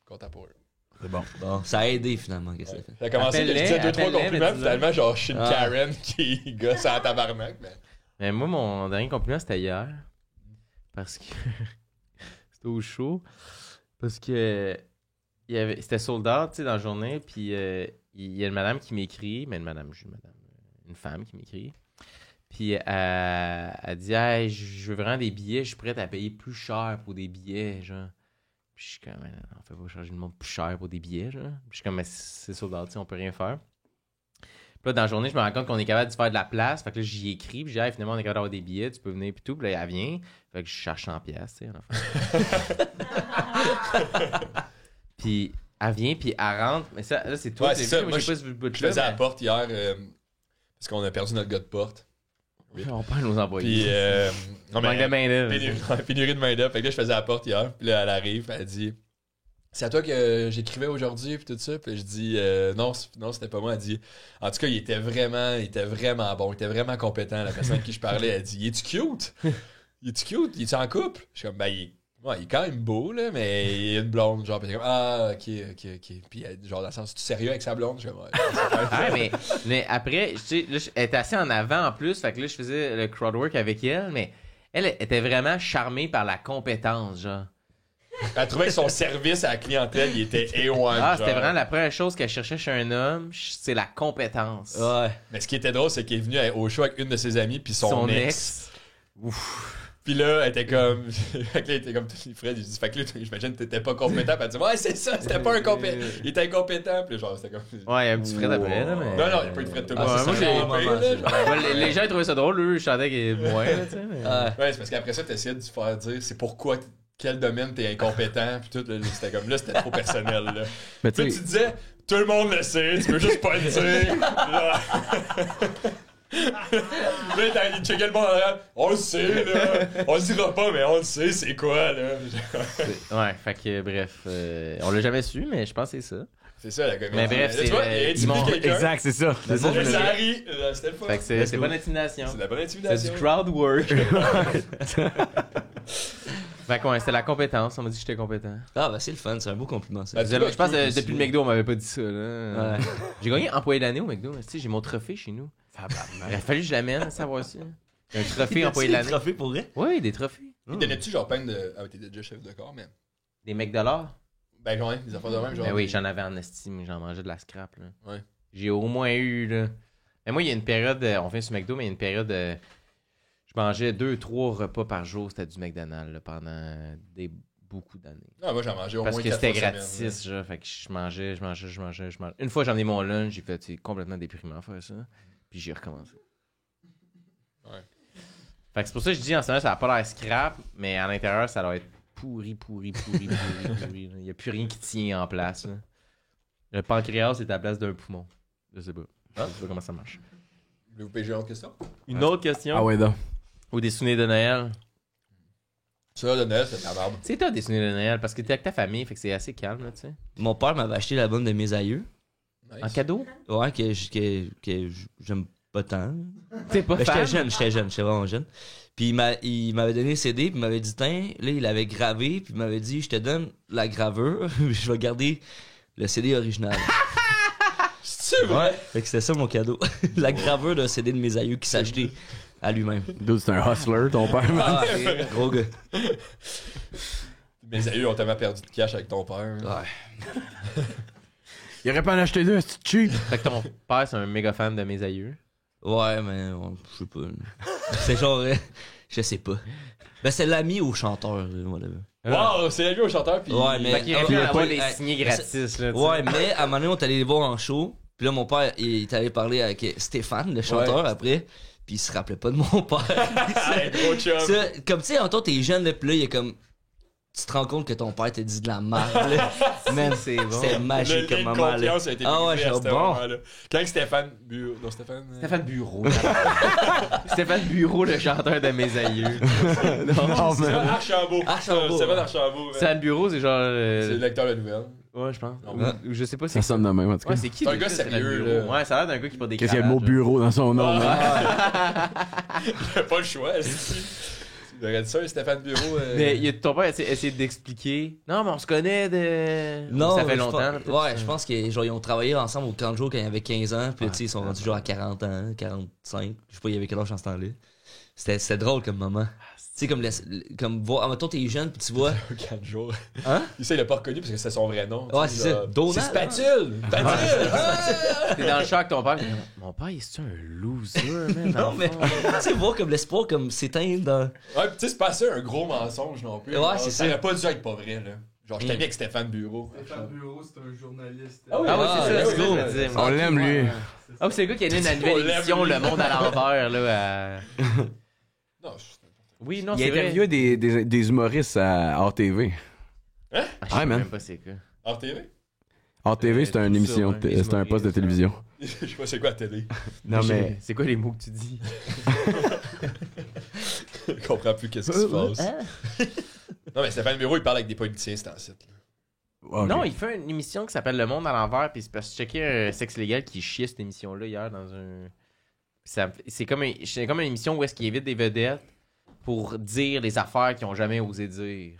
Content pour eux. C'est bon. Bon, ça a aidé finalement. Qu'est-ce que ça fait? Ça a commencé, je disais 2-3 compliments, finalement, genre, je suis une Ah. Karen qui gosse en tabarnak. Mais moi, mon dernier compliment, c'était hier. Parce que c'était au show. Parce que c'était sold out, tu sais, dans la journée. Puis il y a une madame qui m'écrit. Mais une femme qui m'écrit. Puis elle dit, hey, je veux vraiment des billets, je suis prête à payer plus cher pour des billets, genre. Puis je suis comme, on fait pas changer le monde plus cher pour des billets, genre. Puis je suis comme, mais c'est sold out, on peut rien faire. Puis là, dans la journée, je me rends compte qu'on est capable de faire de la place. Fait que là, j'y écris. Puis j'ai dit, hey, finalement, on est capable d'avoir des billets. Tu peux venir. Puis tout. Puis là, elle vient. Fait que je cherche 100$, tu sais. Puis elle vient. Puis elle rentre. Mais ça, là, c'est toi. Ouais, c'est ça. Moi, j'ai pas vu le bout de je faisais à la porte hier parce qu'on a perdu notre gars de porte. On perd nos employés. Puis, non, Manque de main-d'œuvre. pénurie de main-d'œuvre. Fait que là, je faisais à la porte hier. Puis là, elle arrive. Elle dit, c'est à toi que j'écrivais aujourd'hui, puis tout ça. Puis je dis, non, c'était pas moi. Elle dit, en tout cas, il était vraiment bon, il était vraiment compétent. La personne avec qui je parlais, elle dit, il est-tu cute? Il est-tu cute? Il est-tu en couple? Je suis comme, ben, il est quand même beau, là, mais il a une blonde, genre. Puis comme, ah, ok. Puis genre, dans le sens, tu sérieux avec sa blonde? Je suis comme, ouais. mais après, tu sais, là, elle était assez en avant en plus. Fait que là, je faisais le crowdwork avec elle, mais elle était vraiment charmée par la compétence, genre. Elle trouvait que son service à la clientèle, il était A1. Ah, c'était vraiment la première chose qu'elle cherchait chez un homme, c'est la compétence. Ouais. Mais ce qui était drôle, c'est qu'il est venu au show avec une de ses amies, puis son ex. Ouf. Puis là, elle était comme. Fait que là, il était comme Fred, il dit, fait que là, j'imagine que t'étais pas compétent. Puis elle dit, ouais, c'est ça, c'était pas un compétent. Il était incompétent. Puis genre, c'était comme. Ouais, il y a un petit Fred après, là, mais. Non, il n'y a pas eu de Fred tout le monde. Ah, moi, j'ai les gens ils trouvaient ça drôle, eux, je chantais qu'il est moins, là, tu sais. Mais... Ouais, c'est parce qu'après ça, t'essayais de faire dire, c'est pourquoi, quel domaine t'es incompétent. Puis tout, là, c'était comme là, c'était trop personnel, là. Mais Puis tu disais, tout le monde le sait, tu peux juste pas le dire. Là, il checkait le bon en arrière. On le sait, là. On le dira pas, mais on le sait, c'est quoi, là. Ouais, fait que bref, on l'a jamais su, mais je pense que c'est ça. C'est ça, la comédie. Mais bref, tu vois, il ils m'ont- quelqu'un. Exact, c'est ça. C'est ça, je Ça voulais dire. arrive. C'était le fun. Fait que c'est bonne intimidation. C'est de la bonne C'est intimidation. du crowd work. Fait que ouais, c'était la compétence, on m'a dit que j'étais compétent. Ah, bah c'est le fun, c'est un beau compliment, ça. Ben, Je pense que aussi. depuis le McDo, on m'avait pas dit ça, là. Ouais. J'ai gagné employé de l'année au McDo, tu sais, j'ai mon trophée chez nous. Il a fallu que je l'amène à savoir ça. Un trophée employé de l'année. trophée pour vrai? Oui, des trophées. Il donnait-tu genre plein de. Ah, t'es déjà chef de corps, mais. Des mecs de l'or. Ben, ouais, des affaires de même, genre. Ben oui, j'en avais en estime, j'en mangeais de la scrap, là. Ouais. J'ai au moins eu, là. Mais moi, il y a une période, on fait sur McDo, mais il y a une période, je mangeais 2-3 repas par jour, c'était du McDonald's, là, pendant beaucoup d'années. Non, moi, j'en mangeais au Parce moins que 4 c'était fois gratis, genre, fait que je mangeais. Une fois, j'ai emmené mon lunch, j'ai fait, c'est complètement déprimant faire ça. Puis j'ai recommencé. Ouais. Fait que c'est pour ça que je dis, en ce moment, ça n'a pas l'air scrap, mais à l'intérieur, ça doit être pourri. Il n'y a plus rien qui tient en place, là. Le pancréas, c'est à la place d'un poumon. Je sais pas. Je sais pas comment ça marche. Voulez-vous payer une autre question? Une autre question? Ah ouais, donc. Ou des souvenirs de Noël? Ça, de Noël, c'est de la merde. C'est toi des souvenirs de Noël, parce que t'es avec ta famille, fait que c'est assez calme, là, tu sais. Mon père m'avait acheté l'album de mes aïeux. Nice. En cadeau? Ouais, que j'aime pas tant. T'es pas Ben, fan? j'étais vraiment jeune. Puis il m'avait donné le CD, puis il m'avait dit, tiens, là, il avait gravé, puis il m'avait dit, je te donne la gravure, je vais garder le CD original. C'est vrai? Fait que c'était ça mon cadeau. La gravure d'un CD de mes aïeux qui s'achetait à lui-même. Dude, c'est un hustler, ton père, man. Ah, gros gars. Mes aïeux ont tellement perdu de cash avec ton père. Ouais. Il aurait pas en acheté deux, c'est cheap. Fait que ton père, c'est un méga fan de mes aïeux. Ouais, mais je sais pas. C'est genre, je sais pas. Ben, c'est l'ami au chanteur, whatever. Wow, c'est l'ami au chanteur, puis. Ouais, mais. Fait qu'il aurait pu avoir les ouais, signés gratis, là, tu sais. Ouais, mais à un moment donné, on est allé les voir en show. Puis là, mon père, il est allé parler avec Stéphane, le chanteur, après. Puis il se rappelait pas de mon père. Hey, gros chum. Ça, comme tu sais, en toi, t'es jeune, là, puis là, il y a comme. Tu te rends compte que ton père t'a dit de la merde, là. Man, C'est bon. c'était Le magique lien comme de moment, là. confiance a été Ah ouais, brisé à je ce suis bon. moment-là. Quand Stéphane Bureau. Non, Stéphane. Stéphane Bureau. Stéphane Bureau, le chanteur de mes aïeux. Oh, C'est man. Archambault. Archambault. Stéphane Archambault. man. Stéphane Bureau, c'est genre. C'est le lecteur de nouvelles. Ouais, je pense. Non. Ou je sais pas Ça sonne de même, en tout cas. Ouais, c'est qui C'est un déjà, gars Stéphane sérieux, Bureau? là. Ouais, ça a l'air d'un gars qui porte des Qu'est-ce qu'il y a le mot cravates, là. bureau dans son nom, man? Il a pas le choix, il aurait dit ça, Stéphane Bureau. Mais ton père a essayé d'expliquer. Non, mais on se connaît de. Non, ça fait mais je longtemps. pense- là, peut-être. ouais, je pense qu'ils genre, ils ont travaillé ensemble au camp de jour quand ils avaient 15 ans. Puis là, tu sais, ils sont rendus genre à 40 ans, 45. Je sais pas, il y avait quel âge en ce temps-là. C'était drôle comme moment. sais, comme voir, mettons, t'es jeune, puis tu vois. 4 jours. Hein? Ça, il l'a pas reconnu parce que c'est son vrai nom. Ouais, c'est ça. Donald. C'est Spatule! Spatule! T'es dans le choc, ton père. Mon père, il est un loser, man. Non, mais, tu sais, voir comme l'espoir, comme s'éteindre dans. Ouais, pis tu sais, c'est pas ça un gros mensonge non plus. Ouais, Genre, c'est ça. ça. aurait pas dû être pas vrai, là. Genre, j'étais bien avec Stéphane Bureau. Stéphane Bureau, c'est un journaliste. Ah oui, Ah oui, c'est ça, let's c'est ça go. que je me disais. On l'aime, lui. Ah, puis c'est le gars qui a donné la On nouvelle l'aime, émission, lui. Le Monde à l'envers, là. Non, Oui, non, Il c'est vrai. interviewait des humoristes à RTV. Ah, je sais Ouais, man. même pas c'est quoi. hors TV? RTV, c'est une tout émission, ça, ouais, c'est un poste de humoristes, télévision. Je sais pas c'est quoi la télé. Non, mais. C'est quoi les mots que tu dis? Je comprends plus qu'est-ce qui se passe. Non, mais Stéphane Bureau, il parle avec des politiciens, c'est en site. Ok. Non, il fait une émission qui s'appelle Le Monde à l'envers, puis c'est parce que je checkais un sexe légal qui chiait cette émission-là hier dans un. C'est comme une émission où est-ce qu'il évite des vedettes pour dire les affaires qu'ils ont jamais osé dire.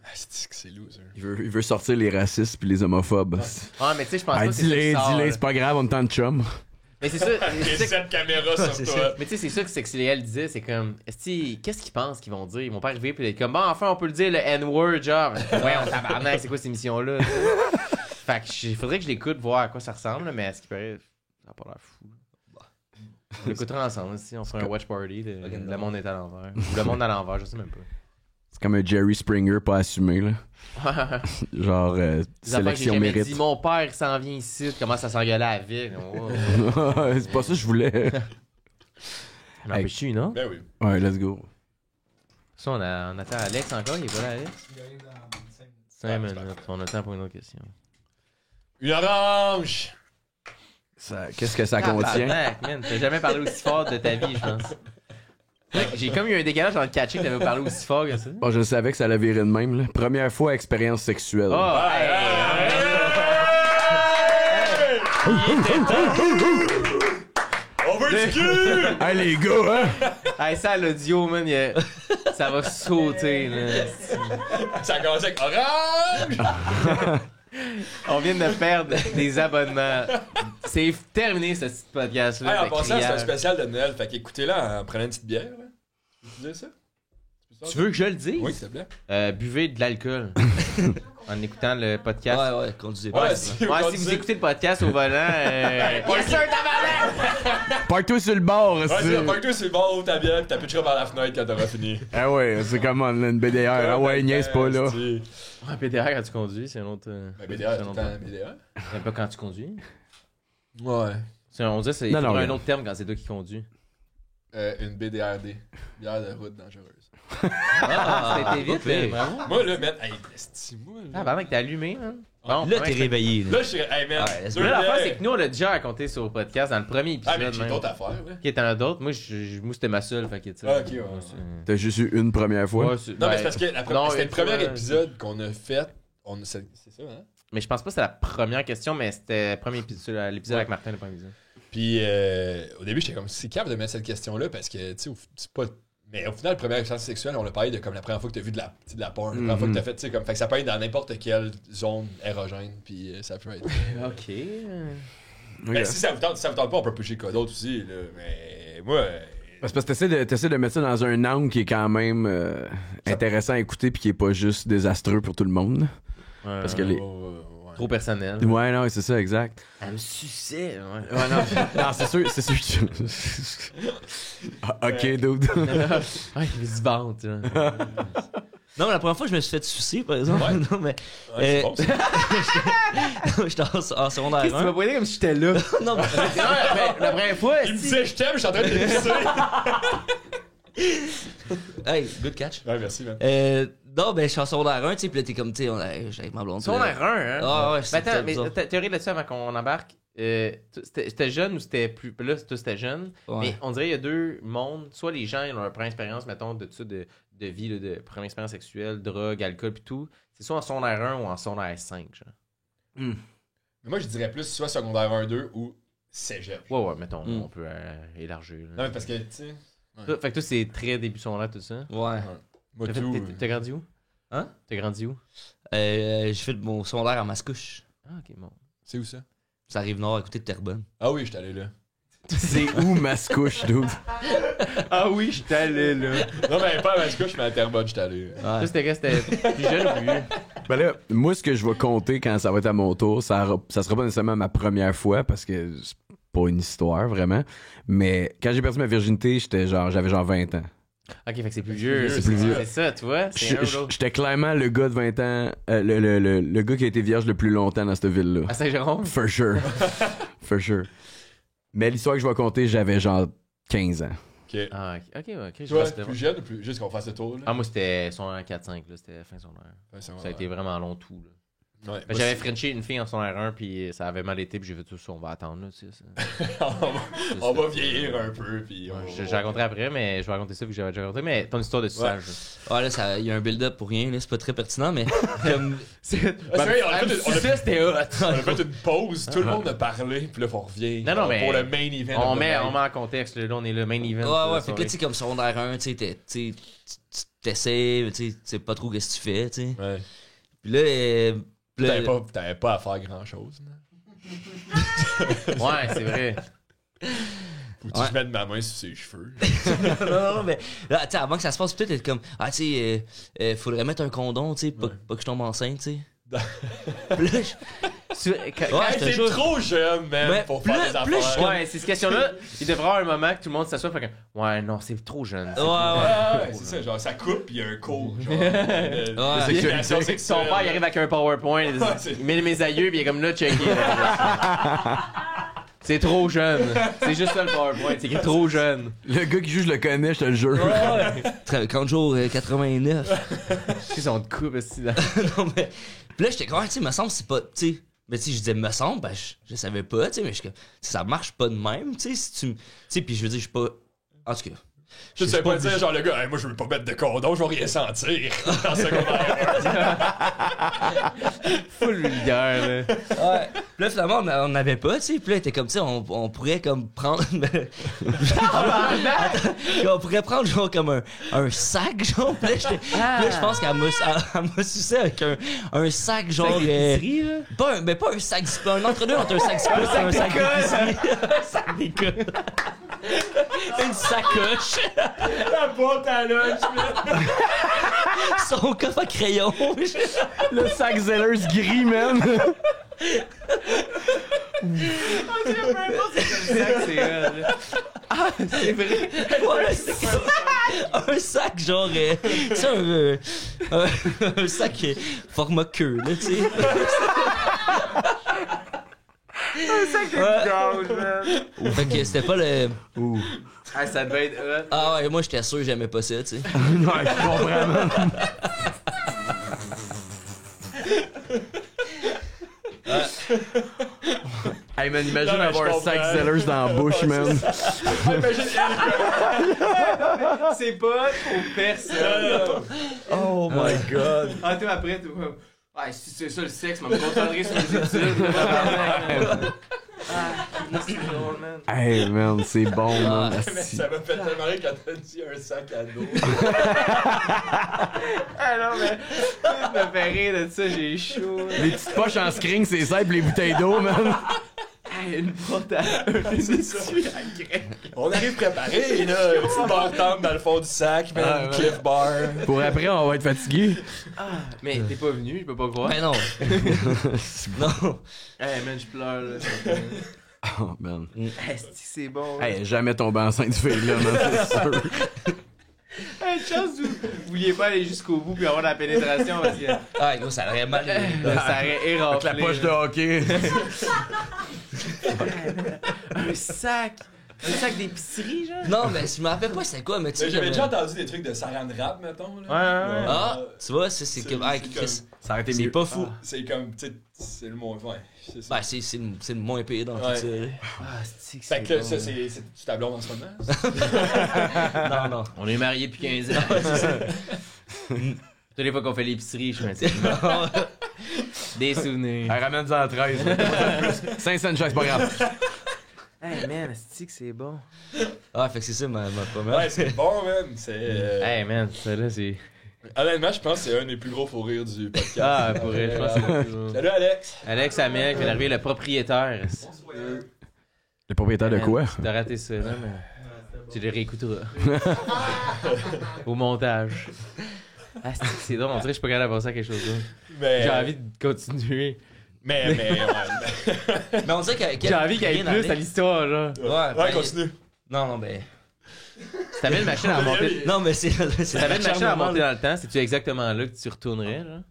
Ah, c'est loser. Il veut sortir les racistes puis les homophobes. Ah, mais tu sais, je pense Ah, pas que c'est ça dis-les, qui sort, dis-les, là. c'est pas grave, on est en chum. Mais c'est ça. Il y a c'est ça 7 caméras sur c'est toi. ça. Mais tu sais, c'est ça que Sex Légal disait, c'est comme, qu'est-ce qu'ils pensent qu'ils vont dire? Ils vont pas arriver puis être comme, bon, enfin, on peut le dire, le N-word, genre. Ouais, on tabarnak, c'est quoi cette émission-là? Fait que faudrait que je l'écoute, voir à quoi ça ressemble, là, mais à ce qui paraît, ça a pas l'air fou. On l'écoutera ensemble, si on ferait un watch party de Le Monde est à l'envers. Ou Le Monde à l'envers, je sais même C'est comme un Jerry Springer pas assumé, là. pas. Genre, Des affaires que j'ai sélection jamais mérite. dit, mon père il s'en vient ici, commence à s'engueuler avec. C'est pas ça que je voulais. Non, mais je suis, non? Ben oui. Ouais, let's go. Ça, on attend Alex encore, il est pas là, Alex? Il arrive dans 5 minutes. 5 minutes, on a le temps pour une autre question. Une orange! Qu'est-ce que ça contient? Tabarnak, man, t'as jamais parlé aussi fort de ta vie, je pense. Fait que j'ai comme eu un décalage dans le catching que t'avais parlé aussi fort que ça. Bon, je savais que ça allait virer de même, là. Première fois, expérience sexuelle. Oh, On veut du cul! Hey, les gars, hein? hey, ça, l'audio, man, ça va sauter, là. Ça a commencé avec orange! On vient de perdre des abonnements. C'est terminé, ce petit podcast-là. Hey, en de passant, c'est un criage. spécial de Noël. Fait qu'écoutez-la en prenant une petite bière. Là. Tu dire ça? Tu veux que je le dise? Oui, s'il te plaît. Buvez de l'alcool en écoutant le podcast. Ouais, conduisez pas. Ouais, si Ouais, si vous écoutez le podcast au volant, yes sir, tabarnak! Parle-toi sur le bord, Ouais, c'est. c'est toi sur le bord, ouvre ta bière, pis t'appuieras par la fenêtre quand t'auras fini. Ah ouais, c'est comme une BDR. Ah ouais, niaise pas, là. Ouais, PDR quand tu conduis, c'est un autre. Ben, BDR, tout le temps BDR. C'est pas quand tu conduis. Ouais. On dirait que c'est Non, non, un mais- autre terme quand c'est toi qui conduis. Une BDRD. Bière de route dangereuse. Ah, ça a été vite, pas pire. bravo. Moi, là, man, hey, esti-moi, là. Ah, pendant que t'as allumé, hein. Bon, Là, t'es réveillé. Là, je suis. Hey, man. Ouais, let's deux Là, l'affaire, bières. c'est que nous, on l'a déjà raconté sur le podcast dans le premier épisode. Ah, mais j'ai même. d'autres affaires, là. Qui t'en as d'autres? Moi, moi c'était ma seule, fait que tu sais. Ah, ok, ouais, moi, ouais. c'est- T'as juste eu une première fois. Ouais, Non, mais c'est parce que non, c'était une le premier fois, épisode qu'on a fait. C'est ça, hein? Mais je pense pas que c'est la première question, mais c'était le premier épisode, l'épisode avec Martin, le premier épisode. Puis au début, j'étais comme, c'est capable de mettre cette question-là parce que, tu sais, c'est pas. Mais au final, la première expérience sexuelle, on l'a parlé de comme la première fois que t'as vu de la porn, la première fois que t'as fait, tu sais, comme. Fait que ça peut être dans n'importe quelle zone érogène, puis ça peut être. Ok. Mais si ça vous tente pas, on peut pusher quoi d'autre aussi, là. Mais moi. C'est parce que t'essaies de mettre ça dans un angle qui est quand même intéressant à écouter puis qui est pas juste désastreux pour tout le monde. Parce que les. Trop personnel. Ouais, non, c'est ça, exact. Elle me suçait, ouais. Ouais, non, non, c'est sûr que Ah, ok, dude. Ouais, il se vante, là. Non, mais la première fois, je me suis fait sucer, par exemple. Ouais. Non, mais. Ouais, c'est bon, ça. J'étais en secondaire Qu'est-ce que tu m'as 1. pointé comme si j'étais là? Non, mais. La première fois, Il me disait, je t'aime, je suis en train de l'épisser. Hey, good catch. Ouais, merci, man. Non, ben, je suis en secondaire 1, tu sais, pis là, t'es comme, tu sais, j'étais avec ma blonde. Son puis là- air 1, hein? Ah ouais, Mais c'était attends, mais bizarre. théorie là-dessus avant qu'on embarque. C'était jeune ou c'était plus. Là, toi, c'était jeune. Ouais. Mais on dirait qu'il y a deux mondes. Soit les gens, ils ont leur première expérience, mettons, de vie, là, de première expérience sexuelle, drogue, alcool, puis tout. C'est soit en secondaire 1 ou en secondaire 5, genre. Mais moi, je dirais plus soit secondaire 1-2 ou cégep. Ouais, mettons, on peut élargir. Là. Non, mais parce que, tu sais. Fait que toi, c'est très début secondaire, tout ça. Ouais. Moi, T'as fait- tout. T'as grandi où? Hein? T'as grandi où? J'ai fait mon secondaire à Mascouche. Ah, ok, bon. C'est où ça? Ça arrive nord à côté de Terrebonne. Ah oui, j'étais allé là. C'est où Mascouche, dude? Ah oui, je suis allé là. Non, mais pas à Mascouche, mais à Terrebonne, j'étais allé. Ça, c'était quoi? C'était plus jeune ou plus vieux? Ben là, moi, ce que je vais compter quand ça va être à mon tour, ça sera pas nécessairement ma première fois parce que c'est pas une histoire vraiment. Mais quand j'ai perdu ma virginité, j'avais genre 20 ans. Ok, fait que c'est plus vieux. C'est plus vieux. C'est ça, tu vois? C'est un ou l'autre. J'étais clairement le gars de 20 ans, le gars qui a été vierge le plus longtemps dans cette ville-là. À Saint-Jérôme? For sure. For sure. Mais l'histoire que je vais compter, j'avais genre 15 ans. Ok. Ah, ok, je Toi, pense que c'était plus jeune ou plus. Juste qu'on fasse le tour, là. Ah, moi, c'était son 4-5, là. C'était fin secondaire. Ouais, Ça a été vraiment long tout, là. Ouais, Ben, j'avais frenché une fille en secondaire 1, puis ça avait mal été, puis j'ai fait tout ça, on va attendre, là, tu sais. Ça. on va vieillir un peu, puis on va... J'ai raconté après, mais je vais raconter ça, vu que j'avais déjà raconté, mais ton histoire de suçage. Ouais, là, il y a un build-up pour rien, là, c'est pas très pertinent, mais comme. C'est vrai, Ça, c'était hot. on a fait une pause, tout le monde a parlé, puis là, on revient. Non, mais pour le main event. On met en contexte, là, on est le main event. Ouais, fait que là, tu sais, comme secondaire 1, tu sais, tu t'essaies, tu sais pas trop qu'est-ce que tu fais, tu sais. Ouais. Puis là, T'avais pas à faire grand-chose, là. Ouais, c'est vrai. Faut que je mette ma main sur ses cheveux. non, mais là, tu sais, avant que ça se passe, peut-être être comme, ah, tu sais, faudrait mettre un condom, tu sais, pas que je tombe enceinte, tu sais. Puis là, T'es trop jeune, man, Ouais, pour faire des affaires. Ouais, c'est cette question-là. Il devrait y avoir un moment que tout le monde s'assoit, fait que, ouais, non, c'est trop jeune. Ouais, c'est ça, genre, ça coupe, pis il y a un cours, genre. Son père, il arrive avec un PowerPoint, il met mes aïeux, pis il est comme là, checké. C'est trop jeune. C'est juste ça le PowerPoint, c'est qu'il est trop jeune. Le gars qui joue, je le connais, je te le jure. Quand jour 89. Qu'est-ce qu'ils ont de coupe, aussi, là? Non, mais. Puis là, j'étais comme, tu sais, me semble, c'est pas. Tu sais. Mais tu sais, je disais, me semble, ben, je savais pas, tu sais, mais ça marche pas de même, tu sais, si tu. Tu sais, puis je veux dire, je suis pas. En tout cas. Je sais pas dire, genre, le gars, hey, moi, je veux pas mettre de condom, je vais rien sentir. Dans ce Full vulgaire, là. Ouais. Puis là, finalement, on n'avait pas, tu sais. Puis là, il était comme, tu sais, on pourrait comme prendre. On pourrait prendre, genre, comme un sac, genre. Puis là, je pense qu'elle m'a sucé avec un sac, genre. Pas un sac, un entre-deux entre un sac et un sac d'épicerie. Un sac d'école. Une sacoche. La boîte à lunch, Son coffre à crayon. Le sac Zellers gris, man. Ah, c'est vrai. Ouais, c'est un sac genre tu sais un sac format queue là, tu sais. Un sac de gauge, man. Fait que c'était pas le Ah, ça devait être hot. Ah ouais, moi j'étais sûr que j'aimais pas ça, tu sais. Non, je comprends vraiment. Hey man, imagine Non, mais avoir je un sac comprends. Zellers dans la bouche, man. C'est pas pour personne. Oh my god. Ah, toi, après, tu vois. Ah, si c'est ça le sexe, je vais me concentrer sur mes études. Ah, c'est drôle, man. Hey man, c'est bon, man. Mais ça m'a fait tellement rire quand t'as dit un sac à dos. Ah non, mais tu me fais rire de ça, j'ai chaud. Les petites poches en screen, c'est ça, pis les bouteilles d'eau, man. Hey, une porte à On arrive préparé, là. Un petit bartender dans le fond du sac, man, une Cliff Bar. Pour après, on va être fatigué. Mais t'es pas venu, je peux pas croire. Mais non. Non. Hey, man, je pleure, là. Oh man. Est-ce que c'est bon? Là? Hey, jamais tombé enceinte du fille là, man, c'est sûr. Hey, chance, vous vouliez pas aller jusqu'au bout puis avoir la pénétration parce que Ah, gros, ça aurait mal. ça aurait éraflé. Avec la poche de hockey. Un sac! Un sac d'épicerie, genre? Non, mais je me rappelle pas c'était quoi, mais tu sais. J'avais comme, déjà entendu des trucs de Saran Wrap, mettons. Là. Ouais. Ah, tu vois, c'est comme. Ah, c'est Chris. Ça aurait été C'est mieux. pas fou. C'est comme, tu sais, c'est le moins. Ouais, c'est ça. Ben, c'est le moins payé dans Ouais. tout ça. Ah, c'est que Fait c'est que là, bon. ça, c'est ta blonde en ce moment? Non, non. On est mariés depuis 15 ans. Toutes les fois qu'on fait l'épicerie, je me dis. Des souvenirs. Hey, ramène-en 13. 500 une chaise, c'est pas grave. Hey man, est-ce que c'est bon? Ah, fait que c'est ça ma première. Ouais, c'est bon, man. C'est. Hey man, ça là c'est. Honnêtement, je pense que c'est un des plus gros faux rires du podcast. Ah, pour elle, je pense que c'est le plus gros. Salut, Alex. Alex Hamel qui vient d'arriver, le propriétaire. Le propriétaire de quoi? T'as raté ça, là, mais. Tu les réécouteras. Au montage. Ah, c'est drôle, on dirait que je suis pas capable de penser à quelque chose d'autre. Mais... J'ai envie de continuer. Mais Mais on dirait que. J'ai envie qu'il y ait plus à l'histoire, là. Ouais, continue. Non, ben. Si t'avais une machine à remonter... Non, mais c'est. Si t'avais une machine à remonter dans le temps, c'est-tu exactement là que tu retournerais, là?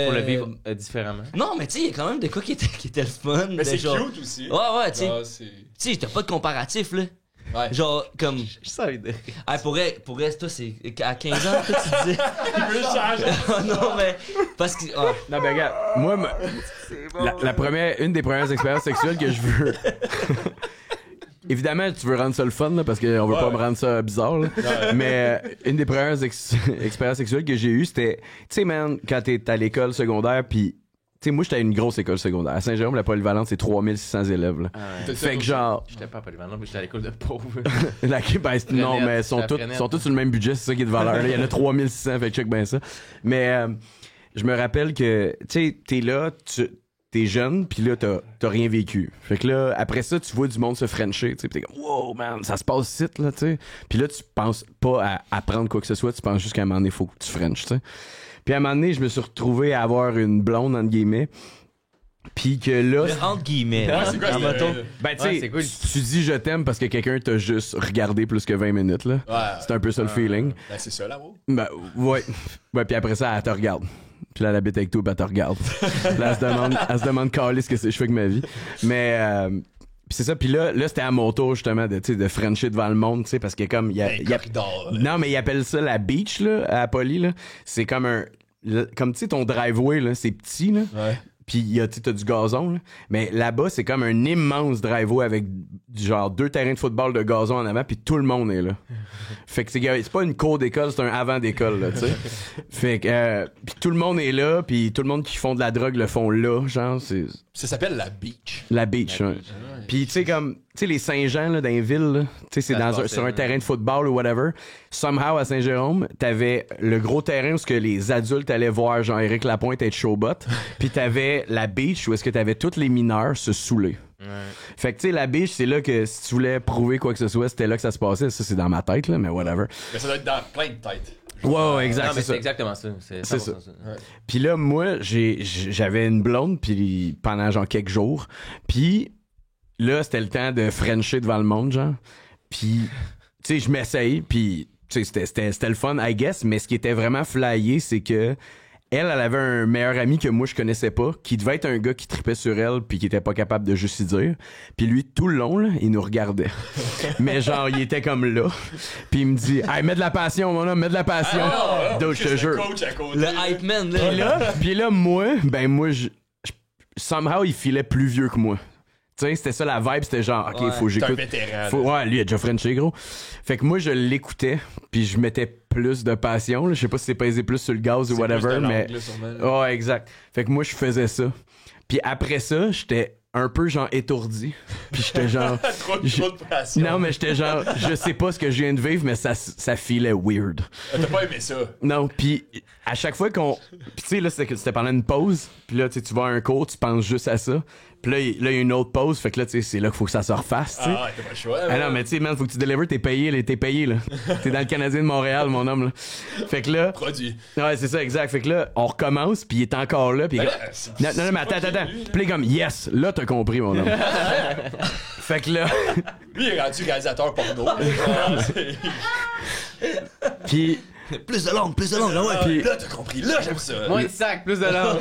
Pour le vivre différemment? Non, mais tu sais, il y a quand même des cas qui étaient le fun. Mais c'est genre... cute aussi. Ouais, tu sais. Ah, Tu sais, t'as pas de comparatif, là. Ouais. Genre, comme. Je savais de... Ah, pour vrai, toi, c'est. À 15 ans, toi, tu disais. Il veut changer. Oh non, mais. Parce que. Ah. Non, ben regarde, moi, une des premières expériences sexuelles que je veux. Évidemment, tu veux rendre ça le fun, là, parce qu'on veut pas me rendre ça bizarre, là. Mais une des premières expériences sexuelles que j'ai eues, c'était, tu sais, man, quand t'es à l'école secondaire, puis tu sais, moi, j'étais à une grosse école secondaire. À Saint-Jérôme, la polyvalente, c'est 3600 élèves, là. Fait que genre... J'étais pas à polyvalent, mais j'étais à l'école de pauvres. Non, mais ils sont tous sur le même budget, c'est ça qui est de valeur, là. Il y en a 3600, fait que check bien ça. Mais je me rappelle que, tu sais, t'es là, t'es jeune, puis là, t'as rien vécu. Fait que là, après ça, tu vois du monde se frencher, tu sais, pis t'es comme, wow, man, ça se passe ici, là, tu sais. Puis là, tu penses pas à apprendre quoi que ce soit, tu penses juste qu'à un moment donné, faut que tu frenches, tu sais. Puis à un moment donné, je me suis retrouvé à avoir une blonde, entre guillemets, puis que là... Entre guillemets. C'est quoi, Ben, tu Ouais, sais, c'est cool. tu dis je t'aime parce que quelqu'un t'a juste regardé plus que 20 minutes, là. Ouais. C'est un peu ça le feeling. Ben, c'est ça, l'amour. Ben, ouais. Ouais, puis après ça, elle te regarde. Puis là, elle habite avec toi, puis elle te regarde. Puis là, elle se demande câlisse ce que je fais avec ma vie. Mais, puis c'est ça. Puis là, c'était à mon tour, justement, de frencher devant le monde, tu sais, parce que comme, Corridor, là. non, mais ils appellent ça la beach, là, à Poly, là. C'est comme comme, tu sais, ton driveway, là, c'est petit, là. Ouais. Puis t'as du gazon, là. Mais là-bas, c'est comme un immense driveway avec genre 2 terrains de football de gazon en avant, puis tout le monde est là. Fait que c'est pas une cour d'école, c'est un avant d'école, là, tu sais. Fait que puis tout le monde est là, puis tout le monde qui font de la drogue le font là, genre c'est Ça s'appelle la beach. la beach, ouais. Puis tu sais comme tu sais les Saint-Jean là dans les villes, là, tu sais c'est sur un terrain de football ou whatever. Somehow à Saint-Jérôme, t'avais le gros terrain où ce que les adultes allaient voir genre Éric Lapointe être showbot, puis t'avais la beach où est-ce que t'avais tous les mineurs se saouler. Ouais. Fait que tu sais la beach c'est là que si tu voulais prouver quoi que ce soit, c'était là que ça se passait. Ça c'est dans ma tête là, mais whatever. Mais ça doit être dans plein de têtes. Ouais, exact. Non, mais c'est ça. exactement ça. C'est ça. ça. Puis là, moi, j'avais une blonde puis pendant genre quelques jours. Puis là, c'était le temps de frencher devant le monde, genre. Puis, tu sais, je m'essaye, puis tu sais, c'était le fun, I guess. Mais ce qui était vraiment flyé, c'est que elle avait un meilleur ami que moi je connaissais pas, qui devait être un gars qui tripait sur elle puis qui était pas capable de juste y dire. Puis lui tout le long là, il nous regardait. Mais genre il était comme là. Puis il me dit "Hey, mets de la passion mon homme, mets de la passion." Donc je te jure. Le hype man, là. Puis là moi somehow il filait plus vieux que moi. Tu sais, c'était ça la vibe, c'était genre OK, faut que j'écoute. C'est un vétéran. Ouais, lui il a déjà frenché gros. Fait que moi je l'écoutais, puis je mettais plus de passion, là. Je sais pas si c'est pesé plus sur le gaz ou whatever, mais ouais, exact. Fait que moi je faisais ça. Puis après ça, j'étais un peu genre étourdi. Puis j'étais genre trop de passion. Non, mais j'étais genre je sais pas ce que je viens de vivre, mais ça filait weird. T'as pas aimé ça? Non, puis à chaque fois qu'on puis tu sais là c'était pendant une pause, puis là tu vas à un cours, tu penses juste à ça. Puis là il y a une autre pause, fait que là tu sais c'est là qu'il faut que ça se refasse, tu sais. Ah, t'as pas le choix. Ah non, mais tu sais man, faut que tu délivres, t'es payé là. T'es dans le Canadien de Montréal mon homme là. Fait que là Produit. ouais, c'est ça exact. Fait que là on recommence, puis il est encore là, puis Ben non mais attends. Puis il est comme yes, là t'as compris mon homme. Fait que là Lui il est rendu réalisateur porno. puis Plus de langue, là, ouais. puis Là t'as compris, là j'aime ça. Moins de sac, plus de langue.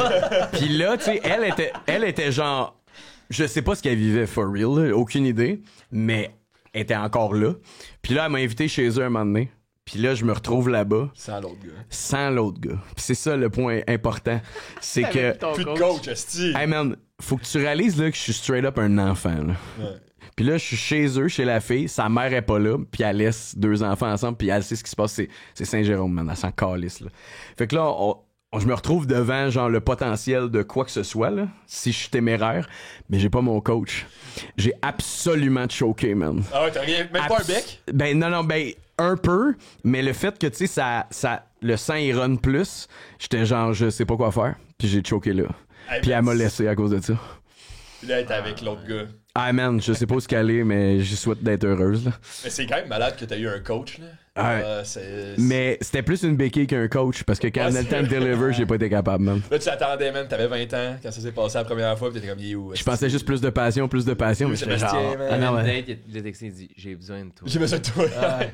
puis là tu sais elle était genre je sais pas ce qu'elle vivait for real, là, aucune idée, mais elle était encore là. Puis là elle m'a invité chez eux un moment donné. Puis là je me retrouve là-bas Sans l'autre gars. sans l'autre gars. Puis c'est ça le point important, c'est que Plus de coach, esti. hey man, faut que tu réalises là que je suis straight up un enfant là. Ouais. Puis là, je suis chez eux, chez la fille, sa mère est pas là, puis elle laisse 2 enfants ensemble, puis elle sait ce qui se passe, c'est Saint-Jérôme, man, elle s'en calisse, là. Fait que là, je me retrouve devant, genre, le potentiel de quoi que ce soit, là, si je suis téméraire, mais j'ai pas mon coach. J'ai absolument choqué, man. Ah ouais, t'as rien, même pas un bec? Ben non, ben un peu, mais le fait que, tu sais, le sang, il run plus, j'étais genre, je sais pas quoi faire, puis j'ai choqué là. Hey, Puis mais elle m'a laissé à cause de ça. Puis là, elle était avec l'autre gars. Ah man, je sais pas où se caler, mais je souhaite d'être heureuse. Là. Mais c'est quand même malade que t'as eu un coach, là. Ouais. C'est... Mais c'était plus une béquille qu'un coach, parce que quand on a le temps de deliver, j'ai pas été capable, man. Là, tu attendais, man, t'avais 20 ans quand ça s'est passé la première fois, pis t'étais comme, il est où? Je pensais juste plus de passion, mais j'étais genre... Sébastien, man. Ah non, Une ouais. date, il a texté, il dit j'ai besoin de toi. J'ai besoin de toi.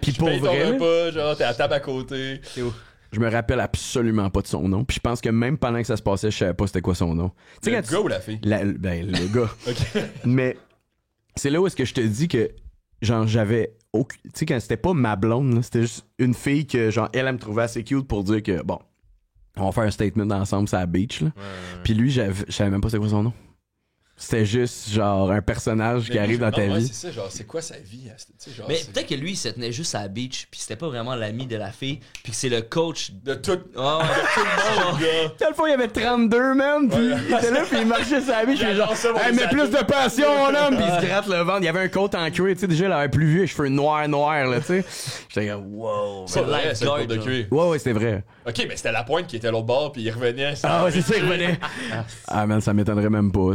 Puis Je pour paye ton vrai, repas, genre, t'es à table à côté. C'est où? je me rappelle absolument pas de son nom. Puis je pense que même pendant que ça se passait, je savais pas c'était quoi son nom. Tu sais, Le quand gars ou la fille? Ben, le gars. Ok. Mais c'est là où est-ce que je te dis que, genre, j'avais... Tu sais, quand c'était pas ma blonde, là, c'était juste une fille que, genre, elle me trouvait assez cute pour dire que, bon, on va faire un statement ensemble sur la beach, là. Puis lui, je savais même pas c'était quoi son nom. C'était juste, genre, un personnage qui arrive dans ta vie. C'est ça, genre, c'est quoi sa vie? Tu sais, genre, Mais c'est- peut-être que lui, il se tenait juste à la beach, puis c'était pas vraiment l'ami de la fille, puis que c'est le coach. De tout. Ah ouais, de tout le monde. gars. Quelle fois il y avait 32, man, puis il était là, puis il marchait sur la beach, puis genre, J'adore ça, hey, mon mais plus sac. de passion, mon homme, puis il se gratte le ventre. Il y avait un coat en cuir, tu sais, déjà, il avait plus vieux, les cheveux noirs, là, tu sais. J'étais comme, wow. C'est vrai, c'est le cours de Lifeguard, cuir. Ouais, c'était vrai. Ok, mais c'était la pointe qui était à l'autre bord, puis il revenait. Ah ouais, c'est ça, il revenait. Ah, man, ça m'étonnerait même pas.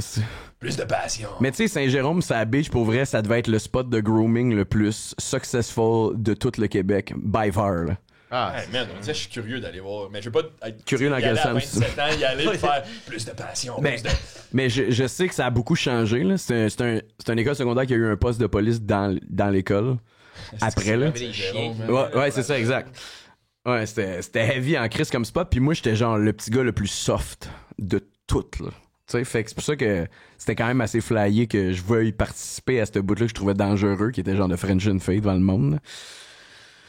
Plus de passion. Mais tu sais, Saint-Jérôme, sa beach, pour vrai, ça devait être le spot de grooming le plus successful de tout le Québec, by far, là. Ah, Hey, man, on disait, je suis curieux d'aller voir. Mais je veux pas être Curieux dans y quel aller à sens? 27 ans, y aller faire plus de passion. Mais, Plus de... mais je sais que ça a beaucoup changé, là. C'est une école secondaire qui a eu un poste de police dans l'école. Après, là. les chiens. Ouais, c'est ça, exact. Ouais, c'était heavy en crise comme spot, puis moi, j'étais genre le petit gars le plus soft de toutes, là. Tu sais, fait que c'est pour ça que c'était quand même assez flyé que je veuille participer à ce bout-là que je trouvais dangereux, qui était genre de French and Fade devant le monde, là.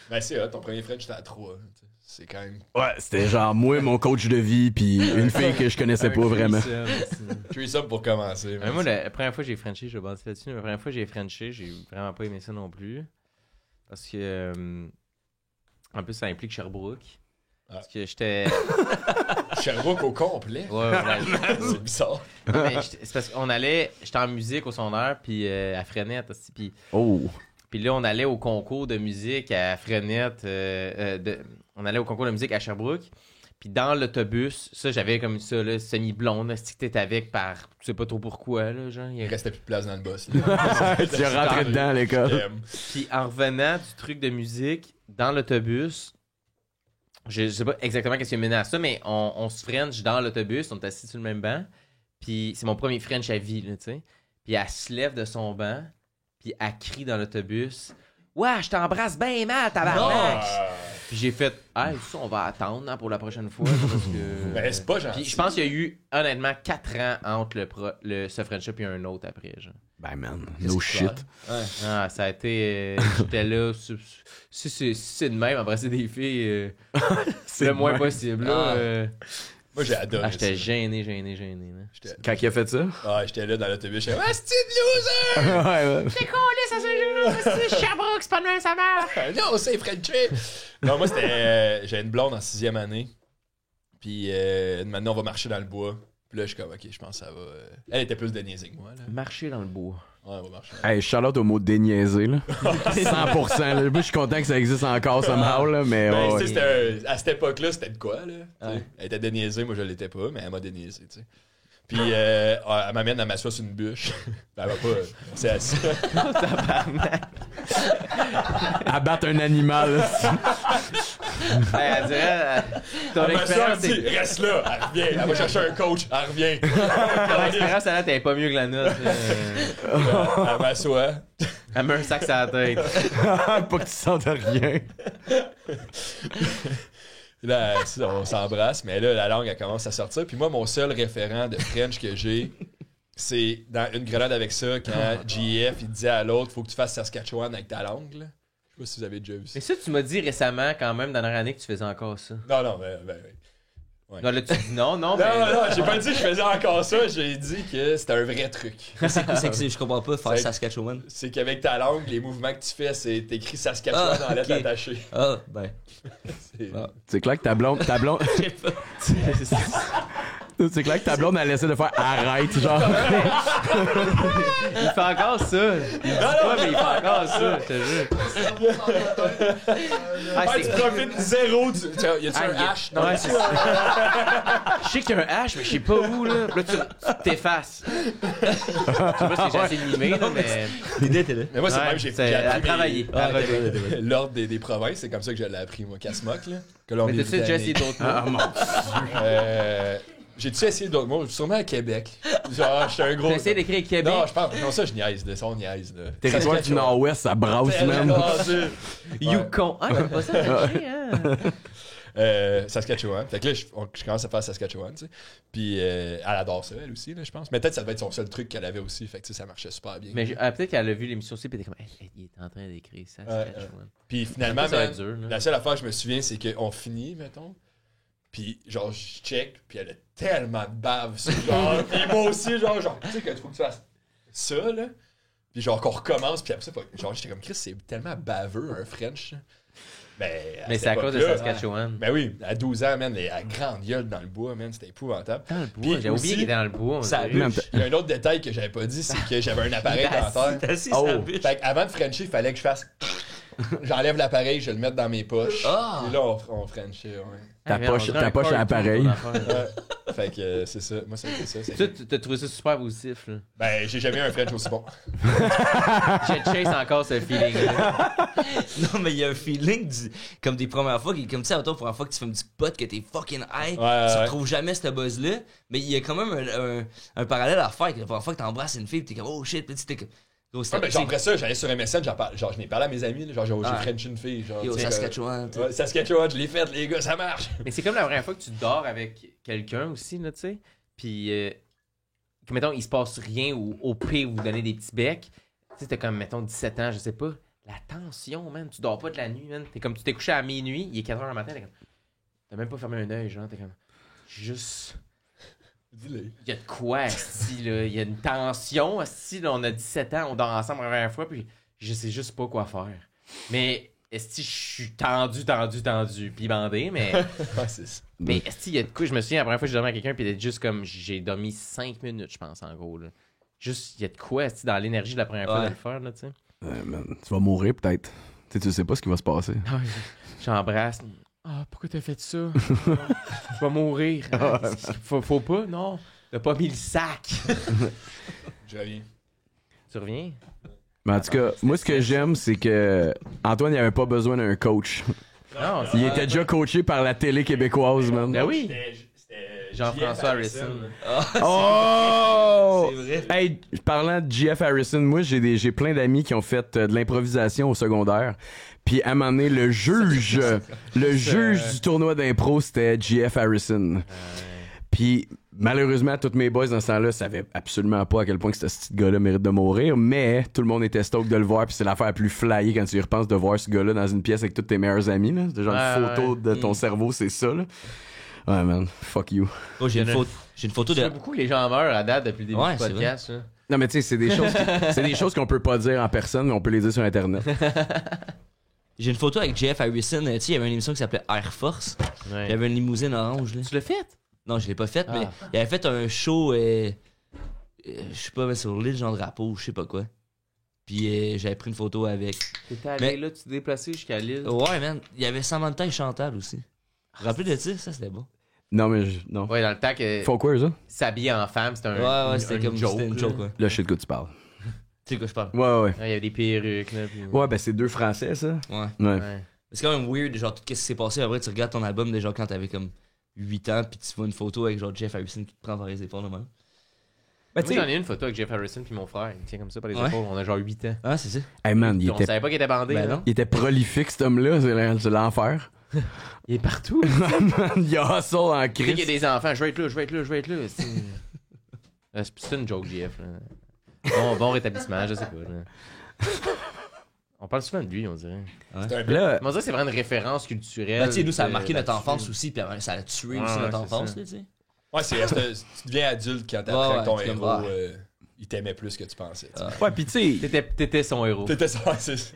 Ben, c'est hot, ton premier French, j'étais à 3. C'est quand même. Ouais, c'était genre moi, mon coach de vie, puis une fille que je connaissais pas vraiment. Threesome pour commencer. Moi, la première fois que j'ai Frenché, je vais bâtir là-dessus. La première fois que j'ai Frenché, j'ai vraiment pas aimé ça non plus. Parce que. En plus, ça implique Sherbrooke. Parce que j'étais. Sherbrooke au complet. Ouais. C'est bizarre. Non, mais c'est parce qu'on allait. J'étais en musique au secondaire, puis à Frenette aussi. Oh. Puis là, on allait au concours de musique à Frenette. On allait au concours de musique à Sherbrooke. Puis dans l'autobus, ça, j'avais comme ça, là, semi-blonde, là, si t'étais avec par. Tu sais pas trop pourquoi, là, genre. Il restait plus de place dans le boss. Tu es rentré dedans à l'école. Puis en revenant du truc de musique, dans l'autobus, je sais pas exactement qu'est-ce qui a mené à ça, mais on se French dans l'autobus, on est assis sur le même banc. Puis c'est mon premier French à vie, là, tu sais. Puis elle se lève de son banc, puis elle crie dans l'autobus. Ouais, je t'embrasse bien mal, tabarnak! Puis j'ai fait, ah, ça, on va attendre hein, pour la prochaine fois. Parce que... Ben, c'est pas gentil. Puis je pense qu'il y a eu, honnêtement, 4 ans entre ce French-up et un autre après, genre. Ben man, no shit. Ah, ça a été. J'étais là. Si c'est de même, embrasser des filles, c'est le de moins même. possible. Là, Moi, j'ai adoré. j'étais ça. gêné. Là. Quand il a fait ça? J'étais là dans l'autobus, j'étais ah, c'est une loser! Ouais. Sherbrooke, c'est pas de même, ça marche! Non, c'est Frenché! Non, moi, c'était. J'ai une blonde en 6e année. Puis maintenant, on va marcher dans le bois. Puis là, je suis comme, ok, je pense que ça va. Elle était plus déniaisée que moi, là. Marcher dans le bois. Ouais, on va marcher. Hey, shout-out au mot déniaisé, là. 100%. Là. Moi, je suis content que ça existe encore, somehow, là, mais Ben, ouais. tu sais, c'était à cette époque-là, c'était de quoi, là? Tu sais, elle était déniaisée, moi, je l'étais pas, mais elle m'a déniaisé, tu sais. Puis, elle m'amène à m'asseoir sur une bûche. Ben, elle va pas. C'est assis. Abattre un animal, là. Elle dirait, ton Elle m'assoit, expérience, elle dit, reste là, elle revient. Elle va chercher un coach, elle revient. ton expérience, là, t'es pas mieux que la nôtre. Elle m'assoit. Elle met un sac sur la tête. Pas que tu sentes rien. Là, on s'embrasse, mais là, la langue, elle commence à sortir. Puis moi, mon seul référent de French que j'ai, c'est dans Une grenade avec ça, quand GF, il disait à l'autre, faut que tu fasses Saskatchewan avec ta langue, là. Je sais pas si vous avez déjà vu ça. Mais ça, tu m'as dit récemment, quand même, dans la dernière année, que tu faisais encore ça. Non, ben. Non, là, tu dis non, Non, j'ai pas dit que je faisais encore ça, j'ai dit que c'était un vrai truc. C'est quoi, je comprends pas, faire C'est- Saskatchewan. C'est qu'avec ta langue, les mouvements que tu fais, c'est t'écris Saskatchewan en lettres ok. attachées. Ah, ben. C'est- Ah. C'est clair que ta blonde, C'est clair que ta blonde, elle essaie de faire arrête, genre. Il fait encore ça. Il dit pas, mais il fait encore ça, je te jure. Tu profites zéro du. Y a-tu un hash? Non, ouais, c'est ça. Je sais qu'il y a un hash, mais je sais pas où, là. Puis là, tu t'effaces. Je sais pas si j'ai assez de mimer, là, mais. L'idée était là. Mais moi, c'est Ouais, même, j'ai c'est à appris travailler. à relever l'ordre des provinces. C'est comme ça que je l'ai appris, moi, Casmoc, là. Mais t'as-tu déjà essayé d'autres mots? J'ai-tu essayé d'autres mots? Sûrement à Québec. Genre, j'étais un gros. T'as essayé d'écrire Québec? Non, je pense. Non, ça, je niaise, là. Ça, on niaise, là. Territoire du Nord-Ouest, ça brasse, même. Yukon. Ah, t'as pas ça marché, hein? Saskatchewan. Fait que là, je commence à faire Saskatchewan, tu sais. Puis elle adore ça, elle aussi, là, je pense. Mais peut-être que ça devait être son seul truc qu'elle avait aussi. Fait que ça marchait super bien. Mais peut-être qu'elle a vu l'émission aussi, puis elle était comme, hey, il est en train d'écrire Saskatchewan. Puis finalement, Ça va man, être dur, là. la seule affaire que je me souviens, c'est qu'on finit, mettons. Puis genre, je check, puis elle a tellement de bave sur genre. Puis moi aussi, genre, tu sais, qu'il faut que tu fasses ça, là. Puis genre, qu'on recommence, puis après ça, genre, j'étais comme, Chris, c'est tellement baveux, un French. Mais c'est à cause de Saskatchewan. Ben oui, à 12 ans, man, à grande gueule dans le bois, man, c'était épouvantable. Dans le bois, Puis j'ai oublié aussi, qu'il était dans le bois. Ça bûche. Il y a un autre détail que j'avais pas dit, c'est que j'avais un appareil dentaire. T'as assis sa bûche. Fait qu'avant de Frencher, il fallait que je fasse. J'enlève l'appareil, je le mette dans mes poches. Ah! Et là, on Frenchait, ouais. Ta poche à appareil. Fait que c'est ça. Moi, ça a été ça. Toi, t'as trouvé ça super positif, là. Ben, j'ai jamais eu un French aussi bon. J'ai chase encore ce feeling-là. Non, mais il y a un feeling comme des premières fois, comme tu sais, la première fois que tu fumes du pot, que t'es fucking high, tu retrouves jamais ce buzz-là. Mais il y a quand même un parallèle à faire, que la première fois que t'embrasses une fille, t'es comme, oh shit, puis t'es comme. Ben, genre, après ça, j'allais sur MSN, genre, je n'ai parlé à mes amis, là, genre, j'ai French une fille. Genre, Yo, Saskatchewan. Ouais, Saskatchewan, je l'ai fait, les gars, ça marche. Mais c'est comme la première fois que tu dors avec quelqu'un aussi, là, tu sais. Puis, que, mettons, il se passe rien ou au pire, vous donnez des petits becs. Tu sais, t'as comme, mettons, 17 ans, je sais pas. La tension, man. Tu dors pas de la nuit, man. T'es comme, tu t'es couché à minuit, il est 4h le matin, t'es comme. T'as même pas fermé un œil, genre, t'es comme. Juste. Dis-le. Il y a de quoi, asti, là. Il y a une tension, asti, là. On a 17 ans, on dort ensemble la première fois, puis je sais juste pas quoi faire. Mais, esti, je suis tendu, puis bandé, mais. Ouais, c'est ça. Mais esti, il y a de quoi. Je me souviens, la première fois que j'ai dormi avec quelqu'un, puis il était juste comme. J'ai dormi 5 minutes, je pense, en gros, là. Juste, il y a de quoi, esti, dans l'énergie de la première fois de le faire, là, tu sais. Man, tu vas mourir, peut-être. Tu sais pas ce qui va se passer. Ah, j'embrasse. Ah, pourquoi t'as fait ça? Je vais mourir. Faut pas, non. T'as pas mis le sac. Je reviens. Tu reviens? Mais en tout cas, moi, ce que j'aime, c'est que Antoine, il avait pas besoin d'un coach. Non, Il était déjà coaché par la télé québécoise, man. Ben oui. C'était Jean-François Harrison. Oh! C'est vrai. Hey, parlant de GF Harrison, moi, j'ai plein d'amis qui ont fait de l'improvisation au secondaire. Puis à un moment donné, le juge du tournoi d'impro, c'était GF Harrison. Puis malheureusement, tous mes boys dans ce temps-là savaient absolument pas à quel point que ce petit gars-là mérite de mourir, mais tout le monde était stoked de le voir, puis c'est l'affaire la plus flyée quand tu y repenses de voir ce gars-là dans une pièce avec tous tes meilleurs amis. Là. C'est genre une photo de ton cerveau, c'est ça. Là. Ouais, man, fuck you. Oh, j'ai une photo Tu de. sais beaucoup que les gens meurent à date depuis le début du podcast. Là. Non, mais tu sais, c'est des choses qu'on peut pas dire en personne, mais on peut les dire sur Internet. J'ai une photo avec Jeff Harrison. Tu sais, il y avait une émission qui s'appelait Air Force. Ouais. Il y avait une limousine orange. Là. Tu l'as fait? Non, je l'ai pas faite, mais il avait fait un show, je sais pas, sur l'île Jean Drapeau, je sais pas quoi. Puis j'avais pris une photo avec. T'étais allé là, tu t'es déplacé jusqu'à l'île. Ouais, man. Il y avait Samantha et Chantal aussi. Vous vous rappelez de ça? Ça, c'était bon. Non, mais non. Ouais, dans le temps que Faut quoi, ça? s'habiller en femme, c'était un. Ouais, c'était comme joke. c'était une joke, ouais. Là, je sais de quoi tu parles. Tu sais de quoi je parle? Ouais. Il y avait des perruques, là. Puis... Ouais, ben c'est deux Français, ça. Ouais. Ouais. Ouais. C'est quand même weird, genre, tout ce qui s'est passé. Après, tu regardes ton album, déjà, quand t'avais comme 8 ans, puis tu vois une photo avec, genre, Jeff Harrison qui te prend par les épaules, de même. Moi, j'en ai une photo avec Jeff Harrison puis mon frère. Il me tient comme ça par les épaules. On a genre 8 ans. Ah, c'est ça. Hey man, On savait pas qu'il était bandé. Ben là. non. il était prolifique, cet homme-là. C'est l'enfer. Il est partout. Il y a hustle en Tu sais qu'il y a crise. des enfants. Je vais être là. C'est une joke, Jeff. Là. Bon rétablissement, je sais pas. Là. On parle souvent de lui, on dirait. Là, On dirait que c'est vraiment une référence culturelle. Ben, tu sais, nous, ça a marqué notre là-dessus. enfance aussi, puis ça a tué aussi Ouais, notre c'est enfance, ça. là, tu sais. Ouais, tu deviens adulte quand t'apprends Ouais, que ton tu héros, comme, il t'aimait plus que tu pensais. tu sais. ouais, pis tu sais, T'étais son héros. T'étais ça, ouais, c'est ça.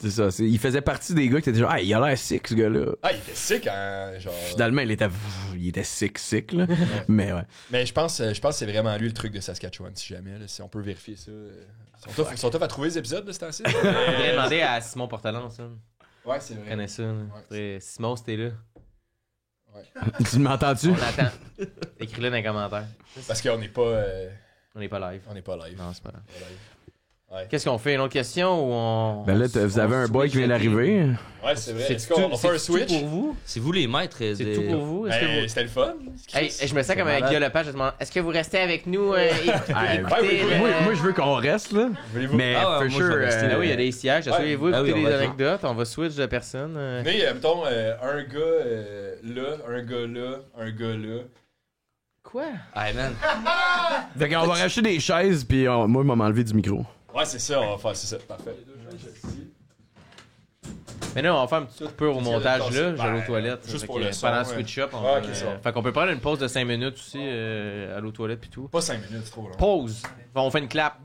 C'est ça. Il faisait partie des gars qui étaient genre, ah, il a l'air sick, ce gars-là. Ah, il était sick, hein, genre. Finalement, il était sick, là. Mais ouais. Mais je pense que c'est vraiment lui le truc de Saskatchewan, si jamais, là, si on peut vérifier ça. Ils sont tough à trouver les épisodes de ce temps-ci. Je voudrais demander à Simon Portalance. Ça. Ouais, c'est Je vrai. connais ça. Là. Simon, c'était là. Tu m'entends-tu? On attend. Écris-le dans les commentaires. Parce qu'on n'est pas. On n'est pas live. On n'est pas live. Non, c'est pas grave. Pas live. Ouais. Qu'est-ce qu'on fait? Une autre question ou on. Ben là, vous avez un boy qui vient d'arriver. Ouais, c'est vrai. C'est Est-ce qu'on fait un switch? tout pour vous? C'est vous les maîtres. C'est tout pour vous? Est-ce que vous... C'était le fun. Hey, je me sens comme un Guillaume Lepage. Je demande, est-ce que vous restez avec nous? Écoutez, oui, Moi, je veux qu'on reste, là. Voulez-vous? Mais Ah ouais, for moi, je sure. vais rester Ah oui, il y a des sièges. Asseyez-vous, Ah oui, écoutez on les va anecdotes. On va switch de personne. Mais, mettons, un gars là, un gars là, un gars là. Quoi? Hey man. Fait qu'on va racheter des chaises, puis moi, je vais m'enlever du micro. Ouais, c'est ça, on va faire, c'est ça. Parfait. Mais là, on va faire un petit coupure au montage là. Je vais aller aux Ben, toilettes. juste Fait pour que le son, pendant le ouais. switch-up, on Ah, va- ok, ça va. fait qu'on peut prendre une pause de 5 minutes aussi aller aux toilettes puis tout. Pas 5 minutes, c'est trop long. Pause. On fait une clap.